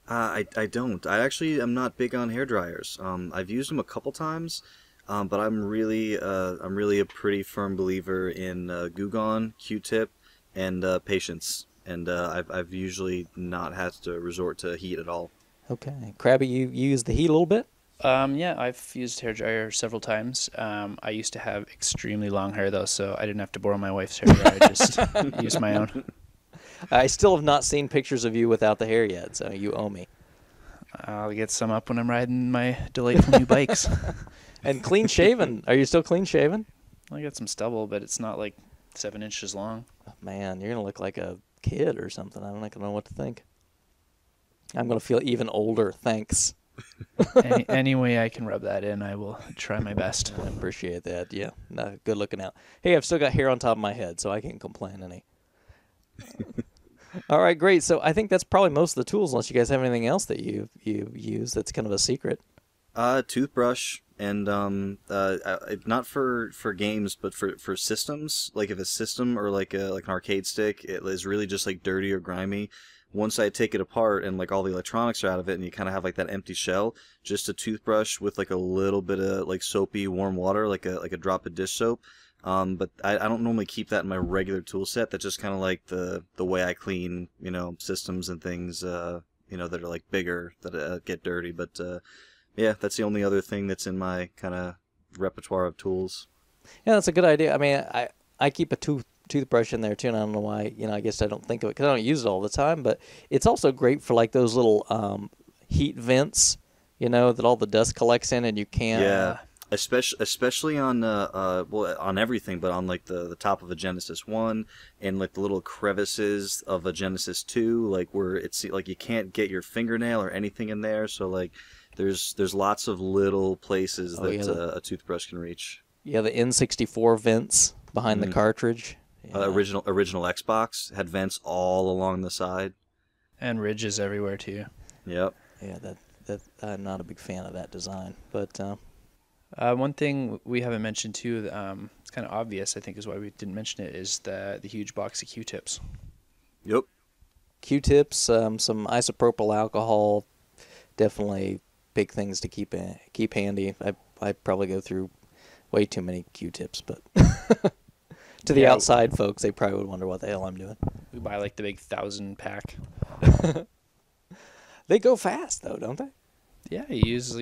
I don't. I actually am not big on hairdryers. I've used them a couple times, but I'm really a pretty firm believer in Goo Gone, Q-tip, and patience. And I've usually not had to resort to heat at all. Okay. Crabby, you use the heat a little bit? Yeah, I've used hairdryer several times. I used to have extremely long hair, though, so I didn't have to borrow my wife's hairdryer. I just used my own. I still have not seen pictures of you without the hair yet, so you owe me. I'll get some up when I'm riding my delightful new bikes. And clean shaven. Are you still clean shaven? I got some stubble, but it's not like 7 inches long. Oh, man, you're going to look like a kid or something. I'm not going to know what to think. I'm going to feel even older, thanks. Any way I can rub that in, I will try my best. I appreciate that, yeah. No, good looking out. Hey, I've still got hair on top of my head, so I can't complain any. All right, great. So I think that's probably most of the tools, unless you guys have anything else that you use that's kind of a secret. Toothbrush, and not for games, but for systems. Like if a system or like an arcade stick, it is really just like dirty or grimy. Once I take it apart and like all the electronics are out of it, and you kind of have like that empty shell, just a toothbrush with like a little bit of like soapy warm water, like a drop of dish soap. But I don't normally keep that in my regular tool set. That's just kind of like the way I clean, systems and things, that are like bigger that get dirty. But yeah, that's the only other thing that's in my kind of repertoire of tools. Yeah, that's a good idea. I mean, I keep a toothbrush in there too, and I don't know why. I guess I don't think of it because I don't use it all the time. But it's also great for like those little heat vents, that all the dust collects in, and you can't. Yeah. Especially on on everything, but on like the top of a Genesis 1 and like the little crevices of a Genesis 2, like where it's like you can't get your fingernail or anything in there, so like there's lots of little places that a toothbrush can reach. Yeah, the N64 vents behind the cartridge. Yeah. Original Xbox had vents all along the side. And ridges everywhere too. Yep. Yeah, that I'm not a big fan of that design, but one thing we haven't mentioned too, it's kind of obvious, I think is why we didn't mention it, is the huge box of Q-tips. Yep. Q-tips, some isopropyl alcohol, definitely big things to keep handy. I probably go through way too many Q-tips, but to the outside folks, they probably would wonder what the hell I'm doing. We buy like the big 1,000 pack. They go fast though, don't they? Yeah, you use,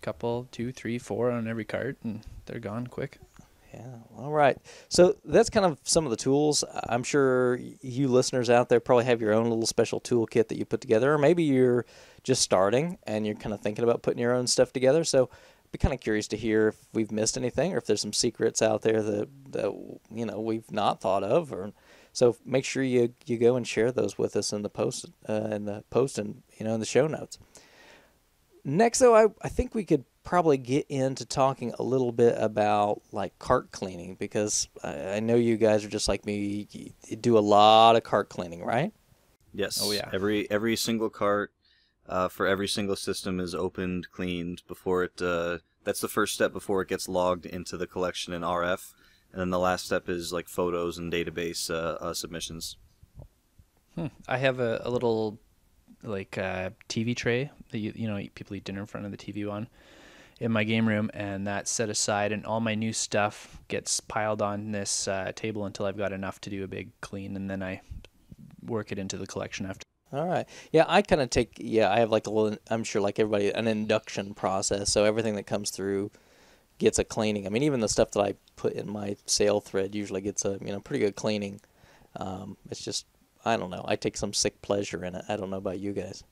couple, 2, 3, 4 on every cart, and they're gone quick. Yeah, all right. So that's kind of some of the tools. I'm sure you listeners out there probably have your own little special toolkit that you put together, or maybe you're just starting and you're kind of thinking about putting your own stuff together. So I'd be kind of curious to hear if we've missed anything, or if there's some secrets out there that we've not thought of. So make sure you go and share those with us in the post and in the show notes. Next, though, I think we could probably get into talking a little bit about like cart cleaning, because I know you guys are just like me. You do a lot of cart cleaning, right? Yes. Oh yeah. Every single cart for every single system is opened, cleaned before it. That's the first step before it gets logged into the collection in RF, and then the last step is like photos and database submissions. I have a little TV tray that people eat dinner in front of the TV on in my game room, and that's set aside, and all my new stuff gets piled on this table until I've got enough to do a big clean, and then I work it into the collection after. All right. Yeah, I kind of I have like a little, I'm sure like everybody, an induction process. So everything that comes through gets a cleaning. I mean, even the stuff that I put in my sale thread usually gets a pretty good cleaning. It's just, I don't know. I take some sick pleasure in it. I don't know about you guys.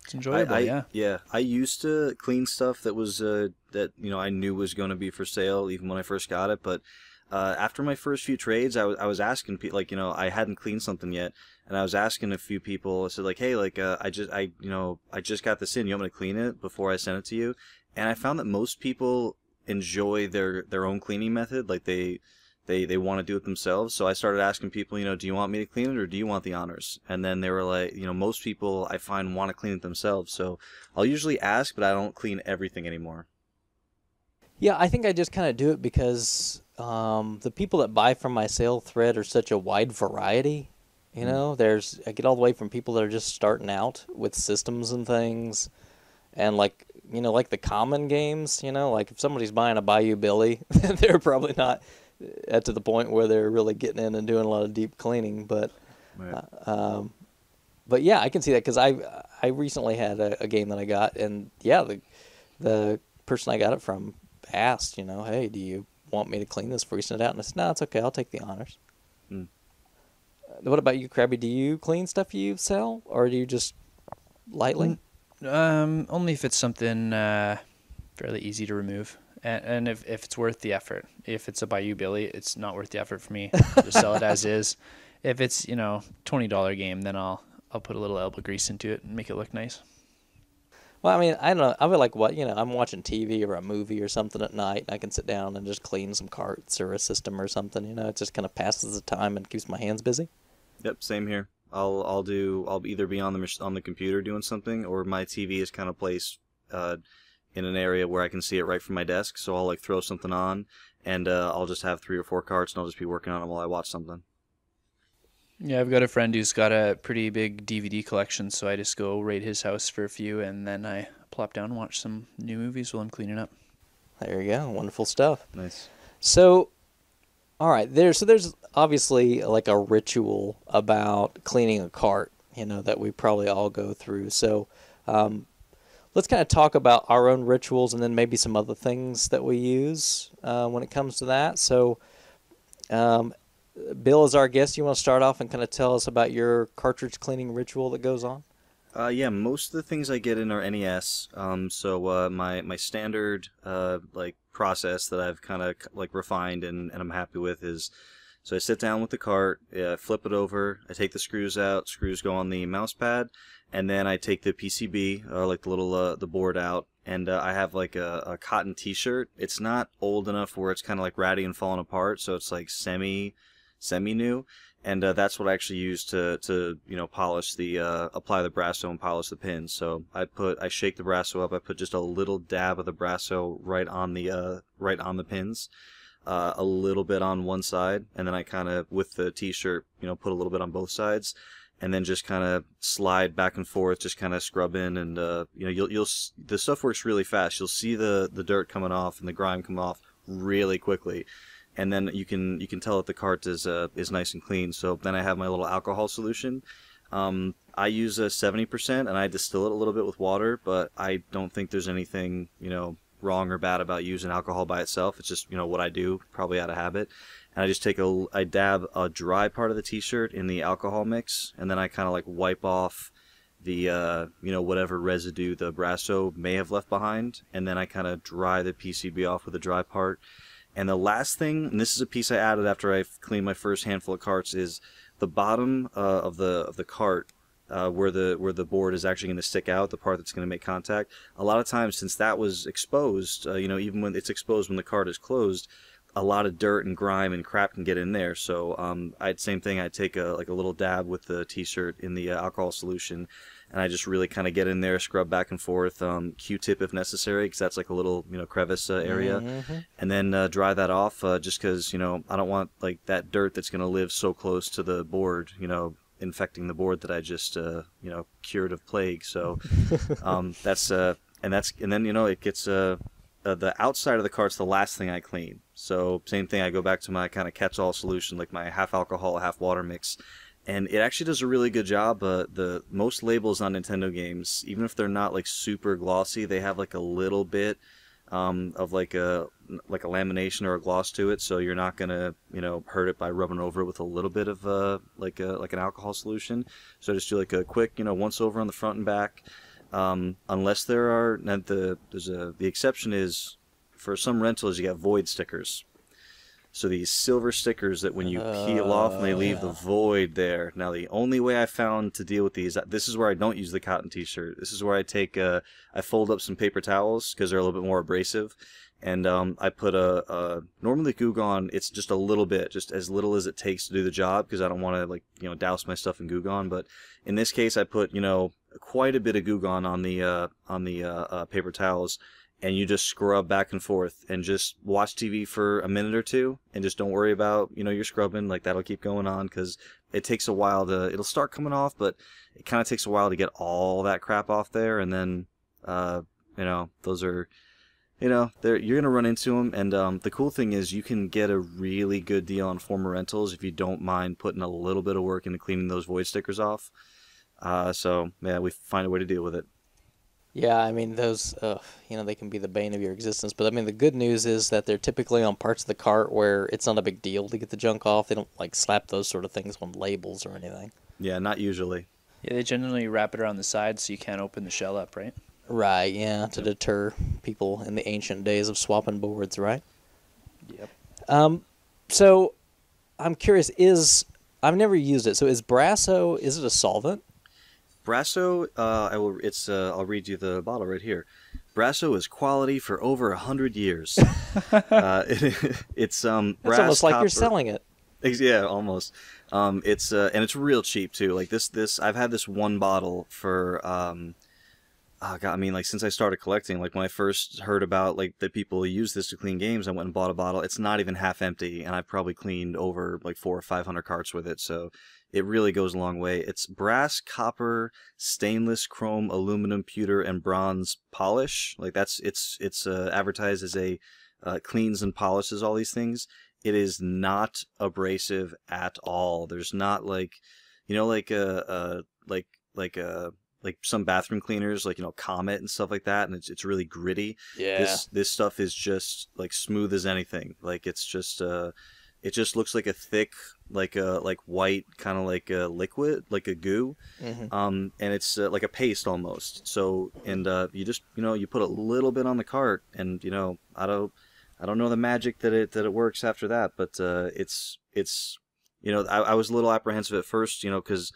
It's enjoyable, yeah. Yeah, I used to clean stuff that was that I knew was going to be for sale even when I first got it. But after my first few trades, I was asking people, I hadn't cleaned something yet, and I was asking a few people. I said hey, I just got this in. You want me to clean it before I send it to you? And I found that most people enjoy their own cleaning method. Like they want to do it themselves. So I started asking people, do you want me to clean it or do you want the honors? And then they were like, most people I find want to clean it themselves. So I'll usually ask, but I don't clean everything anymore. Yeah, I think I just kind of do it because the people that buy from my sale thread are such a wide variety. I get all the way from people that are just starting out with systems and things, and like the common games, like if somebody's buying a Bayou Billy, they're probably not to the point where they're really getting in and doing a lot of deep cleaning, but yeah, I can see that because I recently had a game that I got, and yeah, the person I got it from asked, hey, do you want me to clean this before you send it out? And I said, no, it's okay, I'll take the honors. What about you, Crabby? Do you clean stuff you sell, or do you just lightly? Only if it's something fairly easy to remove, and if it's worth the effort. If it's a Bayou Billy, it's not worth the effort for me. Just sell it as is. If it's $20 game, then I'll put a little elbow grease into it and make it look nice. Well, I mean, I don't know. I feel like I'm watching TV or a movie or something at night, and I can sit down and just clean some carts or a system or something. It just kind of passes the time and keeps my hands busy. Yep, same here. I'll either be on the computer doing something, or my TV is kind of placed in an area where I can see it right from my desk. So I'll like throw something on, and I'll just have 3 or 4 carts, and I'll just be working on them while I watch something. Yeah, I've got a friend who's got a pretty big DVD collection, so I just go raid his house for a few, and then I plop down and watch some new movies while I'm cleaning up. There you go. Wonderful stuff. Nice. So, all right, there's obviously like a ritual about cleaning a cart, that we probably all go through. So, let's kind of talk about our own rituals and then maybe some other things that we use when it comes to that. So, Bill, as our guest, you want to start off and kind of tell us about your cartridge cleaning ritual that goes on? Yeah, most of the things I get in are NES. So my standard like process that I've kind of like refined and I'm happy with is, so I sit down with the cart, flip it over, I take the screws out, screws go on the mouse pad, and then I take the PCB, like the little the board out, and I have like a cotton T-shirt. It's not old enough where it's kind of like ratty and falling apart, so it's like semi new, and that's what I actually use to polish apply the Brasso and polish the pins. So I shake the Brasso up, I put just a little dab of the Brasso right on the pins, a little bit on one side, and then I kind of with the T-shirt put a little bit on both sides, and then just kind of slide back and forth, just kind of scrub in, and you'll the stuff works really fast. You'll see the dirt coming off and the grime come off really quickly. And then you can tell that the cart is nice and clean. So then I have my little alcohol solution. I use a 70%, and I distill it a little bit with water. But I don't think there's anything wrong or bad about using alcohol by itself. It's just what I do, probably out of habit. And I just I dab a dry part of the T-shirt in the alcohol mix, and then I kind of like wipe off the whatever residue the Brasso may have left behind, and then I kind of dry the PCB off with a dry part. And the last thing, and this is a piece I added after I cleaned my first handful of carts, is the bottom of the cart where the board is actually going to stick out, the part that's going to make contact. A lot of times, since that was exposed, even when it's exposed when the cart is closed, a lot of dirt and grime and crap can get in there. So same thing. I'd take a little dab with the T-shirt in the alcohol solution, and I just really kind of get in there, scrub back and forth, Q-tip if necessary, because that's like a little crevice area, and then dry that off, just because I don't want like that dirt that's going to live so close to the board, infecting the board that I just cured of plague. So and then it gets the outside of the cart's the last thing I clean. So same thing, I go back to my kind of catch-all solution, like my half alcohol, half water mix. And it actually does a really good job. The most labels on Nintendo games, even if they're not like super glossy, they have like a little bit of like a lamination or a gloss to it, so you're not gonna hurt it by rubbing over it with a little bit of like an alcohol solution. So I just do like a quick once over on the front and back. Unless there are, the exception is for some rentals you got void stickers. So these silver stickers that when you peel off and they leave the void there. Now the only way I found to deal with these, this is where I don't use the cotton T-shirt. This is where I take, I fold up some paper towels because they're a little bit more abrasive. And I put normally Goo Gone, it's just a little bit, just as little as it takes to do the job, because I don't want to douse my stuff in Goo Gone. But in this case I put, quite a bit of Goo Gone on the paper towels. And you just scrub back and forth and just watch TV for a minute or two and just don't worry about, your scrubbing. Like that'll keep going on because it takes a while it'll start coming off, but it kind of takes a while to get all that crap off there. And then, those are, you're going to run into them. And the cool thing is you can get a really good deal on former rentals if you don't mind putting a little bit of work into cleaning those void stickers off. So, yeah, we find a way to deal with it. Yeah, I mean those, they can be the bane of your existence. But I mean, the good news is that they're typically on parts of the cart where it's not a big deal to get the junk off. They don't like slap those sort of things on labels or anything. Yeah, not usually. Yeah, they generally wrap it around the side so you can't open the shell up, right? Right. Yeah, to deter people in the ancient days of swapping boards, right? Yep. So I'm curious. I've never used it. So is Brasso? Is it a solvent? Brasso, I'll read you the bottle right here. Brasso is quality for over 100 years. It's It's brass, almost like copper. you're selling it. Yeah, almost. It's real cheap too. Like this I've had this one bottle for oh God, I mean, like, since I started collecting, like, when I first heard about, like, that people use this to clean games, I went and bought a bottle. It's not even half empty, and I've probably cleaned over, like, 400 or 500 carts with it, so it really goes a long way. It's brass, copper, stainless, chrome, aluminum, pewter, and bronze polish. Like, it's advertised as cleans and polishes all these things. It is not abrasive at all. There's not, like, like some bathroom cleaners, like, Comet and stuff like that, and it's really gritty. Yeah. This stuff is just like smooth as anything. Like, it's just it just looks like a thick, like white kind of like a liquid, like a goo. And it's like a paste almost. So, and you just you put a little bit on the cart, and I don't know the magic that it works after that, but it's I was a little apprehensive at first, because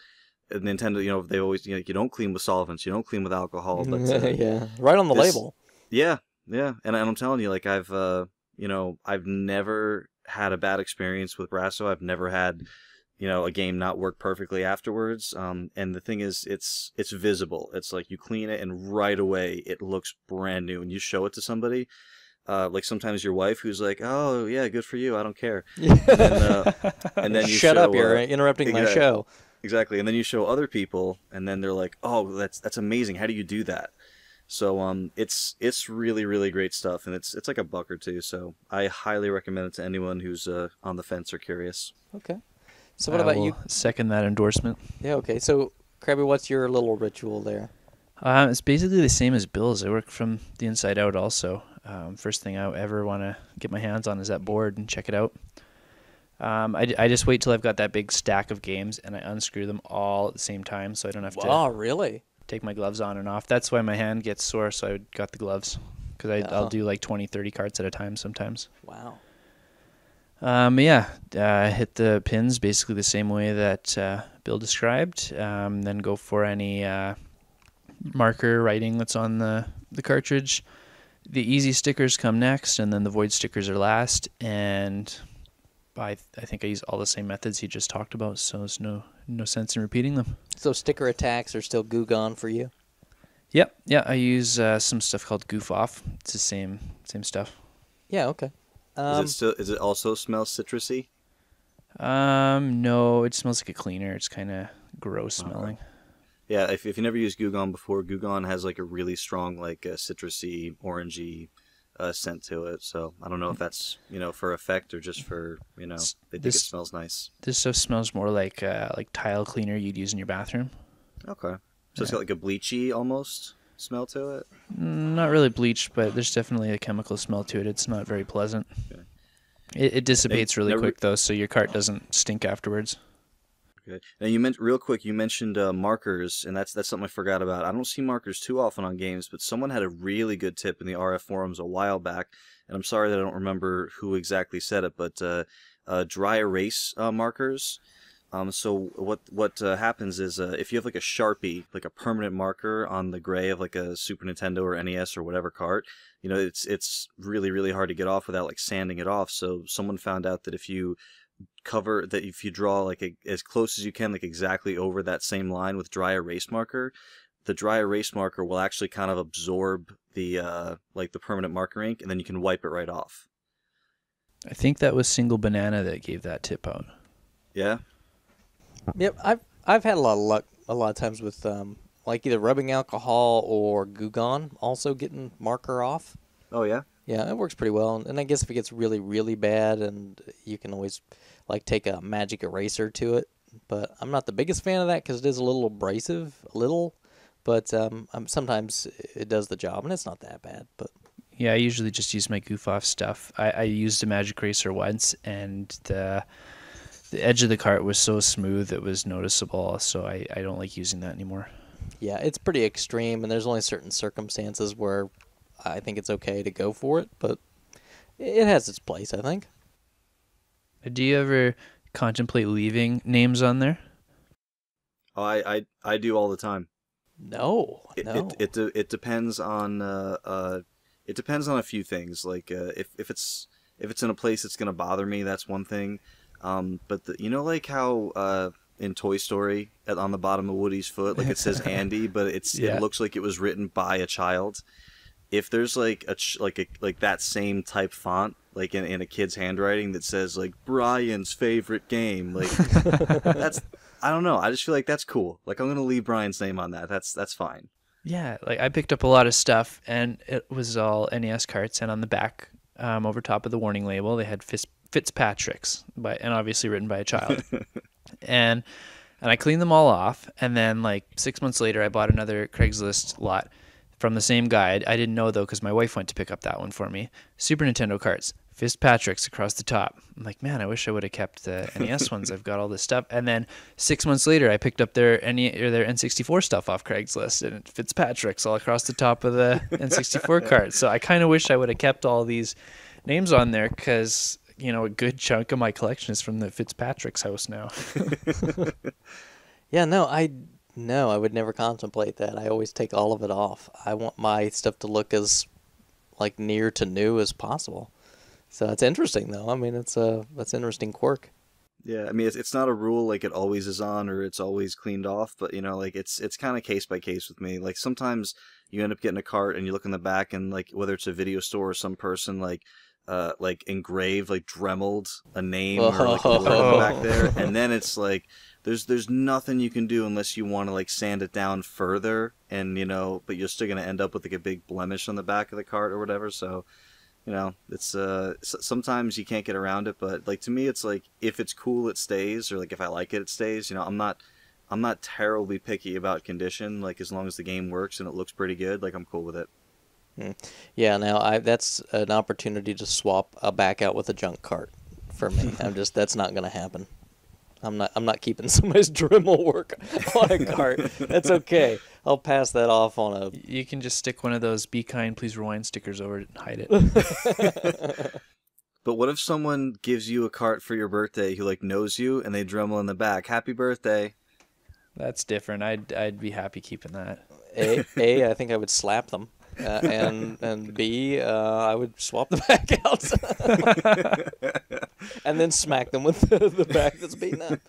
Nintendo, they always, you don't clean with solvents, you don't clean with alcohol, but yeah, right on the label. Yeah, and I'm telling you, like, I've never had a bad experience with Brasso. I've never had, a game not work perfectly afterwards. And the thing is, it's visible. It's like you clean it, and right away it looks brand new. And you show it to somebody, like sometimes your wife, who's like, "Oh yeah, good for you. I don't care." And then you shut show, up! You're interrupting my show. Exactly, and then you show other people, and then they're like, "Oh, that's amazing! How do you do that?" So it's really, really great stuff, and it's like $1 or $2. So I highly recommend it to anyone who's on the fence or curious. Okay. So what about you? Second that endorsement. Yeah. Okay. So Crabby, what's your little ritual there? It's basically the same as Bill's. I work from the inside out also. First thing I ever want to get my hands on is that board and check it out. I just wait till I've got that big stack of games, and I unscrew them all at the same time, so I don't have to really? take my gloves on and off. That's why my hand gets sore, so I got the gloves, because I'll do like 20, 30 carts at a time sometimes. Wow. I hit the pins basically the same way that Bill described, then go for any marker writing that's on the cartridge. The easy stickers come next, and then the void stickers are last, and I think I use all the same methods he just talked about, so there's no sense in repeating them. So sticker attacks are still Goo Gone for you? Yep. Yeah, I use some stuff called Goof Off. It's the same stuff. Yeah, okay. Is it also smell citrusy? No, it smells like a cleaner. It's kind of gross smelling. Yeah, if you never used Goo Gone before, Goo Gone has like a really strong, like, citrusy, orangey scent to it. So I don't know if that's for effect or just for they think it smells nice. This stuff smells more like tile cleaner you'd use in your bathroom. Okay, so it's got like a bleachy almost smell to it. Not really bleach, but there's definitely a chemical smell to it. It's not very pleasant. Okay. It dissipates really quick though, so your cart doesn't stink afterwards. Okay. Now you mentioned markers, and that's something I forgot about. I don't see markers too often on games, but someone had a really good tip in the RF forums a while back, and I'm sorry that I don't remember who exactly said it, but dry erase markers. So what happens is if you have like a Sharpie, like a permanent marker on the gray of like a Super Nintendo or NES or whatever cart, it's really, really hard to get off without like sanding it off. So someone found out that if you draw like as close as you can, like exactly over that same line with dry erase marker, the dry erase marker will actually kind of absorb the like the permanent marker ink, and then you can wipe it right off. I think that was Single Banana that gave that tip out. Yeah. Yep, I've had a lot of luck a lot of times with like either rubbing alcohol or Goo Gone also getting marker off. Oh yeah. Yeah, it works pretty well, and I guess if it gets really, really bad, and you can always like take a magic eraser to it. But I'm not the biggest fan of that because it is a little abrasive, but but sometimes it does the job, and it's not that bad. But Yeah, I usually just use my goof off stuff. I used a magic eraser once, and the edge of the cart was so smooth it was noticeable, so I don't like using that anymore. yeah, it's pretty extreme, and there's only certain circumstances where I think it's okay to go for it, but it has its place, I think. Do you ever contemplate leaving names on there? Oh, I do all the time. No. It depends on it depends on a few things. Like if it's in a place that's gonna bother me, that's one thing. But like how in Toy Story on the bottom of Woody's foot, like it says Andy, but it looks like it was written by a child. If there's like like that same type font, like in a kid's handwriting that says like Brian's favorite game, like that's, I don't know. I just feel like that's cool. Like I'm gonna leave Brian's name on that. That's fine. Yeah, like I picked up a lot of stuff, and it was all NES carts, and on the back, over top of the warning label, they had Fitzpatrick's, and obviously written by a child. and I cleaned them all off, and then like 6 months later, I bought another Craigslist lot from the same guy. I didn't know though, because my wife went to pick up that one for me. Super Nintendo carts, Fitzpatrick's across the top. I'm like, man, I wish I would have kept the NES ones. I've got all this stuff. And then 6 months later, I picked up their N64 stuff off Craigslist, and Fitzpatrick's all across the top of the N64 cart. So I kind of wish I would have kept all these names on there, because a good chunk of my collection is from the Fitzpatrick's house now. Yeah, no, I would never contemplate that. I always take all of it off. I want my stuff to look as like near to new as possible. So it's interesting, though. I mean, that's an interesting quirk. Yeah, I mean, it's not a rule like it always is on or it's always cleaned off, but like it's kind of case by case with me. Like sometimes you end up getting a cart and you look in the back, and like whether it's a video store or some person like engraved, like dremeled a name or like a word back there, and then it's like there's nothing you can do unless you want to like sand it down further, and but you're still gonna end up with like a big blemish on the back of the cart or whatever. So it's sometimes you can't get around it, but like to me it's like if it's cool it stays, or like if I like it stays. I'm not terribly picky about condition. Like as long as the game works and it looks pretty good, like I'm cool with it. Yeah, now that's an opportunity to swap a back out with a junk cart for me. That's not going to happen. I'm not keeping somebody's Dremel work on a cart. That's okay. I'll pass that off on a. You can just stick one of those "Be kind, please rewind" stickers over it and hide it. But what if someone gives you a cart for your birthday who like knows you and they Dremel in the back, "Happy birthday"? That's different. I'd be happy keeping that. I think I would slap them. And B, I would swap the back out and then smack them with the back that's beaten up.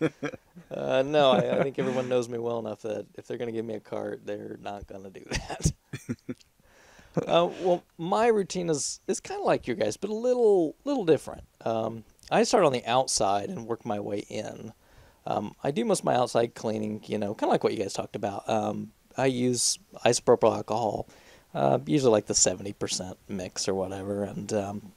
No, I think everyone knows me well enough that if they're going to give me a cart, they're not going to do that. Well, my routine is kind of like your guys, but a little different. I start on the outside and work my way in. I do most of my outside cleaning, kind of like what you guys talked about. I use isopropyl alcohol. Usually like the 70% mix or whatever, and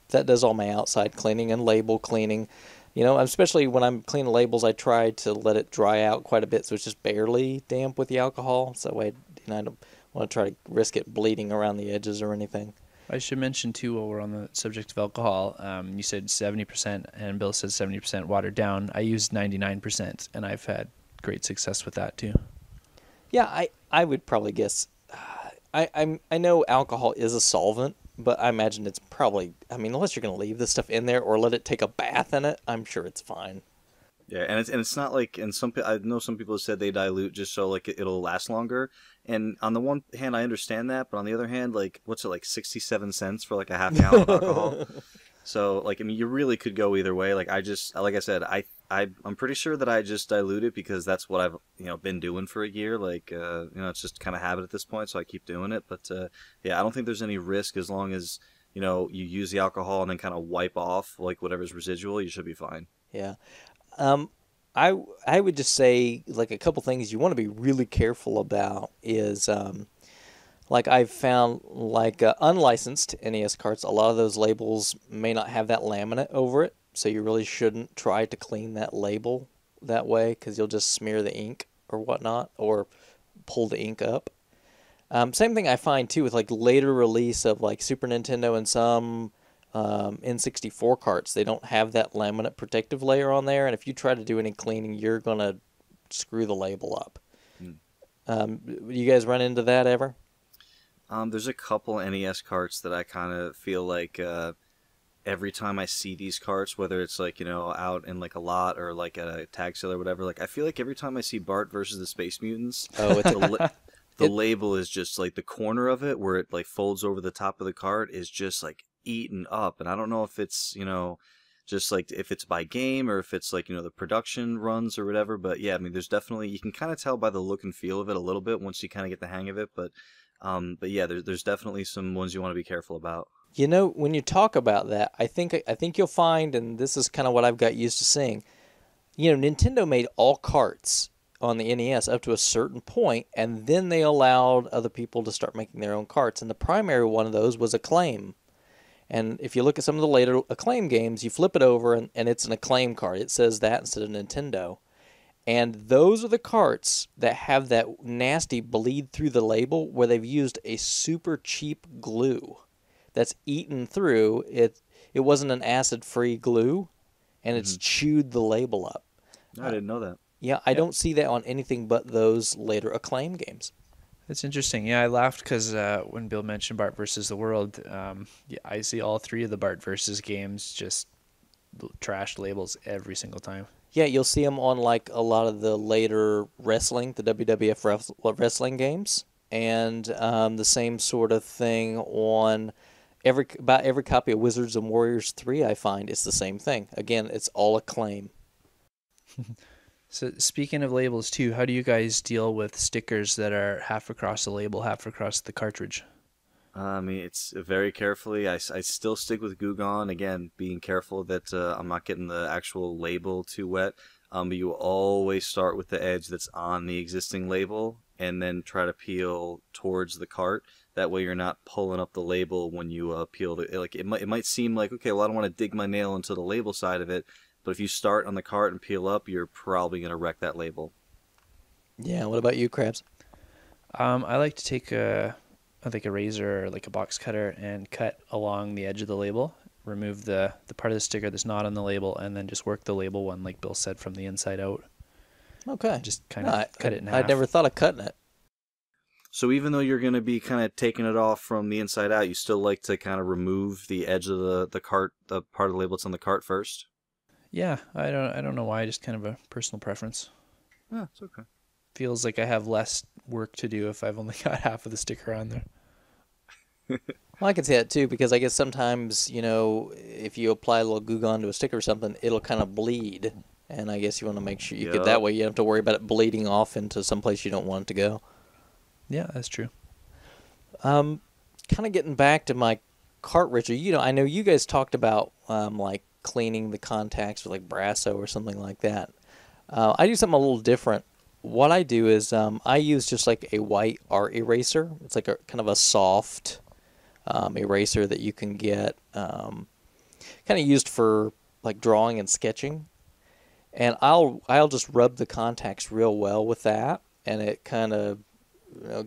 that does all my outside cleaning and label cleaning. Especially when I'm cleaning labels, I try to let it dry out quite a bit so it's just barely damp with the alcohol. So that way, I don't want to try to risk it bleeding around the edges or anything. I should mention too, while we're on the subject of alcohol, you said 70%, and Bill says 70% watered down. I use 99%, and I've had great success with that too. Yeah, I would probably guess. I know alcohol is a solvent, but I imagine it's probably, unless you're going to leave this stuff in there or let it take a bath in it, I'm sure it's fine. Yeah, and it's not like, and I know some people have said they dilute just so like it'll last longer. And on the one hand, I understand that, but on the other hand, like what's it, like 67 cents for like a half gallon of alcohol? So like, you really could go either way. Like I said, I'm pretty sure that I just dilute it because that's what I've been doing for a year. Like it's just kind of habit at this point, so I keep doing it. But yeah, I don't think there's any risk as long as you use the alcohol and then kind of wipe off like whatever's residual. You should be fine. Yeah, I would just say like a couple things you want to be really careful about is like I've found like unlicensed NES carts, a lot of those labels may not have that laminate over it. So you really shouldn't try to clean that label that way because you'll just smear the ink or whatnot or pull the ink up. Same thing I find too with like later release of like Super Nintendo and some N64 carts. They don't have that laminate protective layer on there, and if you try to do any cleaning, you're gonna screw the label up. You guys run into that ever? There's a couple NES carts that I kind of feel like every time I see these carts, whether it's like, out in like a lot or like at a tag sale or whatever, like I feel like every time I see Bart versus the Space Mutants, the label is just like the corner of it where it like folds over the top of the cart is just like eaten up. And I don't know if it's, just like if it's by game or if it's like, the production runs or whatever. But yeah, I mean, there's definitely, you can kind of tell by the look and feel of it a little bit once you kind of get the hang of it. But yeah, there's definitely some ones you want to be careful about. When you talk about that, I think you'll find, and this is kind of what I've got used to seeing, Nintendo made all carts on the NES up to a certain point, and then they allowed other people to start making their own carts. And the primary one of those was Acclaim. And if you look at some of the later Acclaim games, you flip it over, and it's an Acclaim cart. It says that instead of Nintendo. And those are the carts that have that nasty bleed through the label where they've used a super cheap glue that's eaten through. It wasn't an acid-free glue, and it's chewed the label up. I didn't know that. Yeah, I don't see that on anything but those later Acclaim games. That's interesting. Yeah, I laughed because when Bill mentioned Bart versus the World, I see all three of the Bart versus games just trashed labels every single time. Yeah, you'll see them on like a lot of the later wrestling, the WWF wrestling games, and the same sort of thing on about every copy of Wizards and Warriors 3. I find it's the same thing. Again, it's all Acclaim. So speaking of labels too, how do you guys deal with stickers that are half across the label, half across the cartridge? I mean, it's very carefully. I still stick with Goo Gone, again, being careful that I'm not getting the actual label too wet. But you always start with the edge that's on the existing label and then try to peel towards the cart. That way you're not pulling up the label when you peel. It might seem like, okay, well, I don't want to dig my nail into the label side of it. But if you start on the cart and peel up, you're probably going to wreck that label. Yeah, what about you, Krabs? I like to take a razor or like a box cutter and cut along the edge of the label, remove the part of the sticker that's not on the label, and then just work the label one, like Bill said, from the inside out. Okay. Just kind of cut it in half. I'd never thought of cutting it. So even though you're going to be kind of taking it off from the inside out, you still like to kind of remove the edge of the cart, the part of the label that's on the cart first? Yeah, I don't know why, just kind of a personal preference. Yeah, it's okay. Feels like I have less work to do if I've only got half of the sticker on there. Well, I can see that too, because I guess sometimes, if you apply a little Goo Gone to a sticker or something, it'll kind of bleed. And I guess you want to make sure that way you don't have to worry about it bleeding off into some place you don't want it to go. Yeah, that's true. Kind of getting back to my cartridge, I know you guys talked about like cleaning the contacts with like Brasso or something like that. I do something a little different. What I do is I use just like a white art eraser. It's like a kind of a soft eraser that you can get kind of used for like drawing and sketching. And I'll just rub the contacts real well with that, and it kind of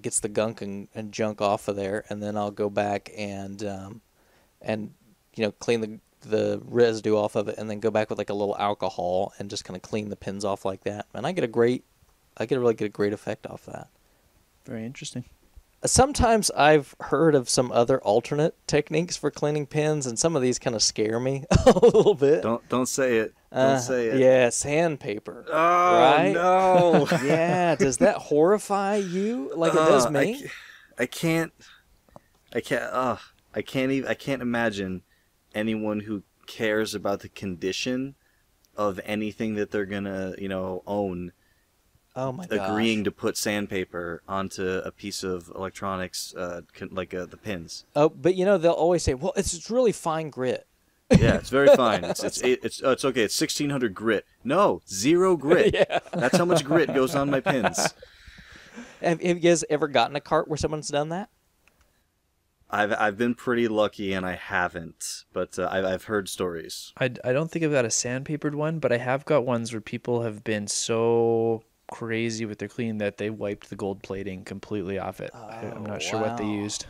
gets the gunk and junk off of there. And then I'll go back and clean the residue off of it, and then go back with like a little alcohol and just kind of clean the pins off like that. And I get a really great effect off that. Very interesting. Sometimes I've heard of some other alternate techniques for cleaning pins, and some of these kind of scare me a little bit. Don't say it. Don't say it. Yeah, sandpaper. Oh, right? No. Yeah, does that horrify you like it does me? I can't imagine anyone who cares about the condition of anything that they're gonna, own. Oh my gosh. Agreeing to put sandpaper onto a piece of electronics, like the pins. Oh, but they'll always say, "Well, it's really fine grit." Yeah, it's very fine. It's okay. It's 1600 grit. No, 0 grit. Yeah. That's how much grit goes on my pins. Have you guys ever gotten a cart where someone's done that? I've been pretty lucky, and I haven't, but I've heard stories. I don't think I've got a sandpapered one, but I have got ones where people have been so crazy with their clean that they wiped the gold plating completely off it. I'm not sure what they wow. used.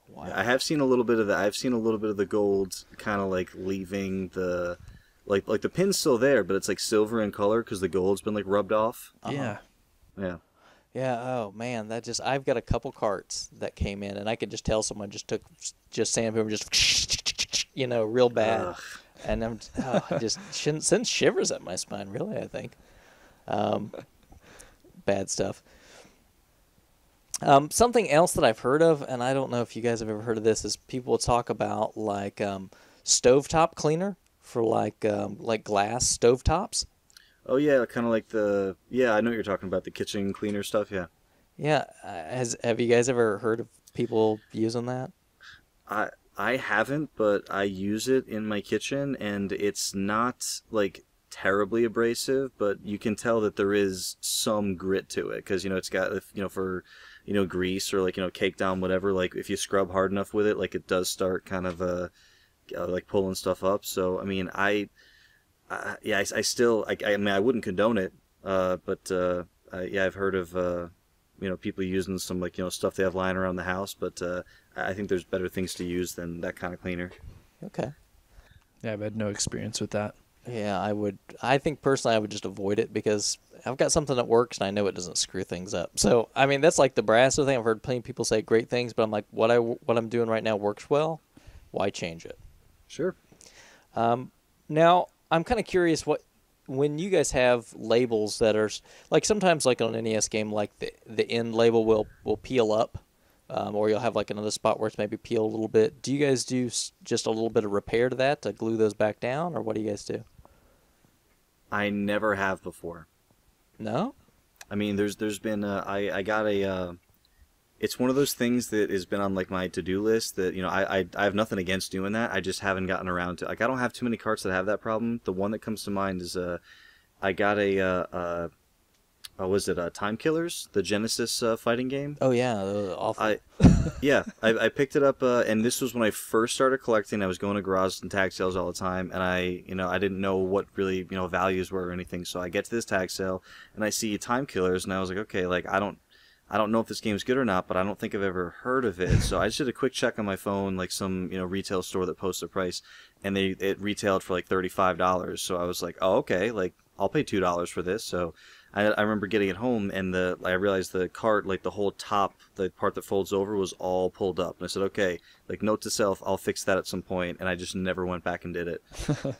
Wow. I have seen a little bit of that. I've seen a little bit of the gold kind of like leaving the, like the pin's still there, but it's like silver in color because the gold's been like rubbed off. Yeah. Yeah. Yeah. Oh man, I've got a couple carts that came in, and I could just tell someone just sandpaper, just real bad, Ugh. and I just shouldn't send shivers up my spine. Really, I think. Bad stuff. Something else that I've heard of, and I don't know if you guys have ever heard of this, is people will talk about like stovetop cleaner for like glass stovetops. Oh yeah, kind of like I know what you're talking about, the kitchen cleaner stuff. Yeah. Yeah, have you guys ever heard of people using that? I haven't, but I use it in my kitchen, and it's not like terribly abrasive, but you can tell that there is some grit to it because it's got for grease or like cake down whatever. Like if you scrub hard enough with it, like it does start kind of like pulling stuff up. So I mean, I still I mean I wouldn't condone it, but I've heard of people using some like stuff they have lying around the house, but I think there's better things to use than that kind of cleaner. Okay. Yeah, I've had no experience with that. Yeah, I think personally I would just avoid it because I've got something that works and I know it doesn't screw things up. So, I mean, that's like the brasso thing. I've heard plenty of people say great things, but I'm like, what I'm doing right now works well. Why change it? Sure. Now, I'm kind of curious when you guys have labels that are like sometimes like on an NES game, like the end label will peel up, or you'll have like another spot where it's maybe peel a little bit. Do you guys do just a little bit of repair to that to glue those back down, or what do you guys do? I never have before. No? I mean, there's been I got it's one of those things that has been on like my to-do list that I have nothing against doing that. I just haven't gotten around to. Like I don't have too many carts that have that problem. The one that comes to mind is I got was it Time Killers, the Genesis fighting game? Oh yeah, awful. I picked it up, and this was when I first started collecting. I was going to garages and tag sales all the time, and I didn't know what really values were or anything. So I get to this tag sale, and I see Time Killers, and I was like, okay, like I don't know if this game's good or not, but I don't think I've ever heard of it. So I just did a quick check on my phone, like some retail store that posts a price, and it retailed for like $35. So I was like, oh okay, like I'll pay $2 for this. So I remember getting it home, and I realized the cart, like the whole top, the part that folds over, was all pulled up. And I said, okay, like note to self, I'll fix that at some point. And I just never went back and did it.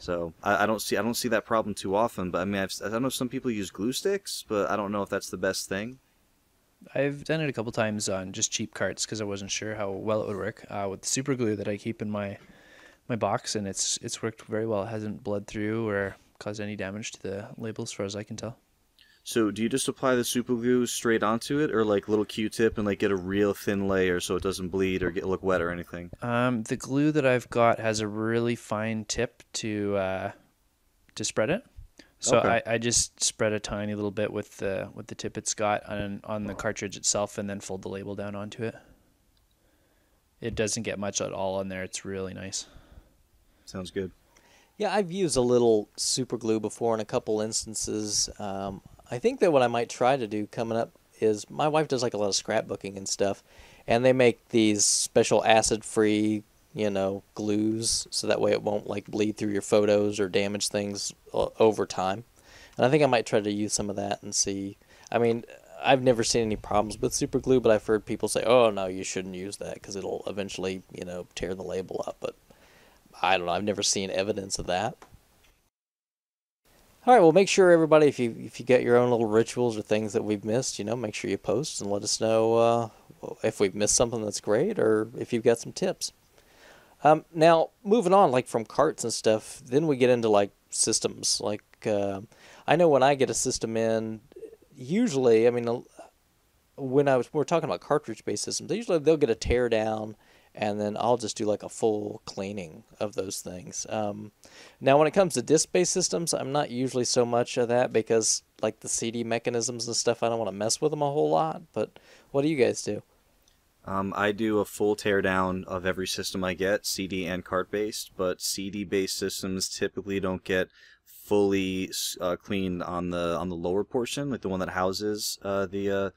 So I don't see that problem too often. But I mean, I know some people use glue sticks, but I don't know if that's the best thing. I've done it a couple times on just cheap carts because I wasn't sure how well it would work with the super glue that I keep in my box, and it's worked very well. It hasn't bled through or caused any damage to the label as far as I can tell. So do you just apply the super glue straight onto it, or like little Q-tip and like get a real thin layer so it doesn't bleed or look wet or anything? The glue that I've got has a really fine tip to spread it. So Okay. I just spread a tiny little bit with the tip it's got on the cartridge itself, and then fold the label down onto it. It doesn't get much at all on there. It's really nice. Sounds good. Yeah, I've used a little super glue before in a couple instances. I think that what I might try to do coming up is my wife does like a lot of scrapbooking and stuff, and they make these special acid-free, glues, so that way it won't like bleed through your photos or damage things over time. And I think I might try to use some of that and see. I mean, I've never seen any problems with super glue, but I've heard people say, "Oh no, you shouldn't use that because it'll eventually, tear the label up." But I don't know. I've never seen evidence of that. All right, well, make sure everybody, if you get your own little rituals or things that we've missed, make sure you post and let us know if we've missed something that's great or if you've got some tips. Now, moving on, like from carts and stuff, then we get into like systems. Like I know when I get a system in, usually, I mean, we're talking about cartridge-based systems, usually they'll get a tear down, and then I'll just do like a full cleaning of those things. Now, when it comes to disc-based systems, I'm not usually so much of that because like the CD mechanisms and stuff, I don't want to mess with them a whole lot. But what do you guys do? I do a full teardown of every system I get, CD and cart-based, but CD-based systems typically don't get fully cleaned on the lower portion, like the one that houses the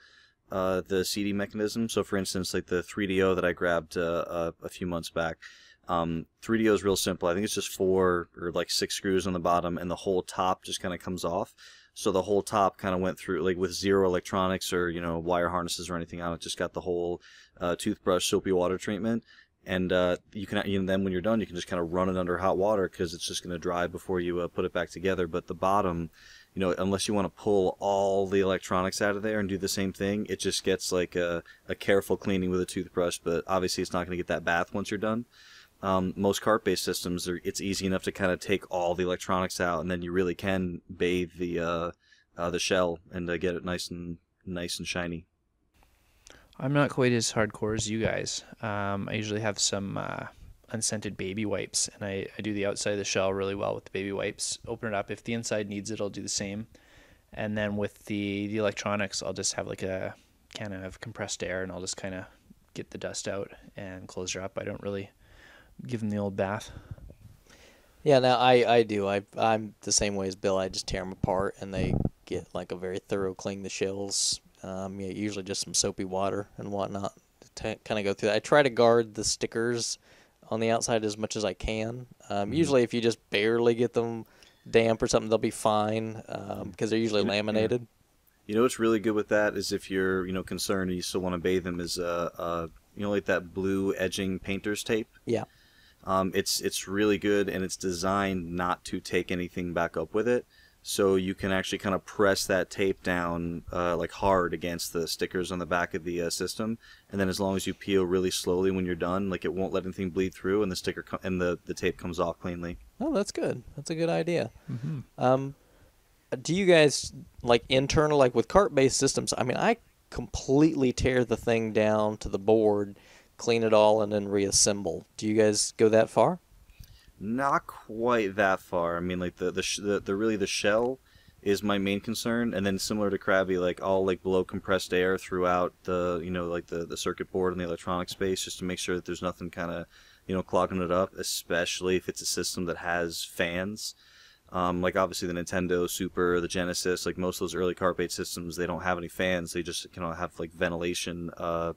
CD mechanism. So for instance, like the 3DO that I grabbed a few months back, 3DO is real simple. I think it's just 4 or like 6 screws on the bottom, and the whole top just kind of comes off. So the whole top kind of went through, like with zero electronics or, wire harnesses or anything on it. Just got the whole toothbrush soapy water treatment. And you can, then when you're done, you can just kind of run it under hot water because it's just going to dry before you put it back together. But the bottom, unless you want to pull all the electronics out of there and do the same thing, it just gets like a careful cleaning with a toothbrush. But obviously, it's not going to get that bath once you're done. Most cart-based systems, it's easy enough to kind of take all the electronics out, and then you really can bathe the shell and get it nice and shiny. I'm not quite as hardcore as you guys. I usually have some unscented baby wipes, and I do the outside of the shell really well with the baby wipes. Open it up. If the inside needs it, I'll do the same. And then with the electronics, I'll just have like a can of compressed air, and I'll just kind of get the dust out and close her up. I don't really give them the old bath. Yeah, now I do. I'm the same way as Bill. I just tear them apart, and they get like a very thorough clean. The shells, usually just some soapy water and whatnot to kind of go through that. I try to guard the stickers on the outside as much as I can. Usually, if you just barely get them damp or something, they'll be fine because they're usually laminated. What's really good with that is if you're concerned and you still want to bathe them is like that blue edging painter's tape. Yeah. It's really good, and it's designed not to take anything back up with it. So you can actually kind of press that tape down like hard against the stickers on the back of the system, and then as long as you peel really slowly when you're done, like it won't let anything bleed through, and the sticker and the tape comes off cleanly. Oh, that's good. That's a good idea. Mm-hmm. Do you guys like internal, like with cart-based systems? I mean, I completely tear the thing down to the board, clean it all, and then reassemble. Do you guys go that far? Not quite that far. I mean, like the shell is my main concern, and then similar to Crabby, like I'll like blow compressed air throughout the like the circuit board and the electronic space just to make sure that there's nothing kind of clogging it up, especially if it's a system that has fans. Like obviously the Nintendo Super, the Genesis, like most of those early cart-based systems, they don't have any fans. They just have like ventilation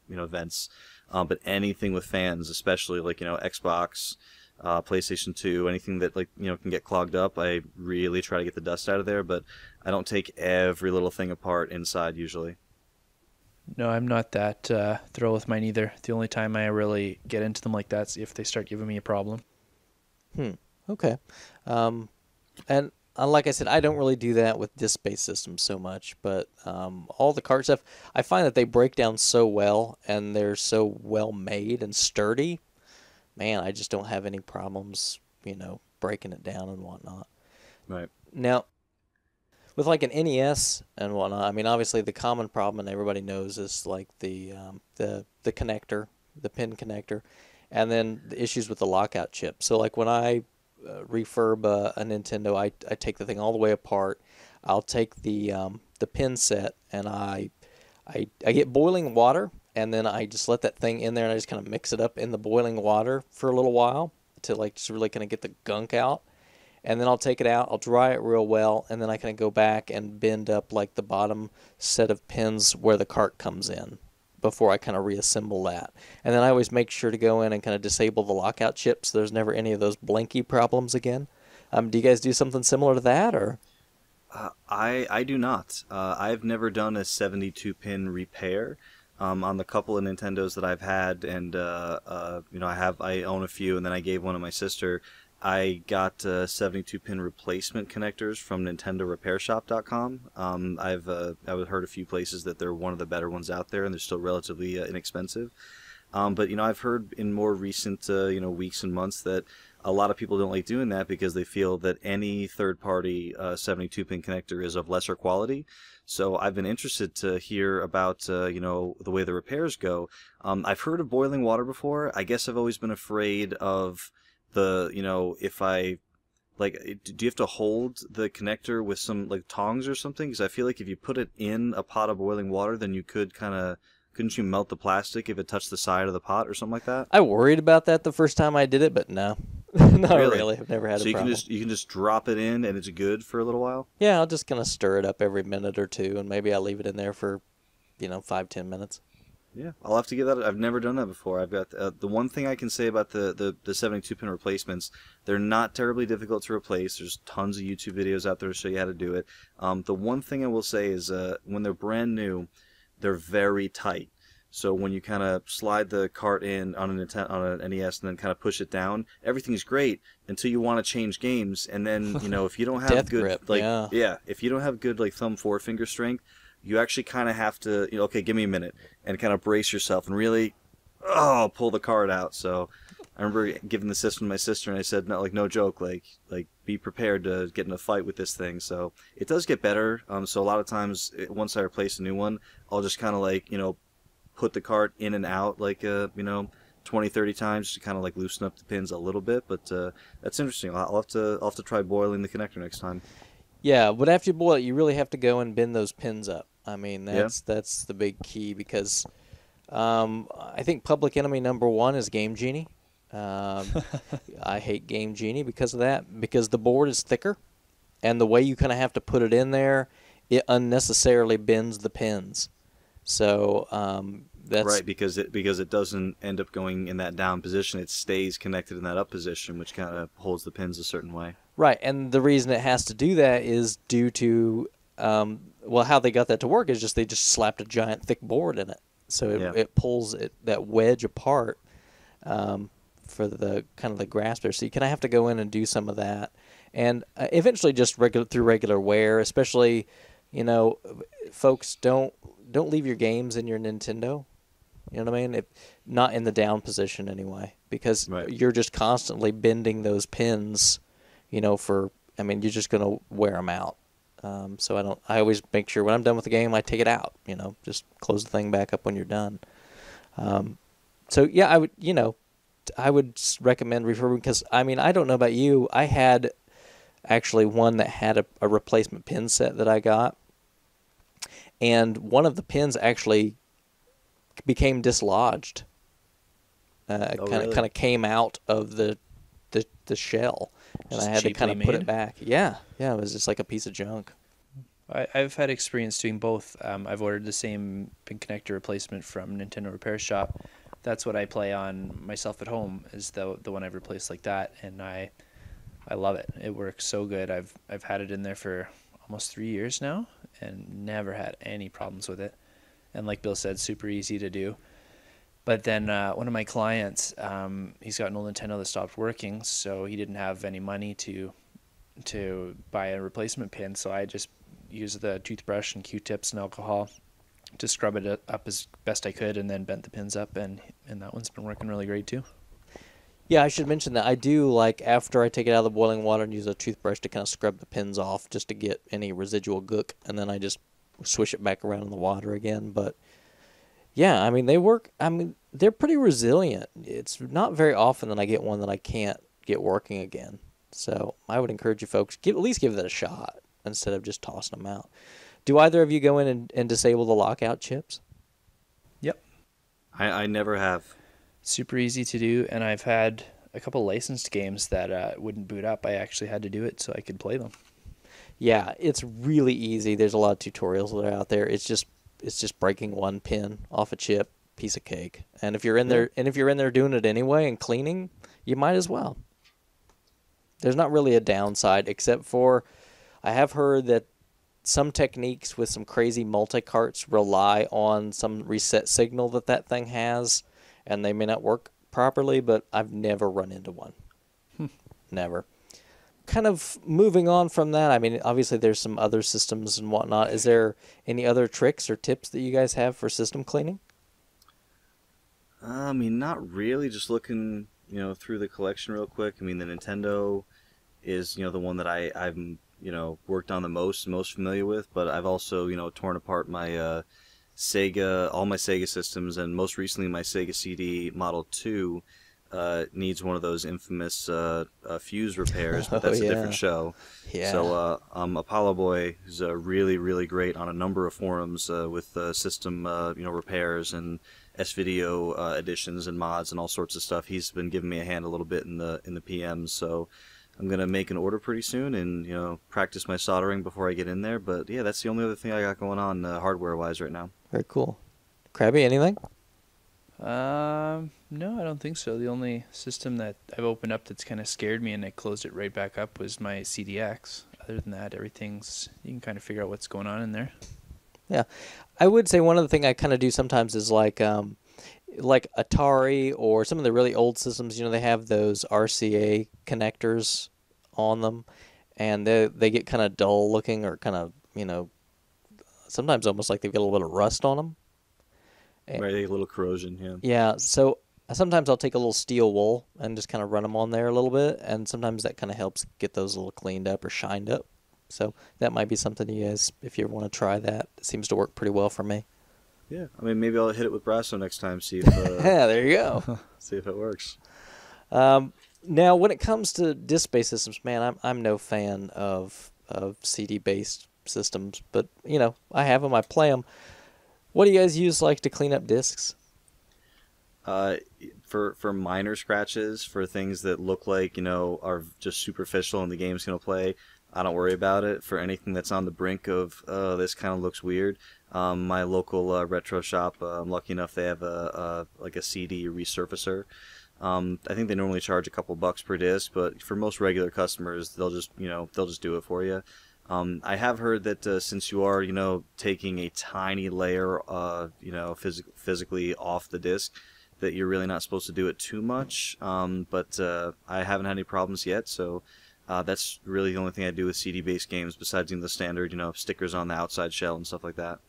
vents. But anything with fans, especially like Xbox, PlayStation 2, anything that like can get clogged up, I really try to get the dust out of there. But I don't take every little thing apart inside usually. No, I'm not that thrilled with mine either. The only time I really get into them like that's if they start giving me a problem. Okay. And like I said, I don't really do that with disc-based systems so much, but all the cart stuff, I find that they break down so well, and they're so well made and sturdy. Man, I just don't have any problems, breaking it down and whatnot. Right. Now, with like an NES and whatnot, I mean, obviously the common problem, and everybody knows, is like the connector, the pin connector, and then the issues with the lockout chip. So like when I refurb a Nintendo, I take the thing all the way apart. I'll take the pin set, and I get boiling water, and then I just let that thing in there, and I just kind of mix it up in the boiling water for a little while to like just really kind of get the gunk out. And then I'll take it out, I'll dry it real well, and then I kind of go back and bend up like the bottom set of pins where the cart comes in before I kind of reassemble that. And then I always make sure to go in and kind of disable the lockout chip so there's never any of those blinky problems again. Do you guys do something similar to that, or? I do not. I've never done a 72-pin repair. On the couple of Nintendos that I've had, and I own a few, and then I gave one to my sister. I got 72-pin replacement connectors from NintendoRepairShop.com. I've heard a few places that they're one of the better ones out there, and they're still relatively inexpensive. But I've heard in more recent weeks and months that a lot of people don't like doing that because they feel that any third-party 72-pin connector is of lesser quality. So I've been interested to hear about the way the repairs go. I've heard of boiling water before. I guess I've always been afraid of if I, like, do you have to hold the connector with some, like, tongs or something? Because I feel like if you put it in a pot of boiling water, then you couldn't you melt the plastic if it touched the side of the pot or something like that? I worried about that the first time I did it, but no. Not Really? really. I've never had So a you can problem. just drop it in and it's good for a little while. Yeah, I'll just kind of stir it up every minute or two, and maybe I'll leave it in there for, 5-10 minutes. Yeah, I'll have to give that. I've never done that before. I've got the one thing I can say about the 72 pin replacements. They're not terribly difficult to replace. There's tons of YouTube videos out there to show you how to do it. The one thing I will say is when they're brand new, they're very tight. So when you kind of slide the cart in on an NES and then kind of push it down, everything's great until you want to change games, and then if you don't have Death good grip, like yeah. if you don't have good like thumb forefinger strength, you actually kind of have to okay, give me a minute and kind of brace yourself and really pull the card out. So I remember giving the system to my sister and I said no joke, like be prepared to get in a fight with this thing. So it does get better. So a lot of times once I replace a new one, I'll just kind of like put the cart in and out like 20, 30 times to kind of like loosen up the pins a little bit. But that's interesting. I'll have to try boiling the connector next time. Yeah, but after you boil it, you really have to go and bend those pins up. I mean, Yeah. that's the big key because I think public enemy number one is Game Genie. I hate Game Genie because of that, because the board is thicker, and the way you kind of have to put it in there, it unnecessarily bends the pins. So that's right, because it doesn't end up going in that down position. It stays connected in that up position, which kind of holds the pins a certain way. right. And the reason it has to do that is due to how they got that to work is they just slapped a giant thick board in it, so it pulls that wedge apart for the kind of the grasp there. So you kind of have to go in and do some of that, and eventually just through regular wear, especially folks don't leave your games in your Nintendo. You know what I mean? Not in the down position anyway, because you're just constantly bending those pins. You're just going to wear them out. So I always make sure when I'm done with the game, I take it out. Just close the thing back up when you're done. So yeah, I would recommend refurbing, because I don't know about you. I had actually one that had a replacement pin set that I got, and one of the pins actually became dislodged. Kind of came out of the shell, and Just I had to kind of put it made? back. Yeah, it was just like a piece of junk. I've had experience doing both. I've ordered the same pin connector replacement from Nintendo Repair Shop. That's what I play on myself at home, is the one I've replaced like that, and I love it. It works so good. I've had it in there for almost 3 years now and never had any problems with it. And like Bill said, super easy to do. But then one of my clients, he's got an old Nintendo that stopped working, so he didn't have any money to buy a replacement pin. So I just used the toothbrush and Q-tips and alcohol to scrub it up as best I could, and then bent the pins up, and that one's been working really great too. Yeah, I should mention that I do, like, after I take it out of the boiling water, and use a toothbrush to kind of scrub the pins off just to get any residual gook, and then I just swish it back around in the water again. But yeah, they work. They're pretty resilient. It's not very often that I get one that I can't get working again. So I would encourage you folks, at least give that a shot instead of just tossing them out. Do either of you go in and disable the lockout chips? Yep. I never have. Super easy to do, and I've had a couple licensed games that wouldn't boot up. I actually had to do it so I could play them. Yeah, it's really easy. There's a lot of tutorials that are out there. It's just breaking one pin off a chip, piece of cake. And if you're in there doing it anyway and cleaning, you might as well. There's not really a downside, except for I have heard that some techniques with some crazy multi-carts rely on some reset signal that thing has, and they may not work properly, but I've never run into one. Never. Kind of moving on from that, obviously there's some other systems and whatnot. Is there any other tricks or tips that you guys have for system cleaning? Not really. Just looking, through the collection real quick. The Nintendo is, the one that I've worked on the most familiar with, but I've also, torn apart my all my Sega systems, and most recently my Sega CD Model 2. needs one of those infamous fuse repairs, but Oh, that's a yeah. different show. Yeah. So Apollo Boy is really, really great on a number of forums with system repairs and S-Video additions and mods and all sorts of stuff. He's been giving me a hand a little bit in the PMs, so I'm gonna make an order pretty soon and practice my soldering before I get in there. But yeah, that's the only other thing I got going on hardware-wise right now. Very cool. Crabby, anything? No, I don't think so. The only system that I've opened up that's kind of scared me and I closed it right back up was my CDX. Other than that, you can kind of figure out what's going on in there. Yeah. I would say one of the things I kind of do sometimes is like Atari or some of the really old systems, they have those RCA connectors on them, and they get kind of dull looking or kind of, sometimes almost like they've got a little bit of rust on them. Right, a little corrosion, yeah. Yeah, so sometimes I'll take a little steel wool and just kind of run them on there a little bit, and sometimes that kind of helps get those a little cleaned up or shined up. So that might be something you guys, if you want to try that, it seems to work pretty well for me. Yeah, I mean, maybe I'll hit it with Brasso next time, see if Yeah, there you go. see if it works. Now, when it comes to disc-based systems, man, I'm no fan of CD-based systems, but I have them, I play them. What do you guys use to clean up discs? For minor scratches, for things that look like are just superficial and the game's gonna play, I don't worry about it. For anything that's on the brink of this kind of looks weird, my local retro shop, I'm lucky enough they have a CD resurfacer. I think they normally charge a couple bucks per disc, but for most regular customers, they'll just do it for you. I have heard that since you are taking a tiny layer physically off the disc, that you're really not supposed to do it too much. But I haven't had any problems yet, so that's really the only thing I do with CD-based games besides the standard stickers on the outside shell and stuff like that.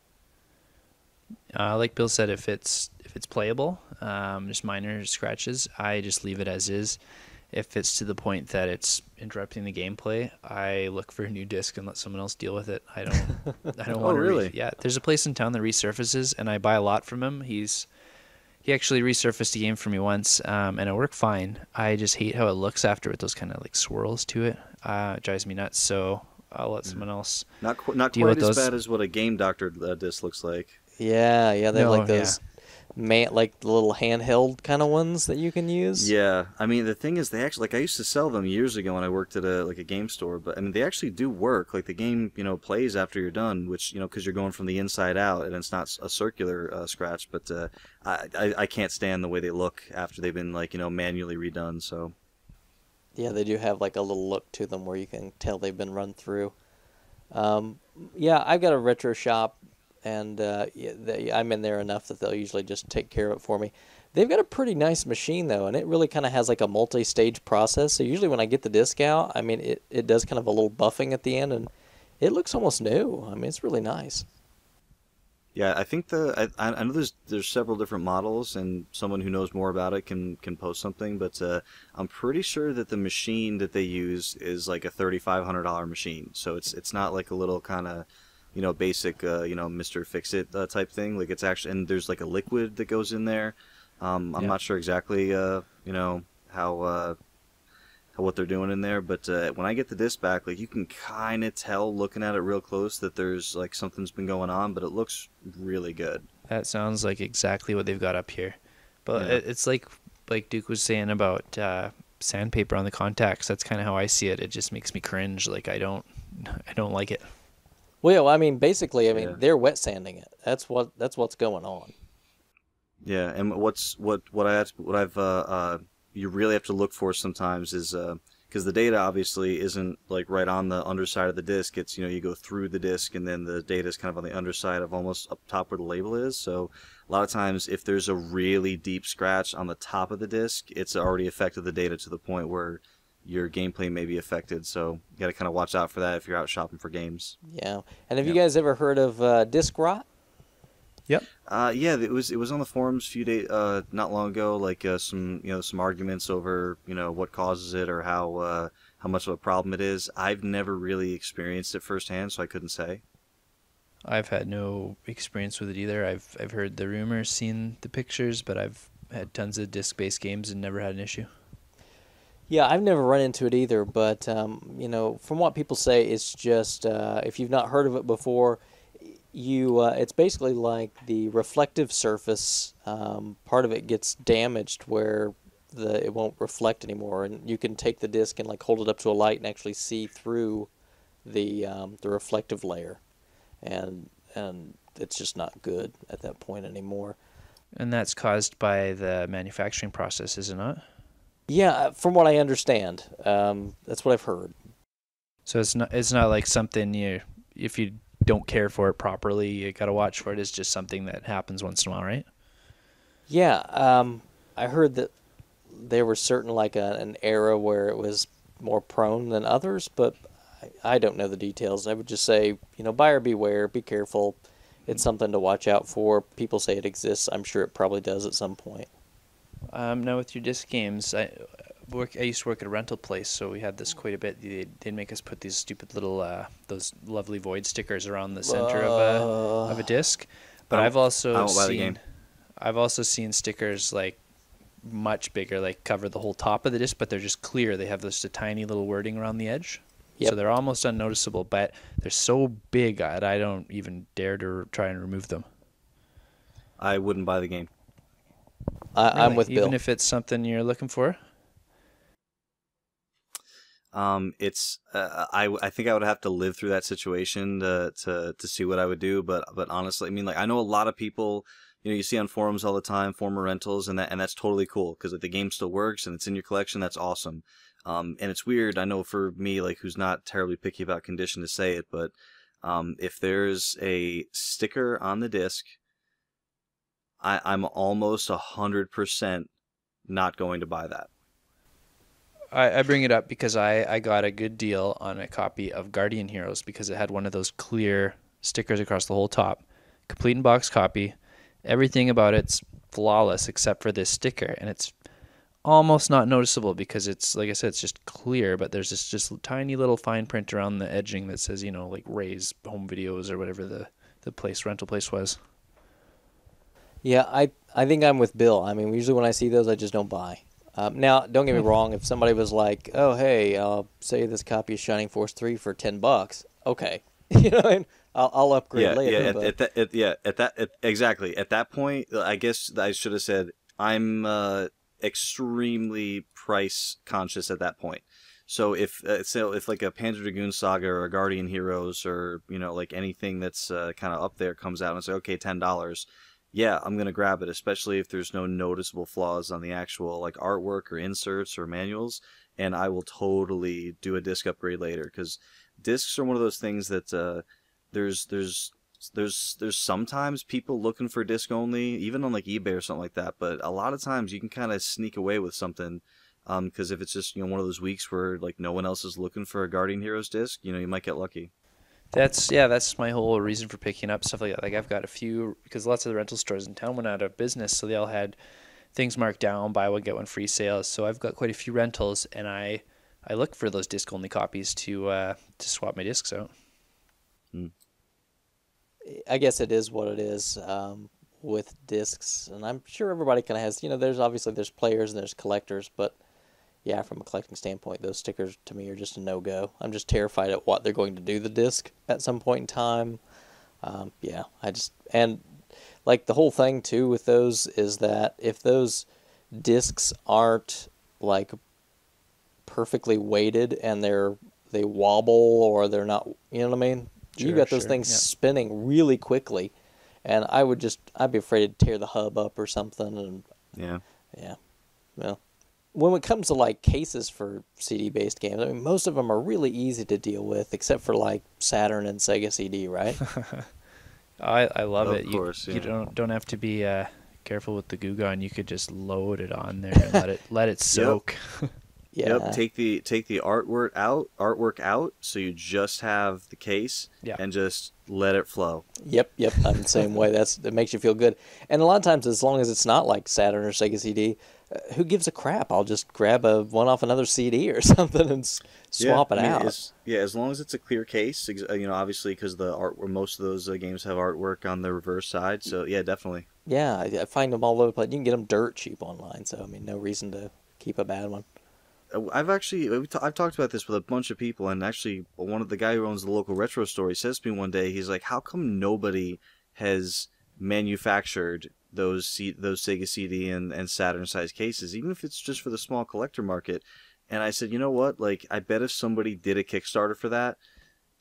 Like Bill said, if it's playable, just minor scratches, I just leave it as is. If it's to the point that it's interrupting the gameplay, I look for a new disc and let someone else deal with it. I don't Oh, want to. really? Yeah, there's a place in town that resurfaces, and I buy a lot from him. He actually resurfaced a game for me once, and it worked fine. I just hate how it looks after with those kind of swirls to it. It drives me nuts. So I'll let someone else Not deal quite with as those. bad as what a Game Doctor disc looks like. Yeah, they have No, those the little handheld kind of ones that you can use. Yeah, I mean the thing is they actually I used to sell them years ago when I worked at a game store, but I mean they actually do work. The game plays after you're done, which because you're going from the inside out and it's not a circular scratch. But I can't stand the way they look after they've been manually redone. So Yeah, they do have a little look to them where you can tell they've been run through. Yeah, I've got a retro shop, and I'm in there enough that they'll usually just take care of it for me. They've got a pretty nice machine, though, and it really kind of has a multi-stage process. So usually when I get the disc out, I mean, it does kind of a little buffing at the end, and it looks almost new. I mean, it's really nice. yeah, I think I know there's several different models, and someone who knows more about it can post something. But I'm pretty sure that the machine that they use is a $3,500 machine. So it's not a little kind of basic, Mr. Fix-It type thing. It's actually, and there's a liquid that goes in there. I'm not sure exactly, how what they're doing in there, but when I get the disc back, you can kind of tell looking at it real close that there's something's been going on, but it looks really good. That sounds like exactly what they've got up here. But Yeah. it's like Duke was saying about sandpaper on the contacts. That's kind of how I see it. It just makes me cringe. I don't like it. Well, I mean, basically, Yeah. they're wet sanding it. That's what's going on. Yeah, and you really have to look for sometimes is because the data obviously isn't right on the underside of the disc. It's you go through the disc and then the data is kind of on the underside of almost up top where the label is. So a lot of times if there's a really deep scratch on the top of the disc, it's already affected the data to the point where your gameplay may be affected. So you got to kind of watch out for that if you're out shopping for games. Yeah. And have you guys ever heard of disc rot? Yep. Yeah, it was on the forums a few days not long ago. Some arguments over what causes it or how much of a problem it is. I've never really experienced it firsthand, so I couldn't say. I've had no experience with it either. I've heard the rumors, seen the pictures, but I've had tons of disc-based games and never had an issue. Yeah, I've never run into it either, but from what people say, it's just if you've not heard of it before, it's basically like the reflective surface. Part of it gets damaged where it won't reflect anymore, and you can take the disc and like hold it up to a light and actually see through the reflective layer, and it's just not good at that point anymore. And that's caused by the manufacturing process, is it not? Yeah, from what I understand, that's what I've heard. So it's not like something if you don't care for it properly, you got to watch for it. It's just something that happens once in a while, right? Yeah, I heard that there was certain like an era where it was more prone than others, but I don't know the details. I would just say, buyer beware, be careful. It's something to watch out for. People say it exists. I'm sure it probably does at some point. Now with your disc games, I used to work at a rental place, so we had this quite a bit. They'd make us put these stupid little those lovely void stickers around the center of a disc. But I've also seen stickers like much bigger, like cover the whole top of the disc, but they're just clear. They have just a tiny little wording around the edge. Yep. So they're almost unnoticeable, but they're so big that I don't even dare to try and remove them. I wouldn't buy the game. I'm with Bill. Even if it's something you're looking for? It's I think I would have to live through that situation to see what I would do, but honestly, I mean, like, I know a lot of people, you see on forums all the time, former rentals, and that's totally cool, because if the game still works and it's in your collection, that's awesome. And it's weird, I know, for me, like, who's not terribly picky about condition to say it, but if there's a sticker on the disc, I'm almost 100% not going to buy that. I bring it up because I got a good deal on a copy of Guardian Heroes because it had one of those clear stickers across the whole top. Complete in box copy. Everything about it's flawless except for this sticker, and it's almost not noticeable because it's, like I said, it's just clear, but there's this just tiny little fine print around the edging that says, like Ray's Home Videos or whatever the rental place was. Yeah, I think I'm with Bill. I mean, usually when I see those, I just don't buy. Now, don't get me wrong. If somebody was like, "Oh, hey, say this copy of Shining Force 3 for $10," okay, I'll upgrade later. Exactly. At that point, I guess I should have said I'm extremely price conscious at that point. So if like a Panzer Dragoon Saga or a Guardian Heroes or like anything that's kind of up there comes out and say, okay, $10. Yeah, I'm going to grab it, especially if there's no noticeable flaws on the actual like artwork or inserts or manuals, and I will totally do a disc upgrade later, because discs are one of those things that there's sometimes people looking for disc only, even on like eBay or something like that, but a lot of times you can kind of sneak away with something, because if it's just one of those weeks where like no one else is looking for a Guardian Heroes disc, you might get lucky. That's my whole reason for picking up stuff like that. Like, I've got a few, because lots of the rental stores in town went out of business, so they all had things marked down, buy one get one free sales. So I've got quite a few rentals, and I look for those disc only copies to swap my discs out. I guess it is what it is with discs, and I'm sure everybody kind of has. There's players and there's collectors, but yeah, from a collecting standpoint, those stickers to me are just a no-go. I'm just terrified at what they're going to do to the disc at some point in time. And like the whole thing too with those is that if those discs aren't like perfectly weighted and they wobble or they're not, you know what I mean? Sure, you got those things spinning really quickly, and I'd be afraid to tear the hub up or something. And yeah. Well, when it comes to like cases for CD-based games, I mean, most of them are really easy to deal with, except for like Saturn and Sega CD, right? I love it. Course, you don't have to be careful with the Goo Gone. You could just load it on there and let it soak. Yeah. Yep. Take the artwork out, so you just have the case, and just let it flow. Yep. I'm the same way. That makes you feel good. And a lot of times, as long as it's not like Saturn or Sega CD, who gives a crap? I'll just grab one off another CD or something and swap it out. As long as it's a clear case, obviously, because the art, most of those games have artwork on the reverse side. So yeah, definitely. Yeah, I find them all over the place. You can get them dirt cheap online, so I mean, no reason to keep a bad one. I've talked about this with a bunch of people, and actually one of the guy who owns the local retro store, he says to me one day, he's like, "How come nobody has manufactured those Sega CD and Saturn size cases, even if it's just for the small collector market?" And I said, you know what? Like, I bet if somebody did a Kickstarter for that,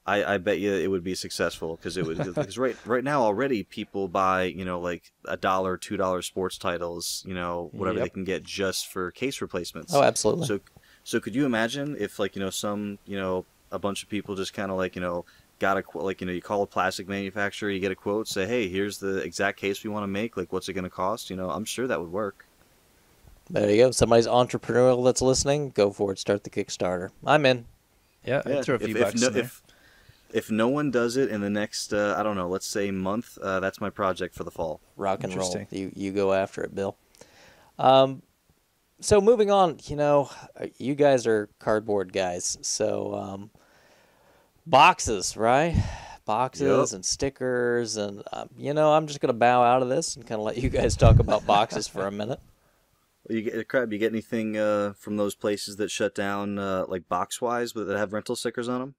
I bet you it would be successful because it would because right now already people buy like $1, $2 sports titles, whatever they Yep. can get just for case replacements. Oh, absolutely. So could you imagine if like some a bunch of people just kind of like got a like you call a plastic manufacturer, you get a quote, say, hey, here's the exact case we want to make, like what's it going to cost? I'm sure that would work. There you go. Somebody's entrepreneurial that's listening. Go for it. Start the Kickstarter. I'm in. Yeah, Yeah, I'd throw a few bucks in there. if no one does it in the next I don't know, let's say month, that's my project for the fall. Rock and roll. Interesting. You go after it, Bill. So moving on, you guys are cardboard guys. So boxes, right? Boxes Yep. and stickers, and I'm just gonna bow out of this and kind of let you guys talk about boxes for a minute. You get Crab. You get anything from those places that shut down, like box-wise, but that have rental stickers on them?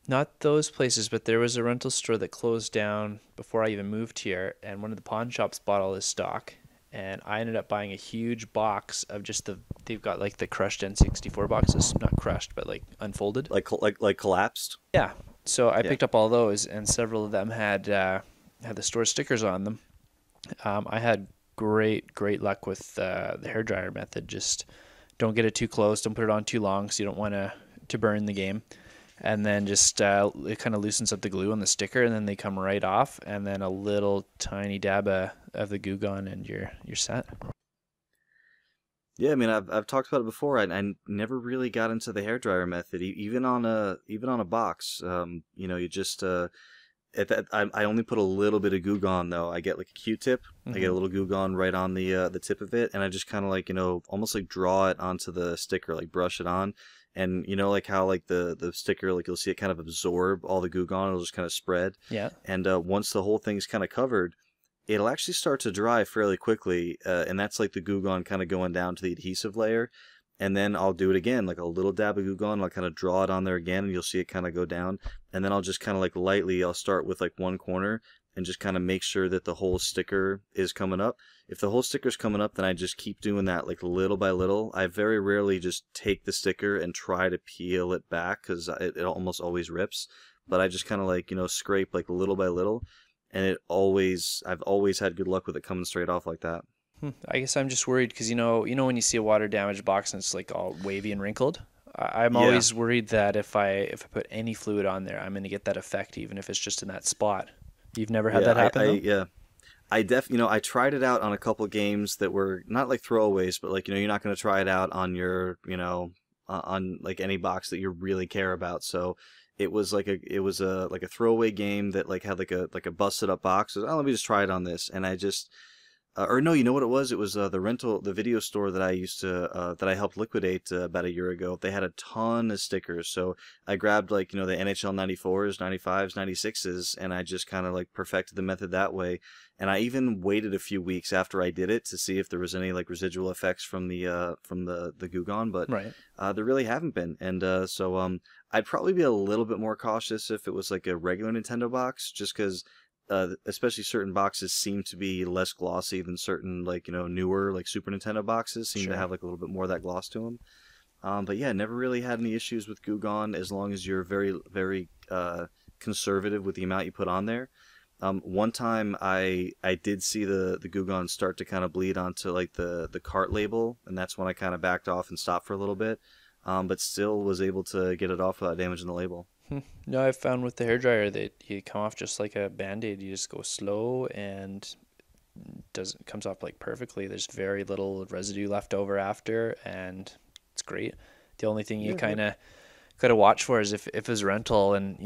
Not those places, but there was a rental store that closed down before I even moved here, and one of the pawn shops bought all this stock, and I ended up buying a huge box of just they've got like the crushed N64 boxes, not crushed, but like unfolded. Like collapsed? Yeah. So I Yeah. picked up all those, and several of them had the store stickers on them. I had great luck with the hairdryer method. Just don't get it too close, don't put it on too long, so you don't want to burn the game. And then just it kind of loosens up the glue on the sticker, and then they come right off. And then a little tiny dab of the Goo Gone, and you're set. Yeah, I mean, I've talked about it before. I never really got into the hairdryer method, even on a box. You just I only put a little bit of Goo Gone though. I get like a Q-tip. I get a little Goo Gone right on the tip of it, and I just kind of like almost like draw it onto the sticker, like brush it on. And like how like the sticker, like you'll see it kind of absorb all the Goo Gone. It'll just kind of spread. Yeah. And once the whole thing's kind of covered, it'll actually start to dry fairly quickly, and that's like the Goo Gone kind of going down to the adhesive layer. And then I'll do it again, like a little dab of Goo Gone, I'll kind of draw it on there again, and you'll see it kind of go down. And then I'll just kind of like lightly, I'll start with like one corner and just kind of make sure that the whole sticker is coming up. If the whole sticker's coming up, then I just keep doing that like little by little. I very rarely just take the sticker and try to peel it back because it almost always rips. But I just kind of like, scrape like little by little. And I've always had good luck with it coming straight off like that. I guess I'm just worried because when you see a water damaged box and it's like all wavy and wrinkled. I'm always worried that if I put any fluid on there, I'm going to get that effect, even if it's just in that spot. You've never had that happen? Yeah. I tried it out on a couple games that were not like throwaways, but like, you're not going to try it out on your, on like any box that you really care about. So it was like a throwaway game that like had like a busted up box. Oh, let me just try it on this. And I just, or no, you know what it was? It was the video store that I used to, that I helped liquidate about a year ago. They had a ton of stickers. So I grabbed like, the NHL 94s, 95s, 96s, and I just kind of like perfected the method that way. And I even waited a few weeks after I did it to see if there was any like residual effects from the Goo Gone, but Right. There really haven't been. And so I'd probably be a little bit more cautious if it was like a regular Nintendo box, just because especially certain boxes seem to be less glossy than certain like newer like Super Nintendo boxes seem to have like a little bit more of that gloss to them. But yeah, never really had any issues with Goo Gone as long as you're very very conservative with the amount you put on there. One time I did see the Goo Gone start to kind of bleed onto like the cart label, and that's when I kind of backed off and stopped for a little bit, but still was able to get it off without damaging the label. No, I've found with the hairdryer that you come off just like a Band-Aid. You just go slow and comes off like perfectly. There's very little residue left over after, and it's great. The only thing you kind of got to watch for is if it's rental and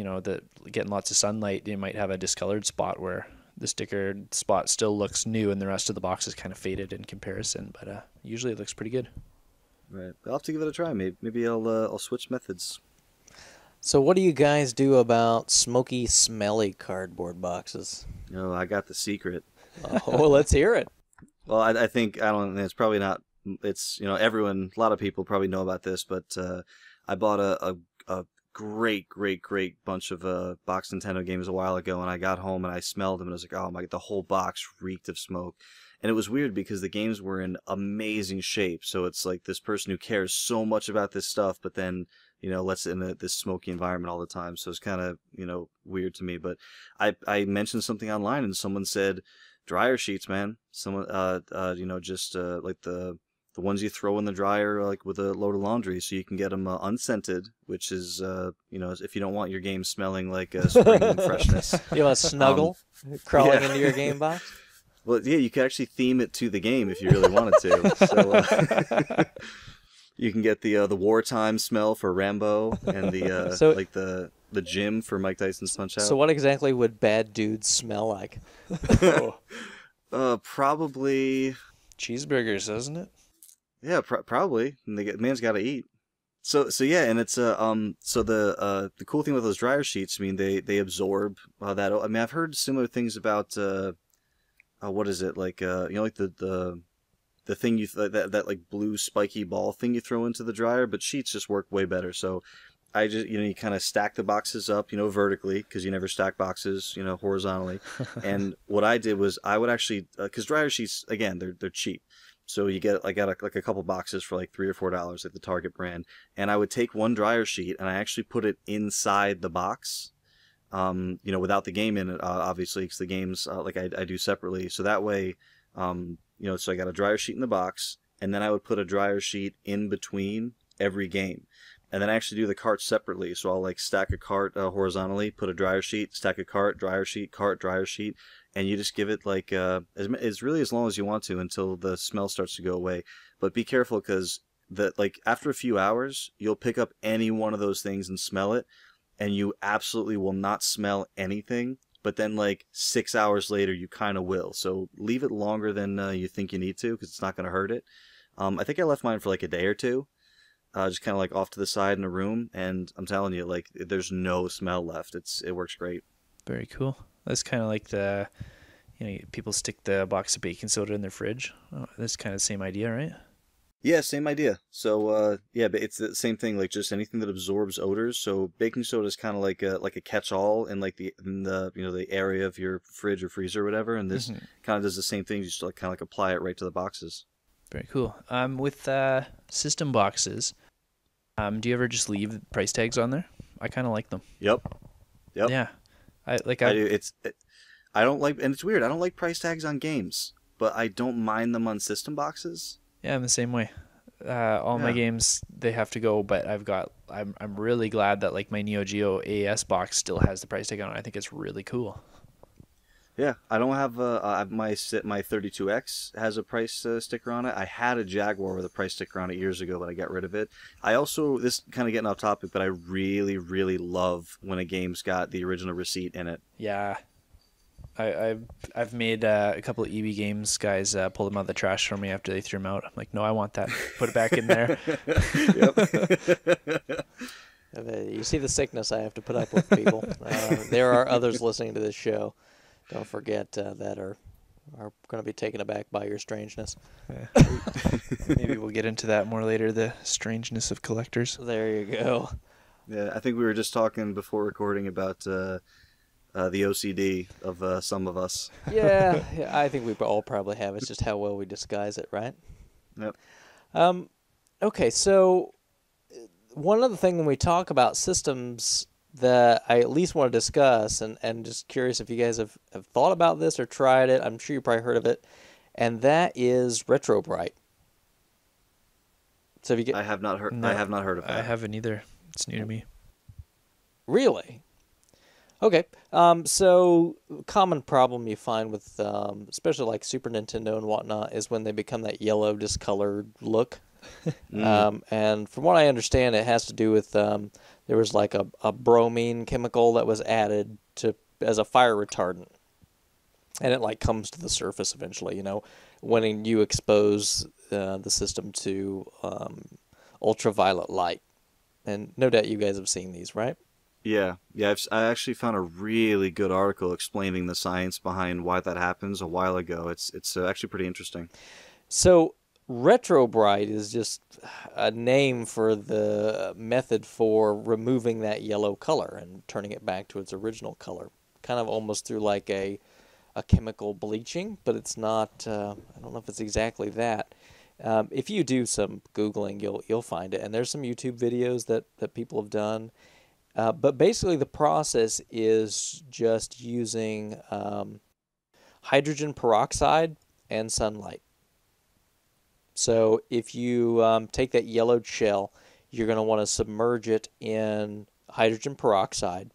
getting lots of sunlight, you might have a discolored spot where the sticker spot still looks new and the rest of the box is kind of faded in comparison. But usually it looks pretty good. Right, I'll have to give it a try. Maybe I'll switch methods. So what do you guys do about smoky, smelly cardboard boxes? I got the secret. Oh, well, let's hear it. Well, I think I don't. It's probably not. It's everyone. A lot of people probably know about this, but I bought a great bunch of box Nintendo games a while ago, and I got home and I smelled them, and I was like, oh my! The whole box reeked of smoke, and it was weird because the games were in amazing shape. So it's like this person who cares so much about this stuff, but then lets it in this smoky environment all the time. So it's kind of weird to me. But I mentioned something online, and someone said dryer sheets, man. Someone, just like the ones you throw in the dryer, like with a load of laundry, so you can get them unscented, which is, if you don't want your game smelling like spring freshness. You want a snuggle crawling into your game box? Well, yeah, you could actually theme it to the game if you really wanted to. So you can get the wartime smell for Rambo and the the gym for Mike Tyson's Punch-Out. So what exactly would bad dudes smell like? Probably cheeseburgers, doesn't it? Yeah, probably. And man's got to eat. So yeah, and it's so the cool thing with those dryer sheets, I mean, they absorb that. I mean, I've heard similar things about what is it, like like the thing that like blue spiky ball thing you throw into the dryer, but sheets just work way better. So I just you kind of stack the boxes up vertically, because you never stack boxes horizontally. And what I did was I would actually, because dryer sheets, again, they're cheap, so you get like a couple boxes for like $3 or $4 at the Target brand, and I would take one dryer sheet and I actually put it inside the box, without the game in it, obviously, because the games I do separately, so that way so I got a dryer sheet in the box, and then I would put a dryer sheet in between every game. And then I actually do the carts separately. So I'll like stack a cart horizontally, put a dryer sheet, stack a cart, dryer sheet, and you just give it like as really as long as you want to until the smell starts to go away. But be careful, because after a few hours, you'll pick up any one of those things and smell it, and you absolutely will not smell anything. But then like 6 hours later, you kind of will. So leave it longer than you think you need to, because it's not going to hurt it. I think I left mine for like a day or two. Just kind of like off to the side in a room, and I'm telling you, like, there's no smell left. It works great. Very cool. That's kind of like the, people stick the box of baking soda in their fridge. Oh, that's kind of the same idea, right? Yeah, same idea. So but it's the same thing, like just anything that absorbs odors. So baking soda is kind of like a catch-all in like the the area of your fridge or freezer or whatever, and this kind of does the same thing. You just kind of like apply it right to the boxes. Very cool. With system boxes, do you ever just leave price tags on there? I kind of like them. Yep. Yeah, I do. I don't like, and it's weird. I don't like price tags on games, but I don't mind them on system boxes. Yeah, I'm the same way. My games, they have to go, but I'm really glad that like my Neo Geo AES box still has the price tag on it. I think it's really cool. Yeah, I don't have my 32X has a price sticker on it. I had a Jaguar with a price sticker on it years ago, but I got rid of it. I also, this kind of getting off topic, but I really, really love when a game's got the original receipt in it. Yeah, I've made a couple of EB Games guys pull them out of the trash for me after they threw them out. I'm like, no, I want that. Put it back in there. Yep. You see the sickness I have to put up with, people. There are others listening to this show. Don't forget that are going to be taken aback by your strangeness. Yeah. Maybe we'll get into that more later, the strangeness of collectors. There you go. Yeah, I think we were just talking before recording about the OCD of some of us. Yeah, I think we all probably have. It's just how well we disguise it, right? Yep. Okay, so one other thing when we talk about systems that I at least want to discuss, and just curious if you guys have thought about this or tried it. I'm sure you probably heard of it, and that is RetroBrite. So if you I have not heard. No, I have not heard of that. I haven't either. It's new to me. Really? Okay. So common problem you find with, especially like Super Nintendo and whatnot, is when they become that yellow, discolored look. And from what I understand, it has to do with there was like a bromine chemical that was added as a fire retardant, and it like comes to the surface eventually. When you expose the system to ultraviolet light, and no doubt you guys have seen these, right? I actually found a really good article explaining the science behind why that happens a while ago. It's actually pretty interesting. So retro bright is just a name for the method for removing that yellow color and turning it back to its original color, kind of almost through like a chemical bleaching, but it's not. I don't know if it's exactly that. If you do some Googling, you'll find it, and there's some YouTube videos that people have done. But basically, the process is just using hydrogen peroxide and sunlight. So if you take that yellowed shell, you're going to want to submerge it in hydrogen peroxide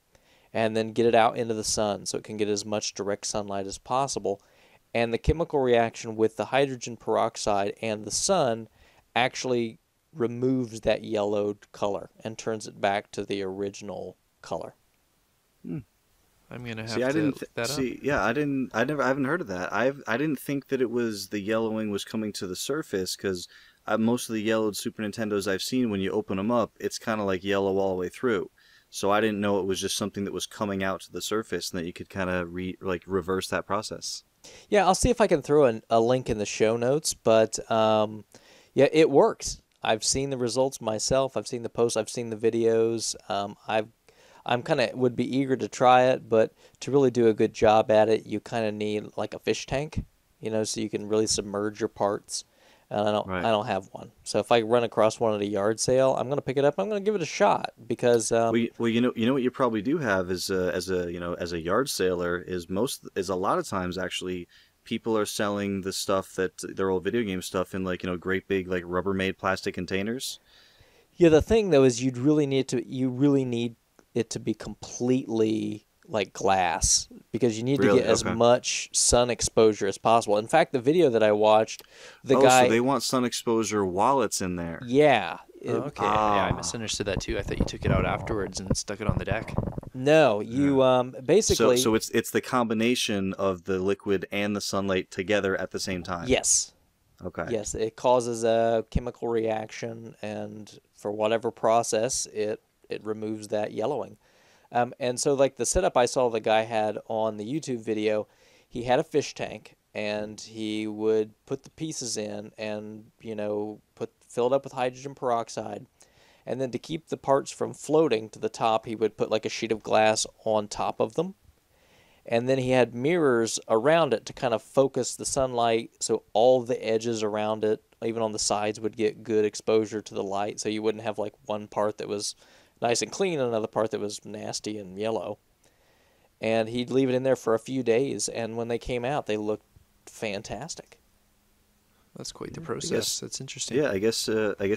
and then get it out into the sun so it can get as much direct sunlight as possible. And the chemical reaction with the hydrogen peroxide and the sun actually removes that yellowed color and turns it back to the original color. I'm gonna have See, I to didn't look that up. see. Yeah, I haven't heard of that. I didn't think that it was the yellowing was coming to the surface because most of the yellowed Super Nintendos I've seen, when you open them up, it's kind of like yellow all the way through. So I didn't know it was just something that was coming out to the surface and that you could kind of reverse that process. Yeah, I'll see if I can throw a link in the show notes, but yeah, it works. I've seen the results myself. I've seen the posts. I've seen the videos. I'm kind of would be eager to try it, but to really do a good job at it, you kind of need like a fish tank, so you can really submerge your parts. And I Right. don't have one. So if I run across one at a yard sale, I'm gonna pick it up. I'm gonna give it a shot because Well, you know what you probably do have is as a yard sailor is a lot of times actually people are selling the stuff that their old video game stuff in great big like Rubbermaid plastic containers. yeah, the thing though is you really need it to be completely like glass because you need to get Really? as Okay. much sun exposure as possible. In fact, the video that I watched, the Oh, so guy, they want sun exposure while it's in there. yeah, Oh, okay, yeah, I Ah. misunderstood that too. I thought you took it out afterwards and stuck it on the deck. no, Yeah. you So basically so it's the combination of the liquid and the sunlight together at the same time. yes. Okay. Yes, it causes a chemical reaction, and for whatever process, it removes that yellowing. And so, like the setup I saw the guy had on the YouTube video, he had a fish tank, and he would put the pieces in, and fill it up with hydrogen peroxide, and then to keep the parts from floating to the top, he would put like a sheet of glass on top of them, and then he had mirrors around it to kind of focus the sunlight so all the edges around it, even on the sides, would get good exposure to the light so you wouldn't have like one part that was nice and clean and another part that was nasty and yellow. And he'd leave it in there for a few days, and when they came out they looked fantastic. That's quite the I process. guess. That's interesting. Yeah, I guess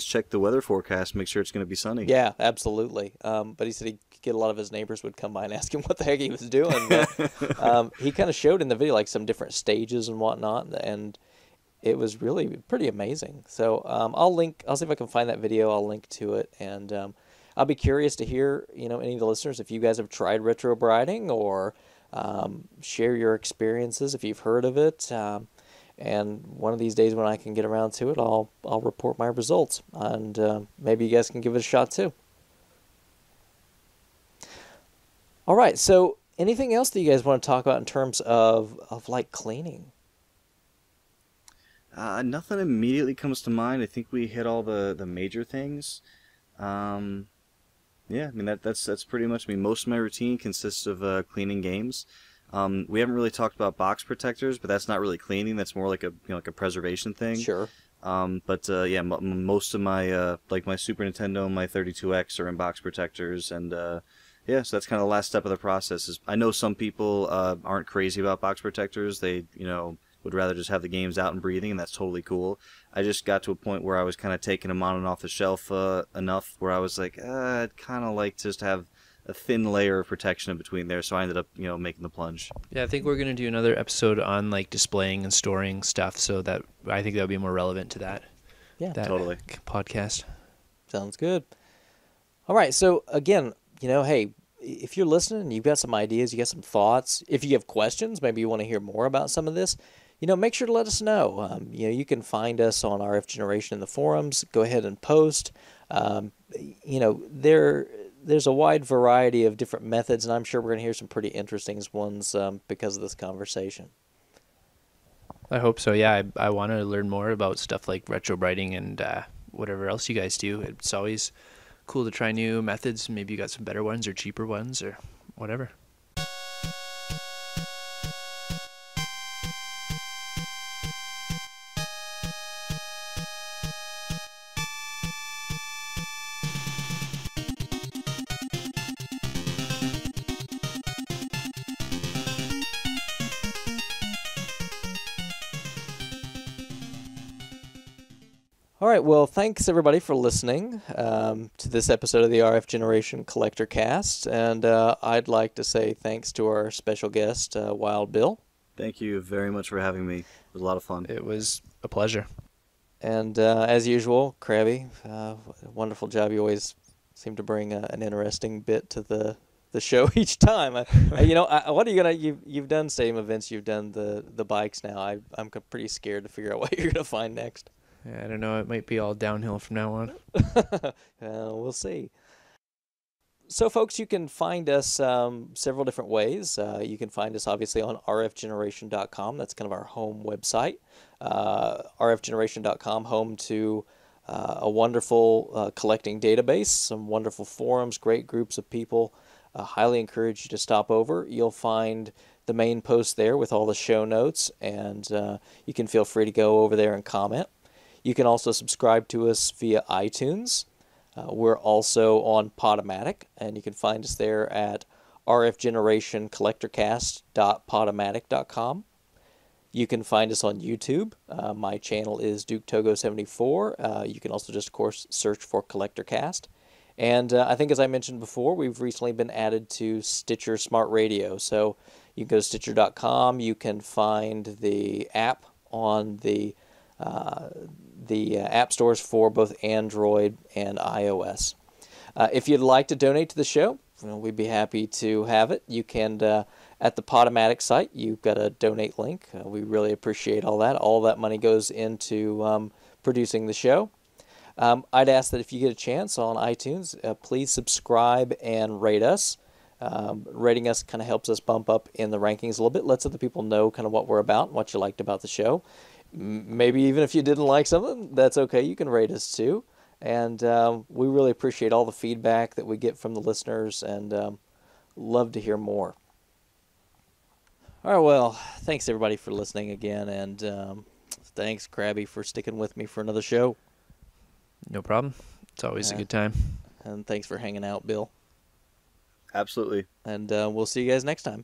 check the weather forecast, make sure it's going to be sunny. Yeah, absolutely. But he said he'd get a lot of his neighbors would come by and ask him what the heck he was doing. But he kind of showed in the video like some different stages and whatnot, and it was really pretty amazing. So I'll see if I can find that video. I'll link to it, and I'll be curious to hear any of the listeners if you guys have tried retro briding or share your experiences if you've heard of it. And one of these days when I can get around to it, I'll report my results, and maybe you guys can give it a shot too. All right, so anything else that you guys want to talk about in terms of like cleaning? Nothing immediately comes to mind. I think we hit all the major things. Yeah, I mean that's pretty much me. Most of my routine consists of cleaning games. We haven't really talked about box protectors, but that's not really cleaning. That's more like a preservation thing. Sure. But yeah, most of my my Super Nintendo and my 32X are in box protectors, and yeah, so that's kind of the last step of the process. Is I know some people aren't crazy about box protectors. They would rather just have the games out and breathing, and that's totally cool. I just got to a point where I was kind of taking them on and off the shelf enough where I was like, I'd kind of like to just have a thin layer of protection in between there, so I ended up making the plunge. Yeah, I think we're gonna do another episode on like displaying and storing stuff, so that I think that would be more relevant to that. Yeah, that totally. Podcast. sounds good. All right, so again, hey, if you're listening and you've got some ideas, you got some thoughts, if you have questions, maybe you want to hear more about some of this, make sure to let us know. You can find us on RF Generation in the forums. Go ahead and post. there's a wide variety of different methods, and I'm sure we're going to hear some pretty interesting ones because of this conversation. I hope so. Yeah, I want to learn more about stuff like retrobrighting and whatever else you guys do. It's always cool to try new methods. Maybe you got some better ones or cheaper ones or whatever. All right, well, thanks everybody for listening to this episode of the RF Generation Collectorcast, and I'd like to say thanks to our special guest, Wild Bill. Thank you very much for having me. It was a lot of fun. It was a pleasure. And as usual, Crabby, wonderful job. You always seem to bring an interesting bit to the show each time. What are you gonna? You've done stadium events. You've done the bikes now. I'm pretty scared to figure out what you're gonna find next. Yeah, I don't know. It might be all downhill from now on. We'll see. So, folks, you can find us several different ways. You can find us, obviously, on rfgeneration.com. That's kind of our home website. rfgeneration.com, home to a wonderful collecting database, some wonderful forums, great groups of people. Highly encourage you to stop over. You'll find the main post there with all the show notes, and you can feel free to go over there and comment. You can also subscribe to us via iTunes. We're also on Podomatic, and you can find us there at rfgenerationcollectorcast.podomatic.com. You can find us on YouTube. My channel is DukeTogo74. You can also just, of course, search for Collectorcast. And I think, as I mentioned before, we've recently been added to Stitcher Smart Radio. So you can go to Stitcher.com. You can find the app on the app stores for both Android and iOS. If you'd like to donate to the show, we'd be happy to have it. You can, at the Podomatic site, you've got a donate link. We really appreciate all that. All that money goes into producing the show. I'd ask that if you get a chance on iTunes, please subscribe and rate us. Rating us kind of helps us bump up in the rankings a little bit, lets other people know kind of what we're about and what you liked about the show. Maybe even if you didn't like something, that's okay. You can rate us too. And we really appreciate all the feedback that we get from the listeners, and love to hear more. All right, well, thanks everybody for listening again, and thanks, Crabby, for sticking with me for another show. No problem. It's always a good time. And thanks for hanging out, Bill. Absolutely. And we'll see you guys next time.